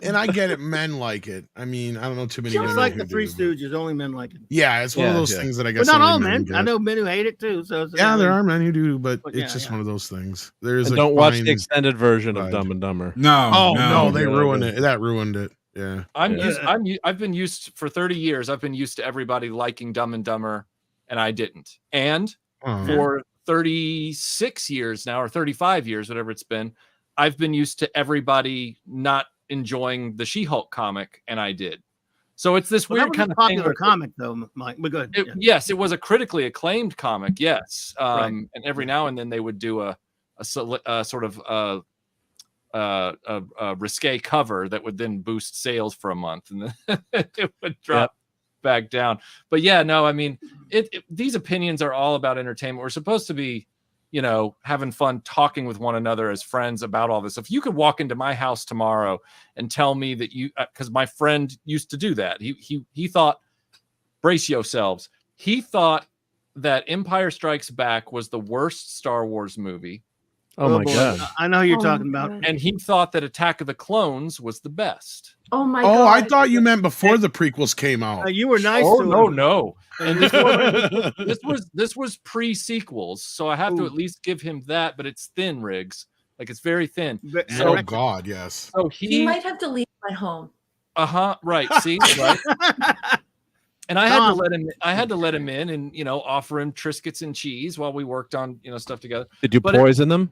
And I get it. Men like it. I mean, I don't know too many It's women like who the Three do. Stooges. Only men like it. Yeah, it's one of Yeah, those yeah. things that I But guess not only all men men. I get. know men who hate it too. So Yeah, there are men who do, but But it's yeah, just yeah. one of those things. There's And a don't watch fine the extended version of divide. Dumb and Dumber. No, Oh no. no, they Yeah, ruined it it. That ruined it. Yeah. I've been used for 30 years. I've been used to everybody liking Dumb and Dumber, and I didn't. And Oh. for 36 years now, or 35 years, whatever it's been, I've been used to everybody not enjoying the She-Hulk comic, and I did. So it's this Well, that weird was kind a of thing. popular where- comic, though, Mike. But good. it- Yes, it was a critically acclaimed comic. Yes, Right. and every now and then they would do a sort of a risque cover that would then boost sales for a month, and then it would drop back down. But yeah, no, I mean, these opinions are all about entertainment. We're supposed to be, having fun talking with one another as friends about all this. If you could walk into my house tomorrow and tell me that because my friend used to do that. He thought, brace yourselves. He thought that Empire Strikes Back was the worst Star Wars movie. Oh my boy. God. I know who you're Oh talking my about. God. And he thought that Attack of the Clones was the best. Oh my Oh, God. I thought you meant before the prequels came out. You were nice Oh to no, him. no. And this was pre-sequels, so I have to Ooh. at least give him that. But it's thin, Riggs. Like it's very thin. But- Oh God, yes. So He might have to leave my home. right. See, right. And I had to Tom. let him. I had to let him in, and offer him Triscuits and cheese while we worked on stuff together. Did you But poison them?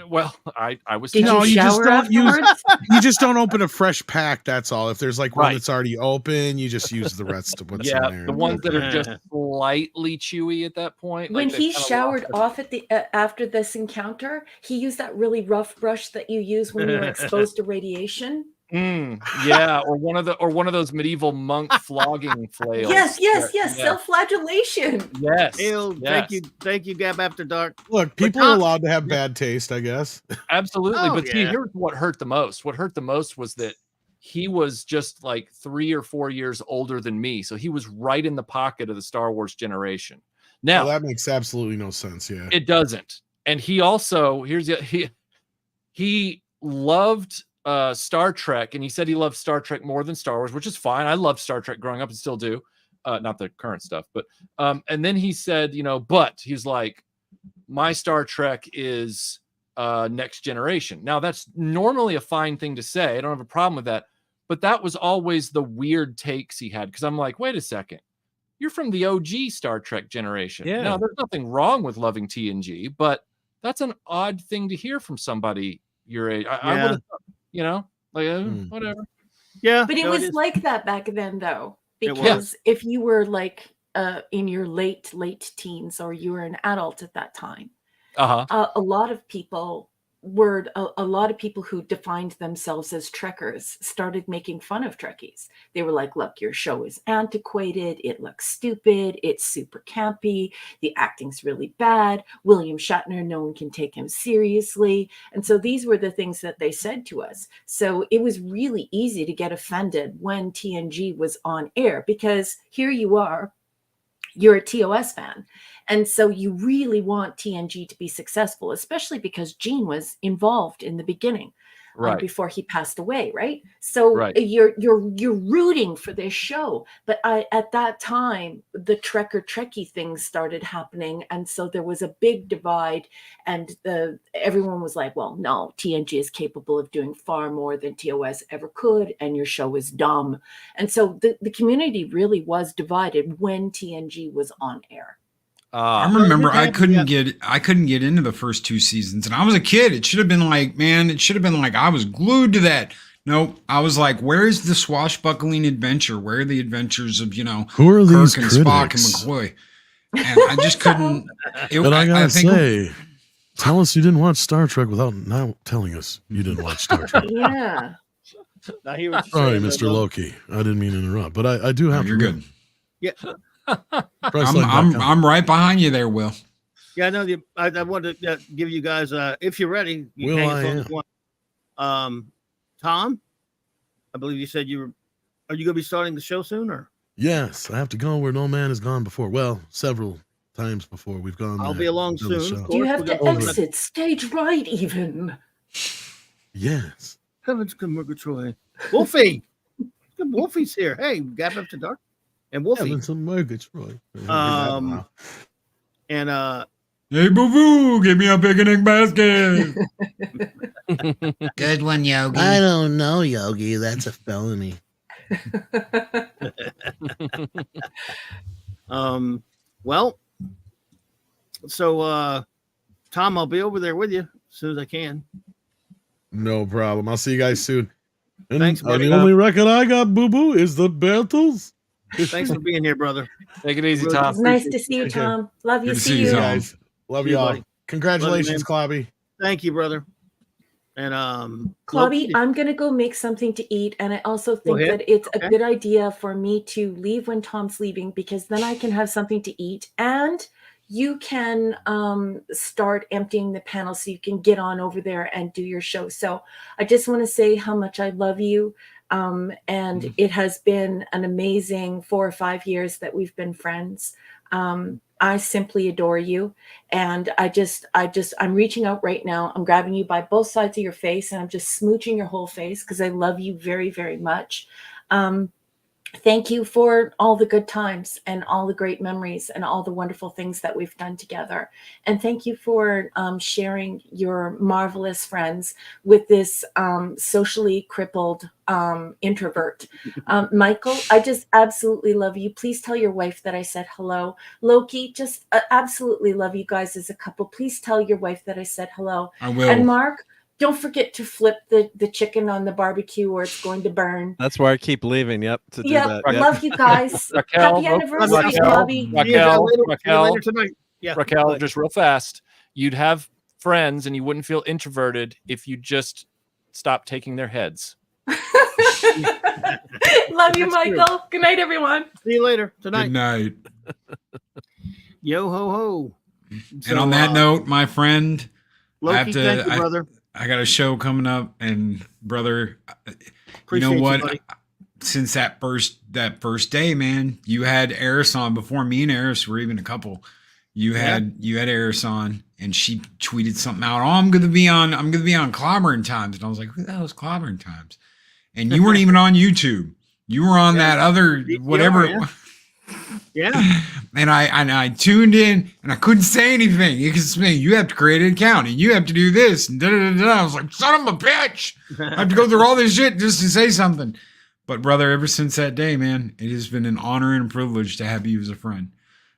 Well, I was. Did No, you you just shower don't use. afterwards? You just don't open a fresh pack. That's all. If there's like one Right. that's already open, you just use the rest of what's in Yeah, there. the ones that are just slightly chewy at that point. When like they he kinda showered lost off at the after this encounter, he used that really rough brush that you use when you're exposed to radiation. yeah, or one of those medieval monk flogging flails. Yes, Yeah. self-flagellation. Yes. Ew, yes. thank you, Gab After Dark. Look, people are allowed to have bad taste, I guess. Absolutely. Oh, But see, yeah. here's what hurt the most. What hurt the most was that he was just like 3 or 4 years older than me. So he was right in the pocket of the Star Wars generation. Now, Well, that makes absolutely no sense. Yeah. it doesn't. And he also, he loved Star Trek, and he said he loved Star Trek more than Star Wars, which is fine. I loved Star Trek growing up and still do. Not the current stuff, but and then he said, but he's like, my Star Trek is Next Generation. Now that's normally a fine thing to say. I don't have a problem with that, but that was always the weird takes he had, because I'm like, wait a second, you're from the OG Star Trek generation. Yeah. Now there's nothing wrong with loving TNG, but that's an odd thing to hear from somebody your age. I would have, whatever. Yeah, But it no, was is. like that back then, though, It was. because if you were like in your late teens, or you were an adult at that time, a lot of people a lot of people who defined themselves as Trekkers started making fun of Trekkies. They were like, look, your show is antiquated, it looks stupid, it's super campy, the acting's really bad, William Shatner, no one can take him seriously. And so these were the things that they said to us. So it was really easy to get offended when TNG was on air, because here you are, you're a TOS fan. And so you really want TNG to be successful, especially because Gene was involved in the beginning, Right. before he passed away, right? So Right. you're rooting for this show. But at that time, the Trekkie things started happening, and so there was a big divide, and everyone was like, well, no, TNG is capable of doing far more than TOS ever could, and your show is dumb. And so the community really was divided when TNG was on air. I remember I couldn't get into the first 2 seasons, and I was a kid. It should have been like, I was glued to that. Nope. I was like, where's the swashbuckling adventure? Where are the adventures of, Who are Kirk these and Spock and critics? McCoy? and I just couldn't. But I gotta say, tell us you didn't watch Star Trek without now telling us you didn't watch Star Trek. Yeah. I hear what you're Sorry, saying, Mr. though. Loki. I didn't mean to interrupt, but I do have to. You're good. Yeah. I'm right behind you there, Will. Yeah, I know. I wanted to give you guys, if you're ready, you Will can hang I us on am. this one. Tom, I believe you said you were. Are you going to be starting the show soon, or? Yes, I have to go where no man has gone before. Well, several times before we've gone. I'll there be along to the soon. show. Of You course, have we're to gonna- exit stage right, even. Yes. Heavens, good Murgatroyd. Wolfie, good Wolfie's here. Hey, Gap After Dark, and Wolfie. Heavens and Murgatroyd. And Hey, boo boo, give me a picnic basket. Good one, Yogi. I don't know, Yogi. That's a felony. well, so Tom, I'll be over there with you as soon as I can. No problem. I'll see you guys soon. And Thanks, buddy. the only record I got, boo boo, is the Beatles. Thanks for being here, brother. Take it easy, Really Tom. It's nice to see you, Tom. Love you. Good to See see you, you. Tom. Guys, love See you, y'all. buddy. Congratulations, Love Clobby. Thank you, brother. And Clobby, Loki, I'm gonna go make something to eat, and I also think ahead. that it's Okay. a good idea for me to leave when Tom's leaving, because then I can have something to eat, and you can start emptying the panel so you can get on over there and do your show. So I just want to say how much I love you, and it has been an amazing 4 or 5 years that we've been friends. I simply adore you. And I'm reaching out right now. I'm grabbing you by both sides of your face, and I'm just smooching your whole face because I love you very, very much. Thank you for all the good times and all the great memories and all the wonderful things that we've done together. And thank you for sharing your marvelous friends with this socially crippled introvert. Michael, I just absolutely love you. Please tell your wife that I said hello. Loki, just absolutely love you guys as a couple. Please tell your wife that I said hello. I will. And Mark, don't forget to flip the chicken on the barbecue or it's going to burn. That's where I keep leaving. Yep. To do that. Yep. Love you guys. Happy anniversary, Bobby. Raquel, just real fast. You'd have friends and you wouldn't feel introverted if you just stopped taking their heads. Love you, Michael. Good night, everyone. See you later tonight. Good night. Yo ho ho. And on that note, my friend, Loki, I have to. thank you, brother. I got a show coming up, and brother, Appreciate you know what? buddy. Since that first day, man, you had Eris on before me and Eris were even a couple. You had Eris on, and she tweeted something out. Oh, I'm gonna be on Clobberin Times, and I was like, who the hell is Clobberin Times? And you weren't even on YouTube. You were on that other whatever. Yeah. And I tuned in and I couldn't say anything because you have to create an account and you have to do this and da da da. I was like, son of a bitch! I have to go through all this shit just to say something. But brother, ever since that day, man, it has been an honor and a privilege to have you as a friend.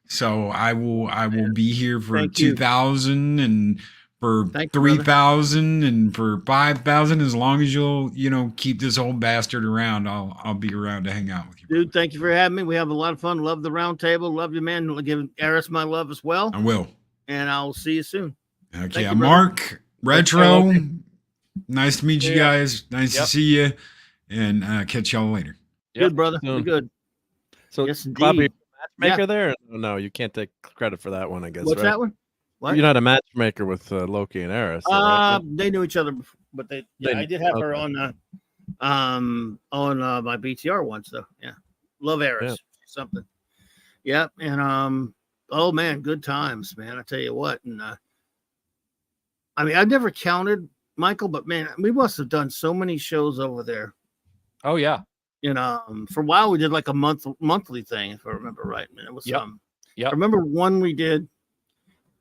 So I will be here for 2,000 and for 3,000 and for 5,000 as long as you'll keep this old bastard around. I'll be around to hang out with you. Dude, thank you for having me. We have a lot of fun. Love the round table. Love you, man. Give Eris my love as well. I will. And I'll see you soon. Okay, I'm Mark, Retro. Nice to meet you guys. Nice to see you. And catch y'all later. Good, brother. Be good. So, yes, Clobby, indeed. matchmaker there? No, you can't take credit for that one, I guess. What's right? that one? What? You're not a matchmaker with Loki and Eris. Right? They knew each other, but I did have her on my BTR once though. Yeah, love Eris, something. Yep, and oh man, good times, man. I tell you what, and I mean, I've never counted, Michael, but man, we must have done so many shows over there. Oh yeah. For a while we did like a monthly thing, if I remember right. Man, it was yeah. I remember one we did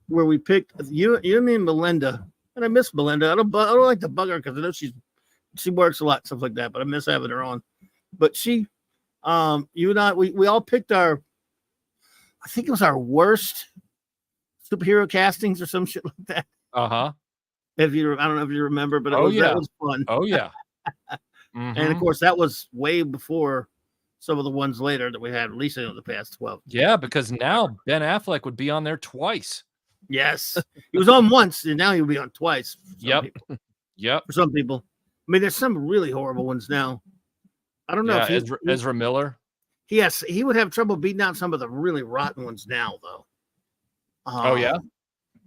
where we picked you and me and Melinda, and I miss Melinda. I don't like to bug her because I know she works a lot, stuff like that, but I miss having her on. But she, you and I, we all picked I think it was our worst superhero castings or some shit like that. Uh-huh. I don't know if you remember, but that was fun. Oh yeah. And of course that was way before some of the ones later that we had released in the past 12. Yeah, because now Ben Affleck would be on there twice. Yes, he was on once, and now he'll be on twice. Yep. Yep. For some people, I mean, there's some really horrible ones now. I don't know if Ezra Miller. He would have trouble beating out some of the really rotten ones now, though. Oh yeah.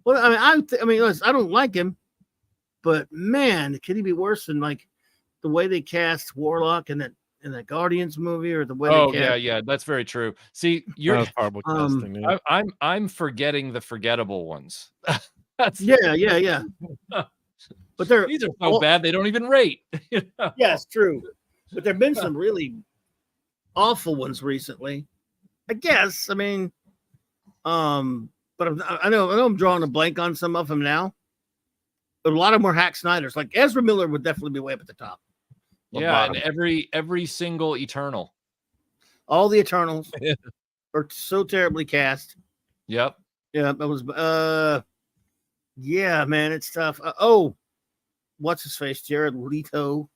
Well, I mean, listen, I don't like him, but man, can he be worse than like the way they cast Warlock in that Guardians movie, or the way? Yeah, that's very true. See, you're horrible casting. Yeah. I'm forgetting the forgettable ones. That's yeah. But these are so bad they don't even rate. You know? Yes, true. But there've been some really awful ones recently. I guess. I mean, but I know I'm drawing a blank on some of them now. But a lot of them were Hack Snyders. Like Ezra Miller would definitely be way up at the top. Yeah, and every single Eternal. All the Eternals are so terribly cast. Yep. Yeah, that was yeah, man, it's tough. What's his face? Jared Leto.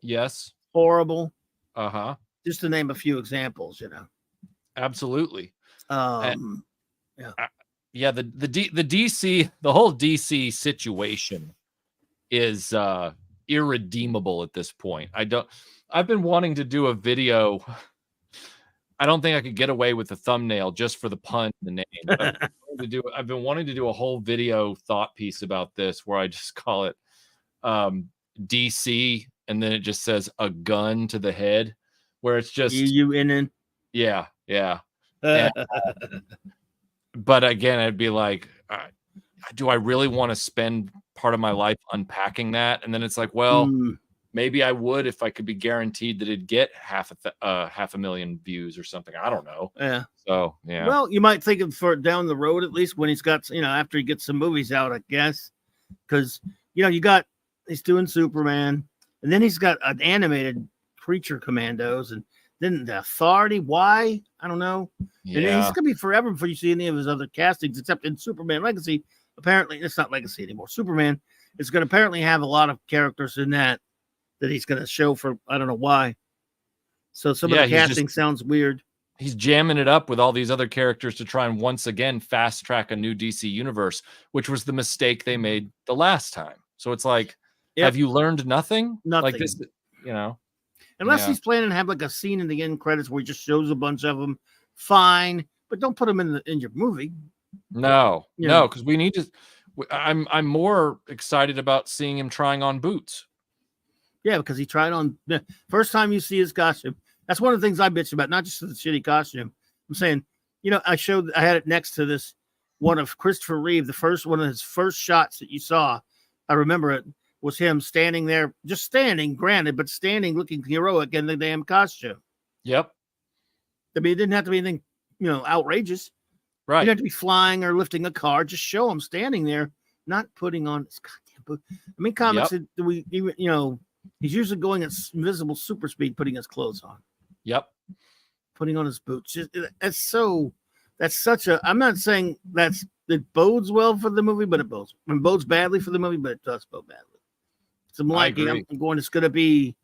Yes. Horrible. Uh-huh. Just to name a few examples, Absolutely. Yeah. Yeah, the DC, the whole DC situation is irredeemable at this point. I've been wanting to do a video. I don't think I could get away with the thumbnail just for the pun in the name. I've been wanting to do a whole video thought piece about this where I just call it DC, and then it just says a gun to the head, where it's just UUNN. Yeah. And, but again, I'd be like, do I really want to spend part of my life unpacking that? And then it's like, well, maybe I would if I could be guaranteed that it'd get half a million views or something. I don't know. Yeah. So yeah. Well, you might think of for down the road, at least when he's got, after he gets some movies out, I guess, because he's doing Superman, and then he's got an animated Creature Commandos, and then the Authority. Why? I don't know. Yeah. And he's gonna be forever before you see any of his other castings, except in Superman Legacy. Apparently, it's not Legacy anymore. Superman is going to apparently have a lot of characters in that he's going to show for, I don't know why. So some of the casting sounds weird. He's jamming it up with all these other characters to try and once again fast track a new DC universe, which was the mistake they made the last time. So it's like, have you learned nothing? Nothing. Like this, Unless he's planning to have like a scene in the end credits where he just shows a bunch of them, fine, but don't put them in your movie. No, because we need to. I'm more excited about seeing him trying on boots. Yeah, because he tried on the first time you see his costume. That's one of the things I bitch about, not just the shitty costume. I'm saying, I had it next to this one of Christopher Reeve, the first one of his first shots that you saw. I remember it was him standing there, just standing, granted, but standing, looking heroic in the damn costume. Yep. I mean, it didn't have to be anything, outrageous. Right. You don't have to be flying or lifting a car. Just show him standing there, not putting on his goddamn boot. I mean, comics, he's usually going at invisible super speed, putting his clothes on. Yep. Putting on his boots. That's such a, I'm not saying it bodes well for the movie, but it bodes badly for the movie, but it does bode badly. So I'm like, it's going to be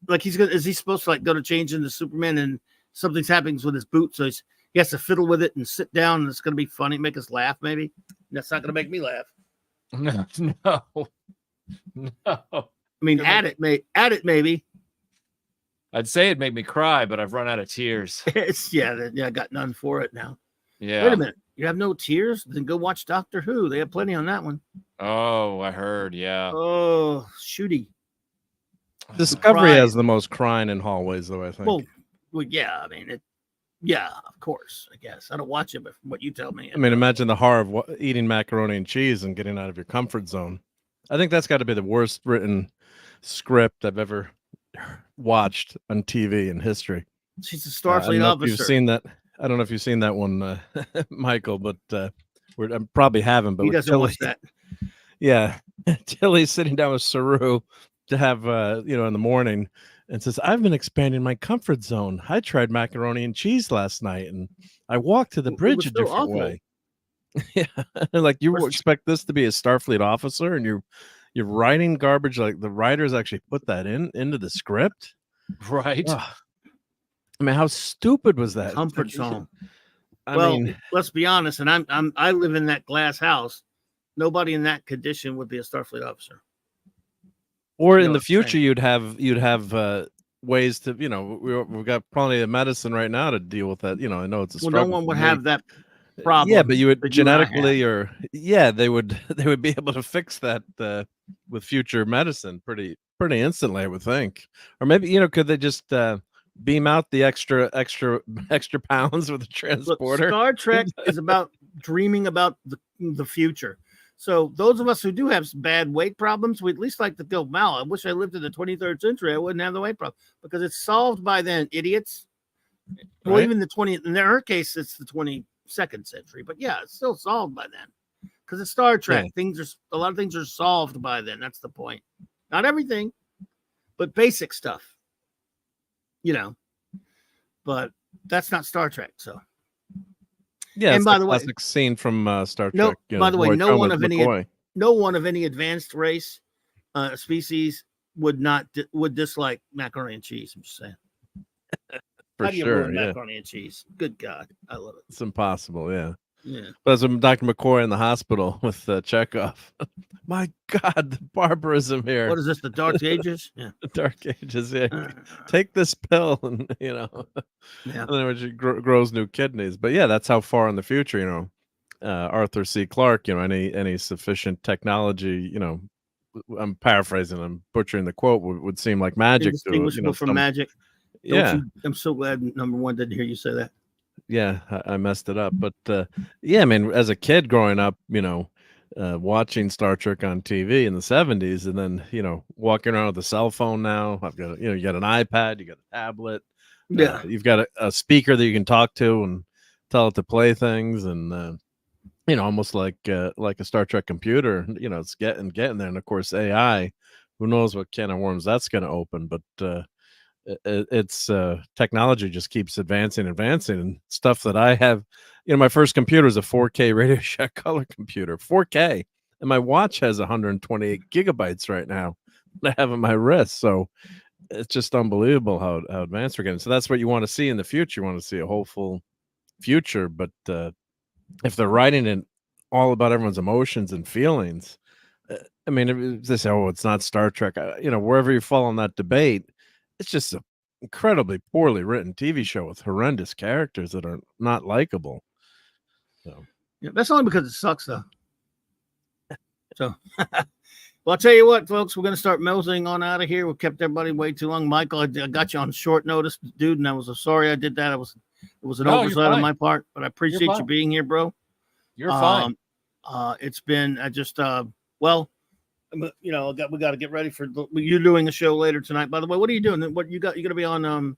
like, is he supposed to like go to change into Superman and something's happening with his boot? So he has to fiddle with it and sit down, and it's going to be funny, make us laugh. Maybe that's not going to make me laugh. No. I mean, add it, maybe. I'd say it'd make me cry, but I've run out of tears. I got none for it now. Yeah. Wait a minute. You have no tears? Then go watch Doctor Who. They have plenty on that one. Oh, I heard. Yeah. Oh, shooty. Discovery has the most crying in hallways, though, I think. Well, yeah. I mean, yeah, of course, I guess. I don't watch it, but from what you tell me. I mean, imagine the horror of eating macaroni and cheese and getting out of your comfort zone. I think that's got to be the worst written script I've ever watched on TV in history. She's a Starfleet officer. You've seen that. I don't know if you've seen that one, Michael, but I probably haven't. But he doesn't watch that. Yeah, Tilly's sitting down with Saru to have, in the morning, and says, "I've been expanding my comfort zone. I tried macaroni and cheese last night, and I walked to the bridge a different way." Yeah, like you expect this to be a Starfleet officer, and you're writing garbage. Like the writers actually put that into the script, right? I mean, how stupid was that? Comfort zone. I well, mean, let's be honest, and I live in that glass house. Nobody in that condition would be a Starfleet officer. Or in the future, you'd have ways to, we've got plenty of medicine right now to deal with that. I know it's a struggle. Well, no one would have that problem. Yeah, but you would genetically, or they would be able to fix that with future medicine pretty instantly, I would think. Or maybe could they just beam out the extra pounds with the transporter? Look, Star Trek is about dreaming about the future. So those of us who do have bad weight problems, we at least like to go, wow, I wish I lived in the 23rd century. I wouldn't have the weight problem because it's solved by then, idiots. Well, even the 20th, in her case, it's the 22nd century, but yeah, it's still solved by then because it's Star Trek. Yeah. A lot of things are solved by then. That's the point. Not everything, but basic stuff, but that's not Star Trek. So. Yeah, and by the way, classic scene from Star Trek. No, by the way, no one of any advanced race species would dislike macaroni and cheese. I'm just saying. For sure, macaroni and cheese. Good God, I love it. It's impossible. Yeah. Yeah. But as Dr. McCoy in the hospital with Chekhov. My God, the barbarism here. What is this? The Dark Ages? Yeah. The Dark Ages. Yeah. Take this pill, and Yeah. And then when she grows new kidneys. But yeah, that's how far in the future. Arthur C. Clarke. Any sufficient technology. I'm paraphrasing. I'm butchering the quote. Would seem like magic. Indistinguishable from magic. I'm so glad. Number one, didn't hear you say that. Yeah, I messed it up, but yeah, I mean, as a kid growing up, watching Star Trek on TV in the 70s, and then walking around with a cell phone now. I've got you got an iPad, you got a tablet, you've got a speaker that you can talk to and tell it to play things, and almost like a Star Trek computer. It's getting there, and of course AI. Who knows what can of worms that's going to open, but. It's technology just keeps advancing and stuff that I have. My first computer is a 4K Radio Shack color computer, 4K, and my watch has 128 gigabytes right now that I have on my wrist. So it's just unbelievable how advanced we're getting. So that's what you want to see in the future. You want to see a hopeful future, but if they're writing it all about everyone's emotions and feelings, I mean, if they say, "Oh, it's not Star Trek," wherever you fall on that debate. It's just an incredibly poorly written TV show with horrendous characters that are not likable. So, yeah, that's only because it sucks, though. So, well, I'll tell you what, folks, we're going to start moseying on out of here. We kept everybody way too long. Michael, I got you on short notice, dude, and I was sorry I did that. It was an oversight on my part, but I appreciate you being here, bro. You're fine. It's been we got to get ready for you're doing a show later tonight. By the way, what are you doing? What you got? You're going to be on. I'm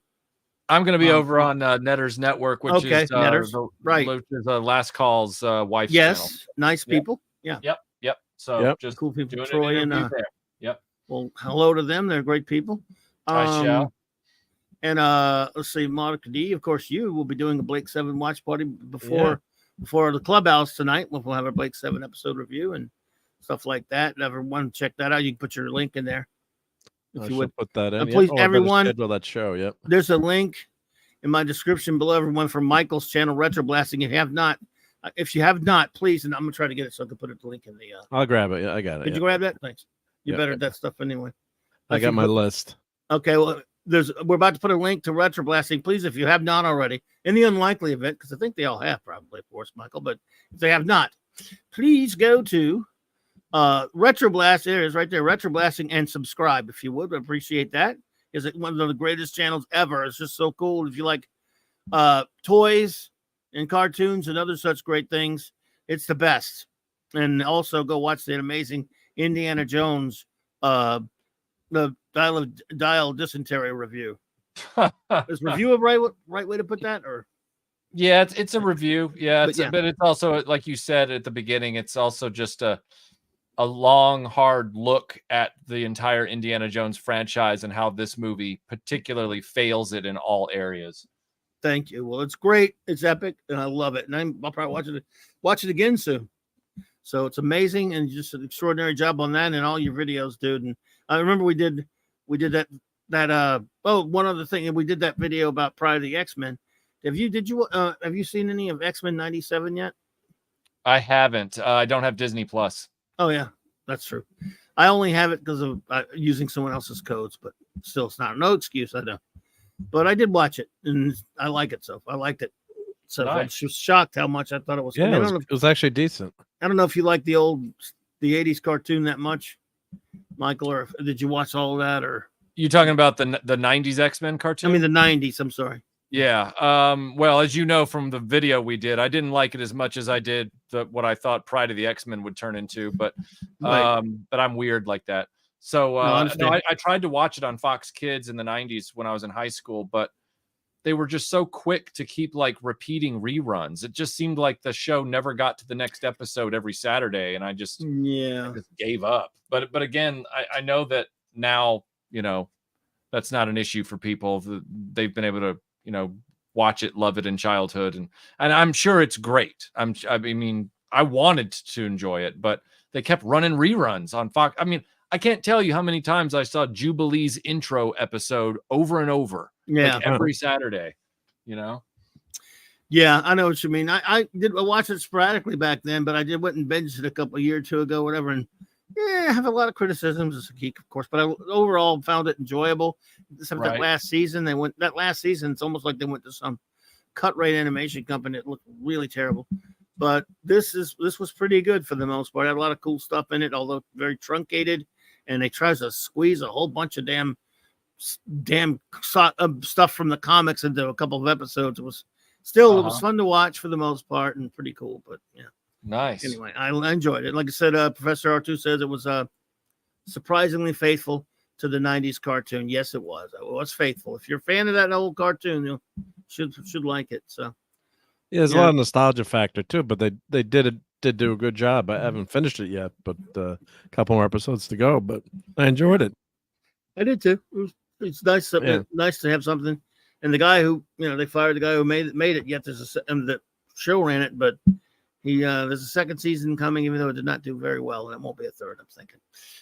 going to be over on Netter's Network, which is Netters, right? Which is Last Call's wife's yes, channel. Nice people. Yeah. Yep. So just cool people. doing Troy and Yep. Well, hello to them. They're great people. I shall. And let's see, Monica D. Of course, you will be doing a Blake 7 watch party before the clubhouse tonight. We'll have our Blake 7 episode review and stuff like that. Everyone check that out. You can put your link in there if you would put that in. Please, everyone, schedule that show. Yep. There's a link in my description below. Everyone from Michael's channel, Retro Blasting. If you have not, please, and I'm gonna try to get it so I can put the link in the. I'll grab it. Yeah, I got it. Did you grab that? Thanks. You better that stuff anyway. I got my list. Okay. Well, we're about to put a link to Retro Blasting. Please, if you have not already, in the unlikely event, because I think they all have probably, of course, Michael. But if they have not, please go to. Retroblast, there it is right there, Retroblasting, and subscribe if you would. I appreciate that. Is it one of the greatest channels ever? It's just so cool. If you like toys and cartoons and other such great things, it's the best. And also go watch the amazing Indiana Jones the Dial Dysentery review. Is review a right way to put that, or? Yeah, it's a review. Yeah, but it's also, like you said at the beginning, it's also just a long, hard look at the entire Indiana Jones franchise and how this movie particularly fails it in all areas. Thank you. Well, it's great. It's epic, and I love it. And I'll probably watch it again soon. So it's amazing, and just an extraordinary job on that and all your videos, dude. And I remember we did that one other thing, and we did that video about Pride of the X-Men. Have you seen any of X-Men 97 yet? I haven't. I don't have Disney Plus. Oh yeah, that's true. I only have it because of using someone else's codes, but still, it's no excuse. I know, but I did watch it and I like it. So I liked it. So nice. I was just shocked how much I thought it was. Yeah, it was actually decent. I don't know if you like the 80s cartoon that much, Michael, or did you watch all of that? Or you talking about the 90s X-Men cartoon? I mean the 90s. I'm sorry. Yeah. Well, as you know from the video we did, I didn't like it as much as I did what I thought Pride of the X-Men would turn into, but I'm weird like that. So I tried to watch it on Fox Kids in the 90s when I was in high school, but they were just so quick to keep like repeating reruns. It just seemed like the show never got to the next episode every Saturday, and I just gave up. But again, I know that now, that's not an issue for people. They've been able to watch it, love it in childhood, and I'm sure it's great. I mean, I wanted to enjoy it, but they kept running reruns on Fox. I mean, I can't tell you how many times I saw Jubilee's intro episode over and over. Yeah, like every Saturday. Yeah, I know what you mean. I did watch it sporadically back then, but I went and binged it a year or two ago, whatever. And I have a lot of criticisms as a geek, of course, but I overall found it enjoyable. Except that last season, it's almost like they went to some cut rate animation company that looked really terrible. But this was pretty good for the most part. It had a lot of cool stuff in it, although very truncated, and they tried to squeeze a whole bunch of damn stuff from the comics into a couple of episodes. It was still it was fun to watch for the most part and pretty cool. But yeah, nice. Anyway, I enjoyed it. Like I said, Professor R2 says it was surprisingly faithful to the 90s cartoon. Yes, it was. It was faithful. If you're a fan of that old cartoon, you should like it. So yeah, there's a lot of nostalgia factor too, but they did do a good job. I haven't finished it yet, but a couple more episodes to go. But I enjoyed it. I did too. It's nice to have something. And the guy who they fired the guy who made it. Yet there's the show ran it, but there's a second season coming, even though it did not do very well, and it won't be a third, I'm thinking.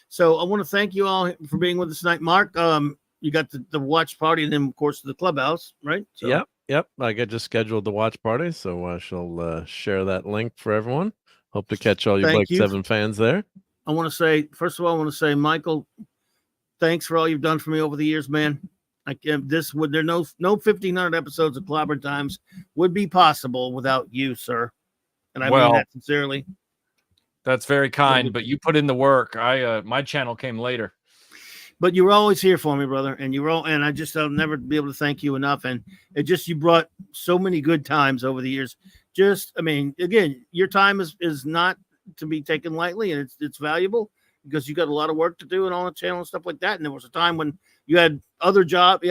So I want to thank you all for being with us tonight. Mark, you got the watch party, and then of course the clubhouse, right? So. Yep. I just scheduled the watch party, so I shall share that link for everyone. Hope to catch all you Blake 7 fans there. I want to say, first of all, Michael, thanks for all you've done for me over the years, man. No 1,500 episodes of Clobberin Times would be possible without you, sir. And I mean that sincerely. That's very kind, but you put in the work. My channel came later. But you were always here for me, brother. And I'll never be able to thank you enough. And you brought so many good times over the years. Again, your time is not to be taken lightly, and it's valuable because you got a lot of work to do and on the channel and stuff like that. And there was a time when you had another job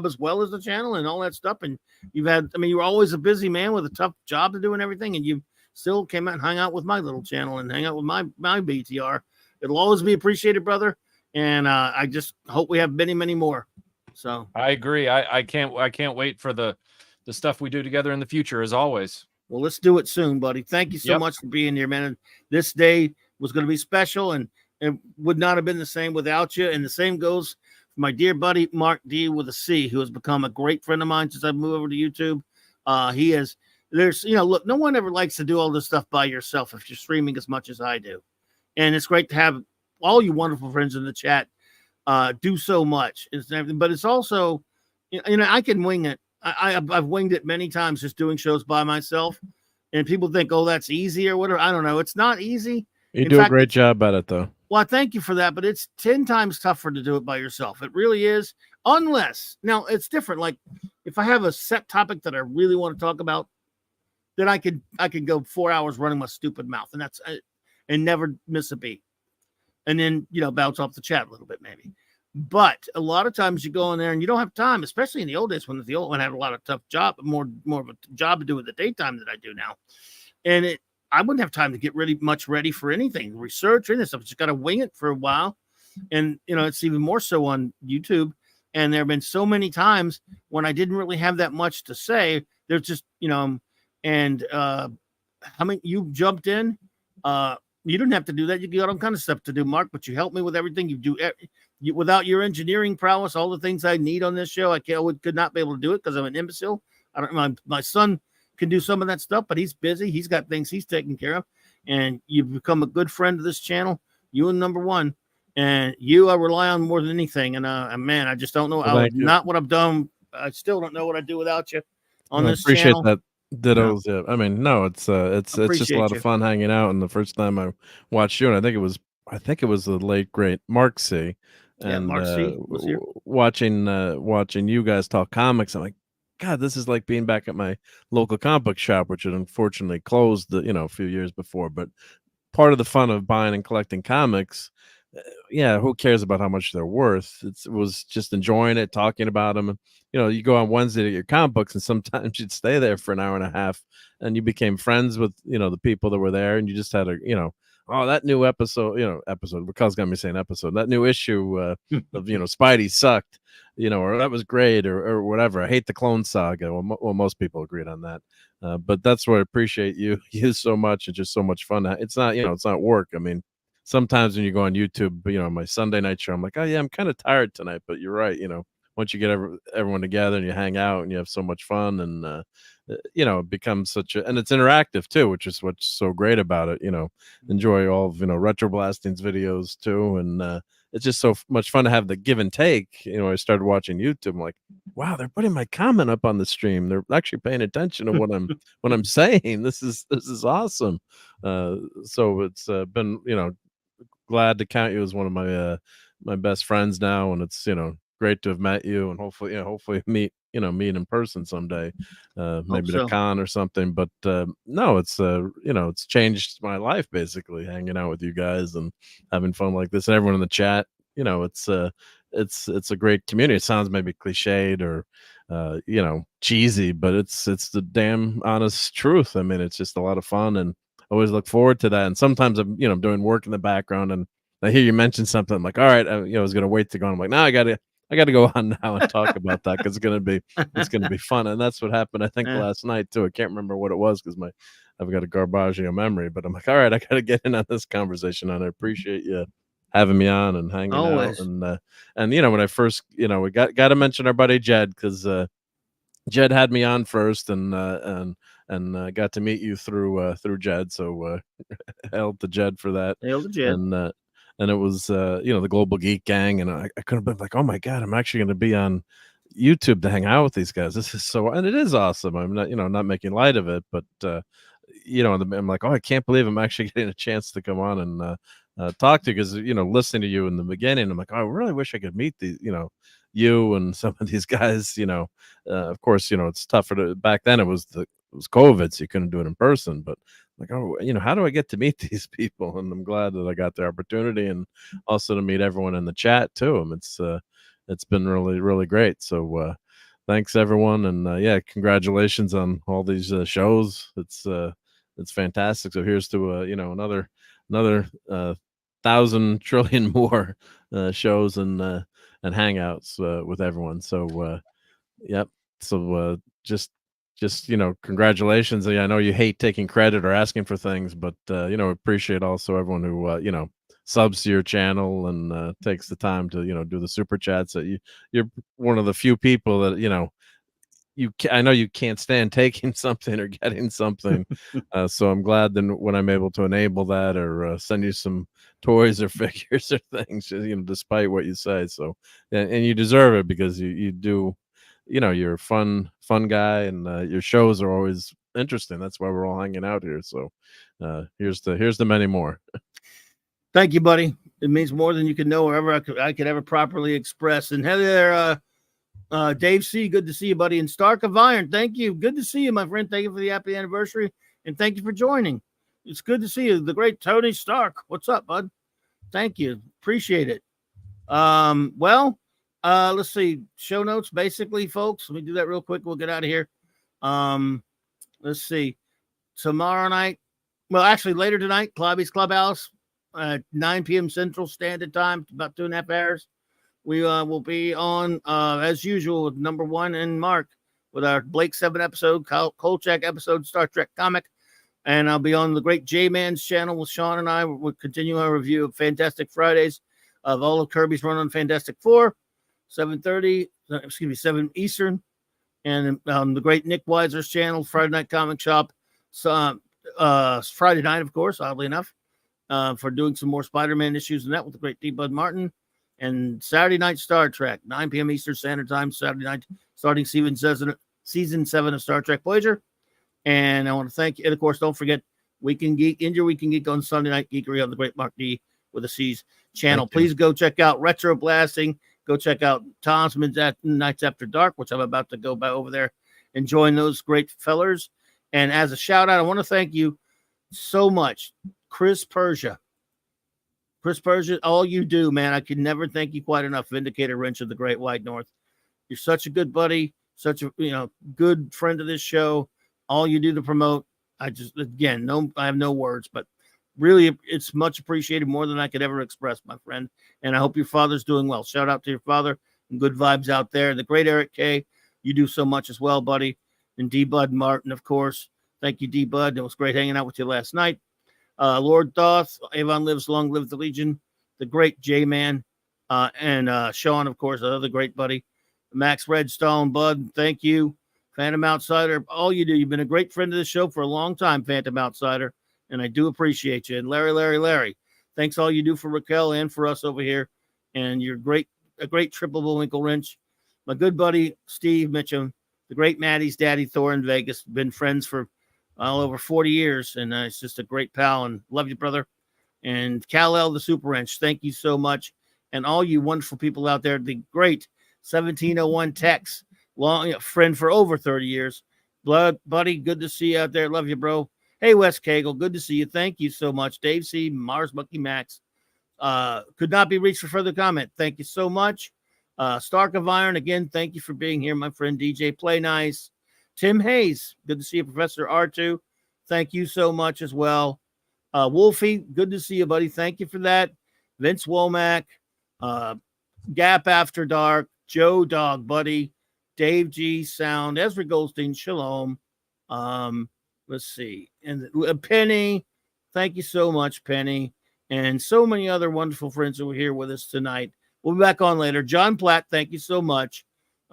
as well as the channel and all that stuff. And you were always a busy man with a tough job to do and everything. And you still came out and hung out with my little channel and hang out with my BTR. It'll always be appreciated, brother. And I just hope we have many, many more. So I agree. I can't wait for the stuff we do together in the future, as always. Well, let's do it soon, buddy. Thank you so much for being here, man. And this day was going to be special, and it would not have been the same without you. And the same goes for my dear buddy Mark D with a C, who has become a great friend of mine since I moved over to YouTube. Look, no one ever likes to do all this stuff by yourself if you're streaming as much as I do. And it's great to have all you wonderful friends in the chat do so much. But it's also, I can wing it. I've winged it many times just doing shows by myself. And people think, oh, that's easy or whatever. I don't know. It's not easy. You do a great job at it, though. Well, I thank you for that, but it's 10 times tougher to do it by yourself. It really is. Unless, now it's different. Like if I have a set topic that I really want to talk about, then I could go 4 hours running my stupid mouth and never miss a beat. And then, bounce off the chat a little bit maybe. But a lot of times you go in there and you don't have time, especially in the old days when the old one had a lot of tough job, more of a job to do in the daytime than I do now. And I wouldn't have time to get really much ready for anything, research or anything stuff. Just got to wing it for a while. And, it's even more so on YouTube. And there have been so many times when I didn't really have that much to say. There's just, how many you jumped in? You don't have to do that. You got all kind of stuff to do, Mark, but you help me with everything you do. Without your engineering prowess, all the things I need on this show, could not be able to do it because I'm an imbecile. My son can do some of that stuff, but he's busy. He's got things he's taking care of. And you've become a good friend of this channel. You and number one. And I rely on more than anything. And man, I just don't know. Not what I've done. I still don't know what I'd do without you on this appreciate channel. That. Dittos. Yeah. I mean, no, it's just a lot of fun hanging out. And the first time I watched you, and I think it was the late great Mark C. And Mark C. was here. watching you guys talk comics, I'm like, God, this is like being back at my local comic book shop, which had unfortunately closed a few years before. But part of the fun of buying and collecting comics, who cares about how much they're worth? It was just enjoying it, talking about them. You go on Wednesday to your comic books, and sometimes you'd stay there for an hour and a half, and you became friends with the people that were there, and you just had that new episode, because got me saying episode, that new issue of Spidey sucked, or that was great, or whatever. I hate the Clone Saga. Well, most people agreed on that. But that's why I appreciate you so much. It's just so much fun. It's not, it's not work. I mean, sometimes when you go on YouTube, my Sunday night show, I'm like, oh yeah, I'm kind of tired tonight, but you're right. Once you get everyone together and you hang out and you have so much fun, and it becomes and it's interactive too, which is what's so great about it. Enjoy all of Retro Blasting's videos too, and it's just so much fun to have the give and take. I started watching YouTube, I'm like, wow, they're putting my comment up on the stream. They're actually paying attention to what I'm saying. This is awesome. So it's been glad to count you as one of my best friends now, and it's great to have met you, and hopefully meet in person someday, maybe at a con or something. But no, it's it's changed my life basically, hanging out with you guys and having fun like this, and everyone in the chat. It's a great community. It sounds maybe cliched or cheesy, but it's the damn honest truth. I mean, it's just a lot of fun, and I always look forward to that. And sometimes I'm doing work in the background, and I hear you mention something. I'm like, all right, I was gonna wait to go. I'm like, no, I gotta go on now and talk about that, because it's gonna be fun. And that's what happened, I think, last night too. I can't remember what it was because I've got a Garbaggio memory, but I'm like, all right, I gotta get in on this conversation, and I appreciate you having me on and hanging out. And when I first, we got to mention our buddy Jed, because Jed had me on first, and got to meet you through Jed. So hail to Jed for that. Hail to Jed. And it was the Global Geek Gang, and I could have been like, oh my God, I'm actually going to be on YouTube to hang out with these guys. This is and it is awesome. I'm not not making light of it, but I'm like, oh, I can't believe I'm actually getting a chance to come on and talk to you, because listening to you in the beginning, I'm like, oh, I really wish I could meet these you and some of these guys. Of course, it's tougher back then. It was COVID, so you couldn't do it in person, but like, oh, how do I get to meet these people? And I'm glad that I got the opportunity, and also to meet everyone in the chat too. It's been really, really great. So thanks everyone, and congratulations on all these shows. It's fantastic. So here's to another 1,000 trillion more shows and hangouts with everyone. So yep. So just congratulations. I know you hate taking credit or asking for things, but appreciate also everyone who subs to your channel and takes the time to do the super chats. You're one of the few people that I know you can't stand taking something or getting something. So I'm glad that when I'm able to enable that, or send you some toys or figures or things, despite what you say. So and you deserve it, because you do. You're a fun guy, and your shows are always interesting. That's why we're all hanging out here. So here's the many more. Thank you, buddy. It means more than you can know, or ever I could ever properly express. And hey there, Dave C. Good to see you, buddy. And Stark of Iron, thank you. Good to see you, my friend. Thank you for the happy anniversary, and thank you for joining. It's good to see you, the great Tony Stark. What's up, bud? Thank you. Appreciate it. Let's see. Show notes, basically, folks. Let me do that real quick. We'll get out of here. Let's see. Tomorrow night, actually later tonight, Clobby's Clubhouse, 9 p.m. Central Standard Time, about 2.5 hours. We will be on, as usual, with number one and Mark, with our Blake 7 episode, Kolchak episode, Star Trek comic. And I'll be on the great J-Man's channel with Sean and I. We'll continue our review of Fantastic Fridays of all of Kirby's run on Fantastic Four, 7:30, 7 Eastern. And the great Nick Weiser's channel, Friday Night Comic Shop, Friday night, of course, oddly enough, for doing some more Spider-Man issues and that with the great D. Bud Martin. And Saturday night Star Trek, 9 p.m. Eastern Standard Time, Saturday night, starting season 7 of Star Trek Voyager. And I want to thank you. And of course, don't forget Weekend Geek, Indie Weekend Geek on Sunday Night Geekery on the great Mark D with a C's channel. Please go check out Retro Blasting. Go check out Tom's Nights After Dark, which I'm about to go by over there and join those great fellers. And as a shout out, I want to thank you so much, Chris Persia. Chris Persia, all you do, man, I can never thank you quite enough. Vindicator Wrench of the Great White North. You're such a good buddy, such a good friend of this show. All you do to promote, I have no words, but really, it's much appreciated, more than I could ever express, my friend. And I hope your father's doing well. Shout out to your father and good vibes out there. The great Eric K, you do so much as well, buddy. And D. Bud Martin, of course. Thank you, D. Bud. It was great hanging out with you last night. Lord Thoth, Avon Lives, Long Live the Legion, the great J-Man, and Sean, of course, another great buddy. Max Redstone, Bud, thank you. Phantom Outsider, all you do. You've been a great friend of the show for a long time, Phantom Outsider, and I do appreciate you. And Larry, thanks all you do for Raquel and for us over here. And you're a great triple Bullwinkle wrench. My good buddy, Steve Mitchum, the great Maddie's daddy, Thor in Vegas, been friends for over 40 years, and it's just a great pal, and love you, brother. And Kal-El, the Super Wrench, thank you so much. And all you wonderful people out there, the great 1701 Tex, long friend for over 30 years. Buddy, good to see you out there. Love you, bro. Hey, Wes Cagle, good to see you. Thank you so much. Dave C., Mars Bucky Max. Could not be reached for further comment. Thank you so much. Stark of Iron, again, thank you for being here, my friend DJ Play Nice. Tim Hayes, good to see you. Professor R2, thank you so much as well. Wolfie, good to see you, buddy. Thank you for that. Vince Womack, Gap After Dark, Joe Dog, buddy. Dave G. Sound, Ezra Goldstein, Shalom. Let's see. And Penny, thank you so much, Penny. And so many other wonderful friends who were here with us tonight. We'll be back on later. John Platt, thank you so much.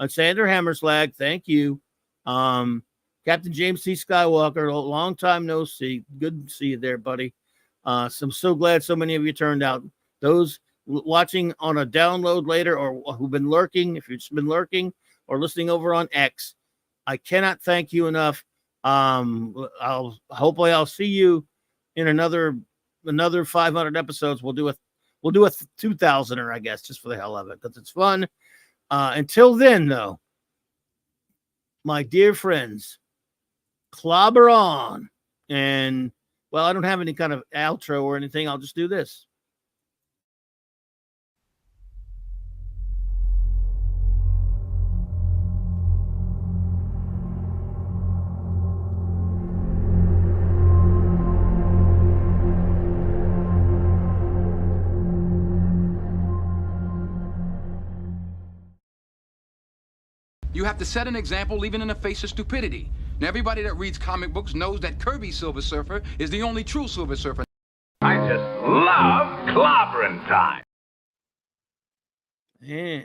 Sander Hammerslag, thank you. Captain James C. Skywalker, long time no see. Good to see you there, buddy. So I'm so glad so many of you turned out. Those watching on a download later or who've been lurking, if you've been lurking or listening over on X, I cannot thank you enough. Hopefully I'll see you in another 500 episodes. We'll do a 2000er, I guess, just for the hell of it, because it's fun. Until then, though, my dear friends, Clobberin. And well, I don't have any kind of outro or anything. I'll just do this. You have to set an example, leaving in the face of stupidity. Now, everybody that reads comic books knows that Kirby Silver Surfer is the only true Silver Surfer. I just love clobbering time. Yeah.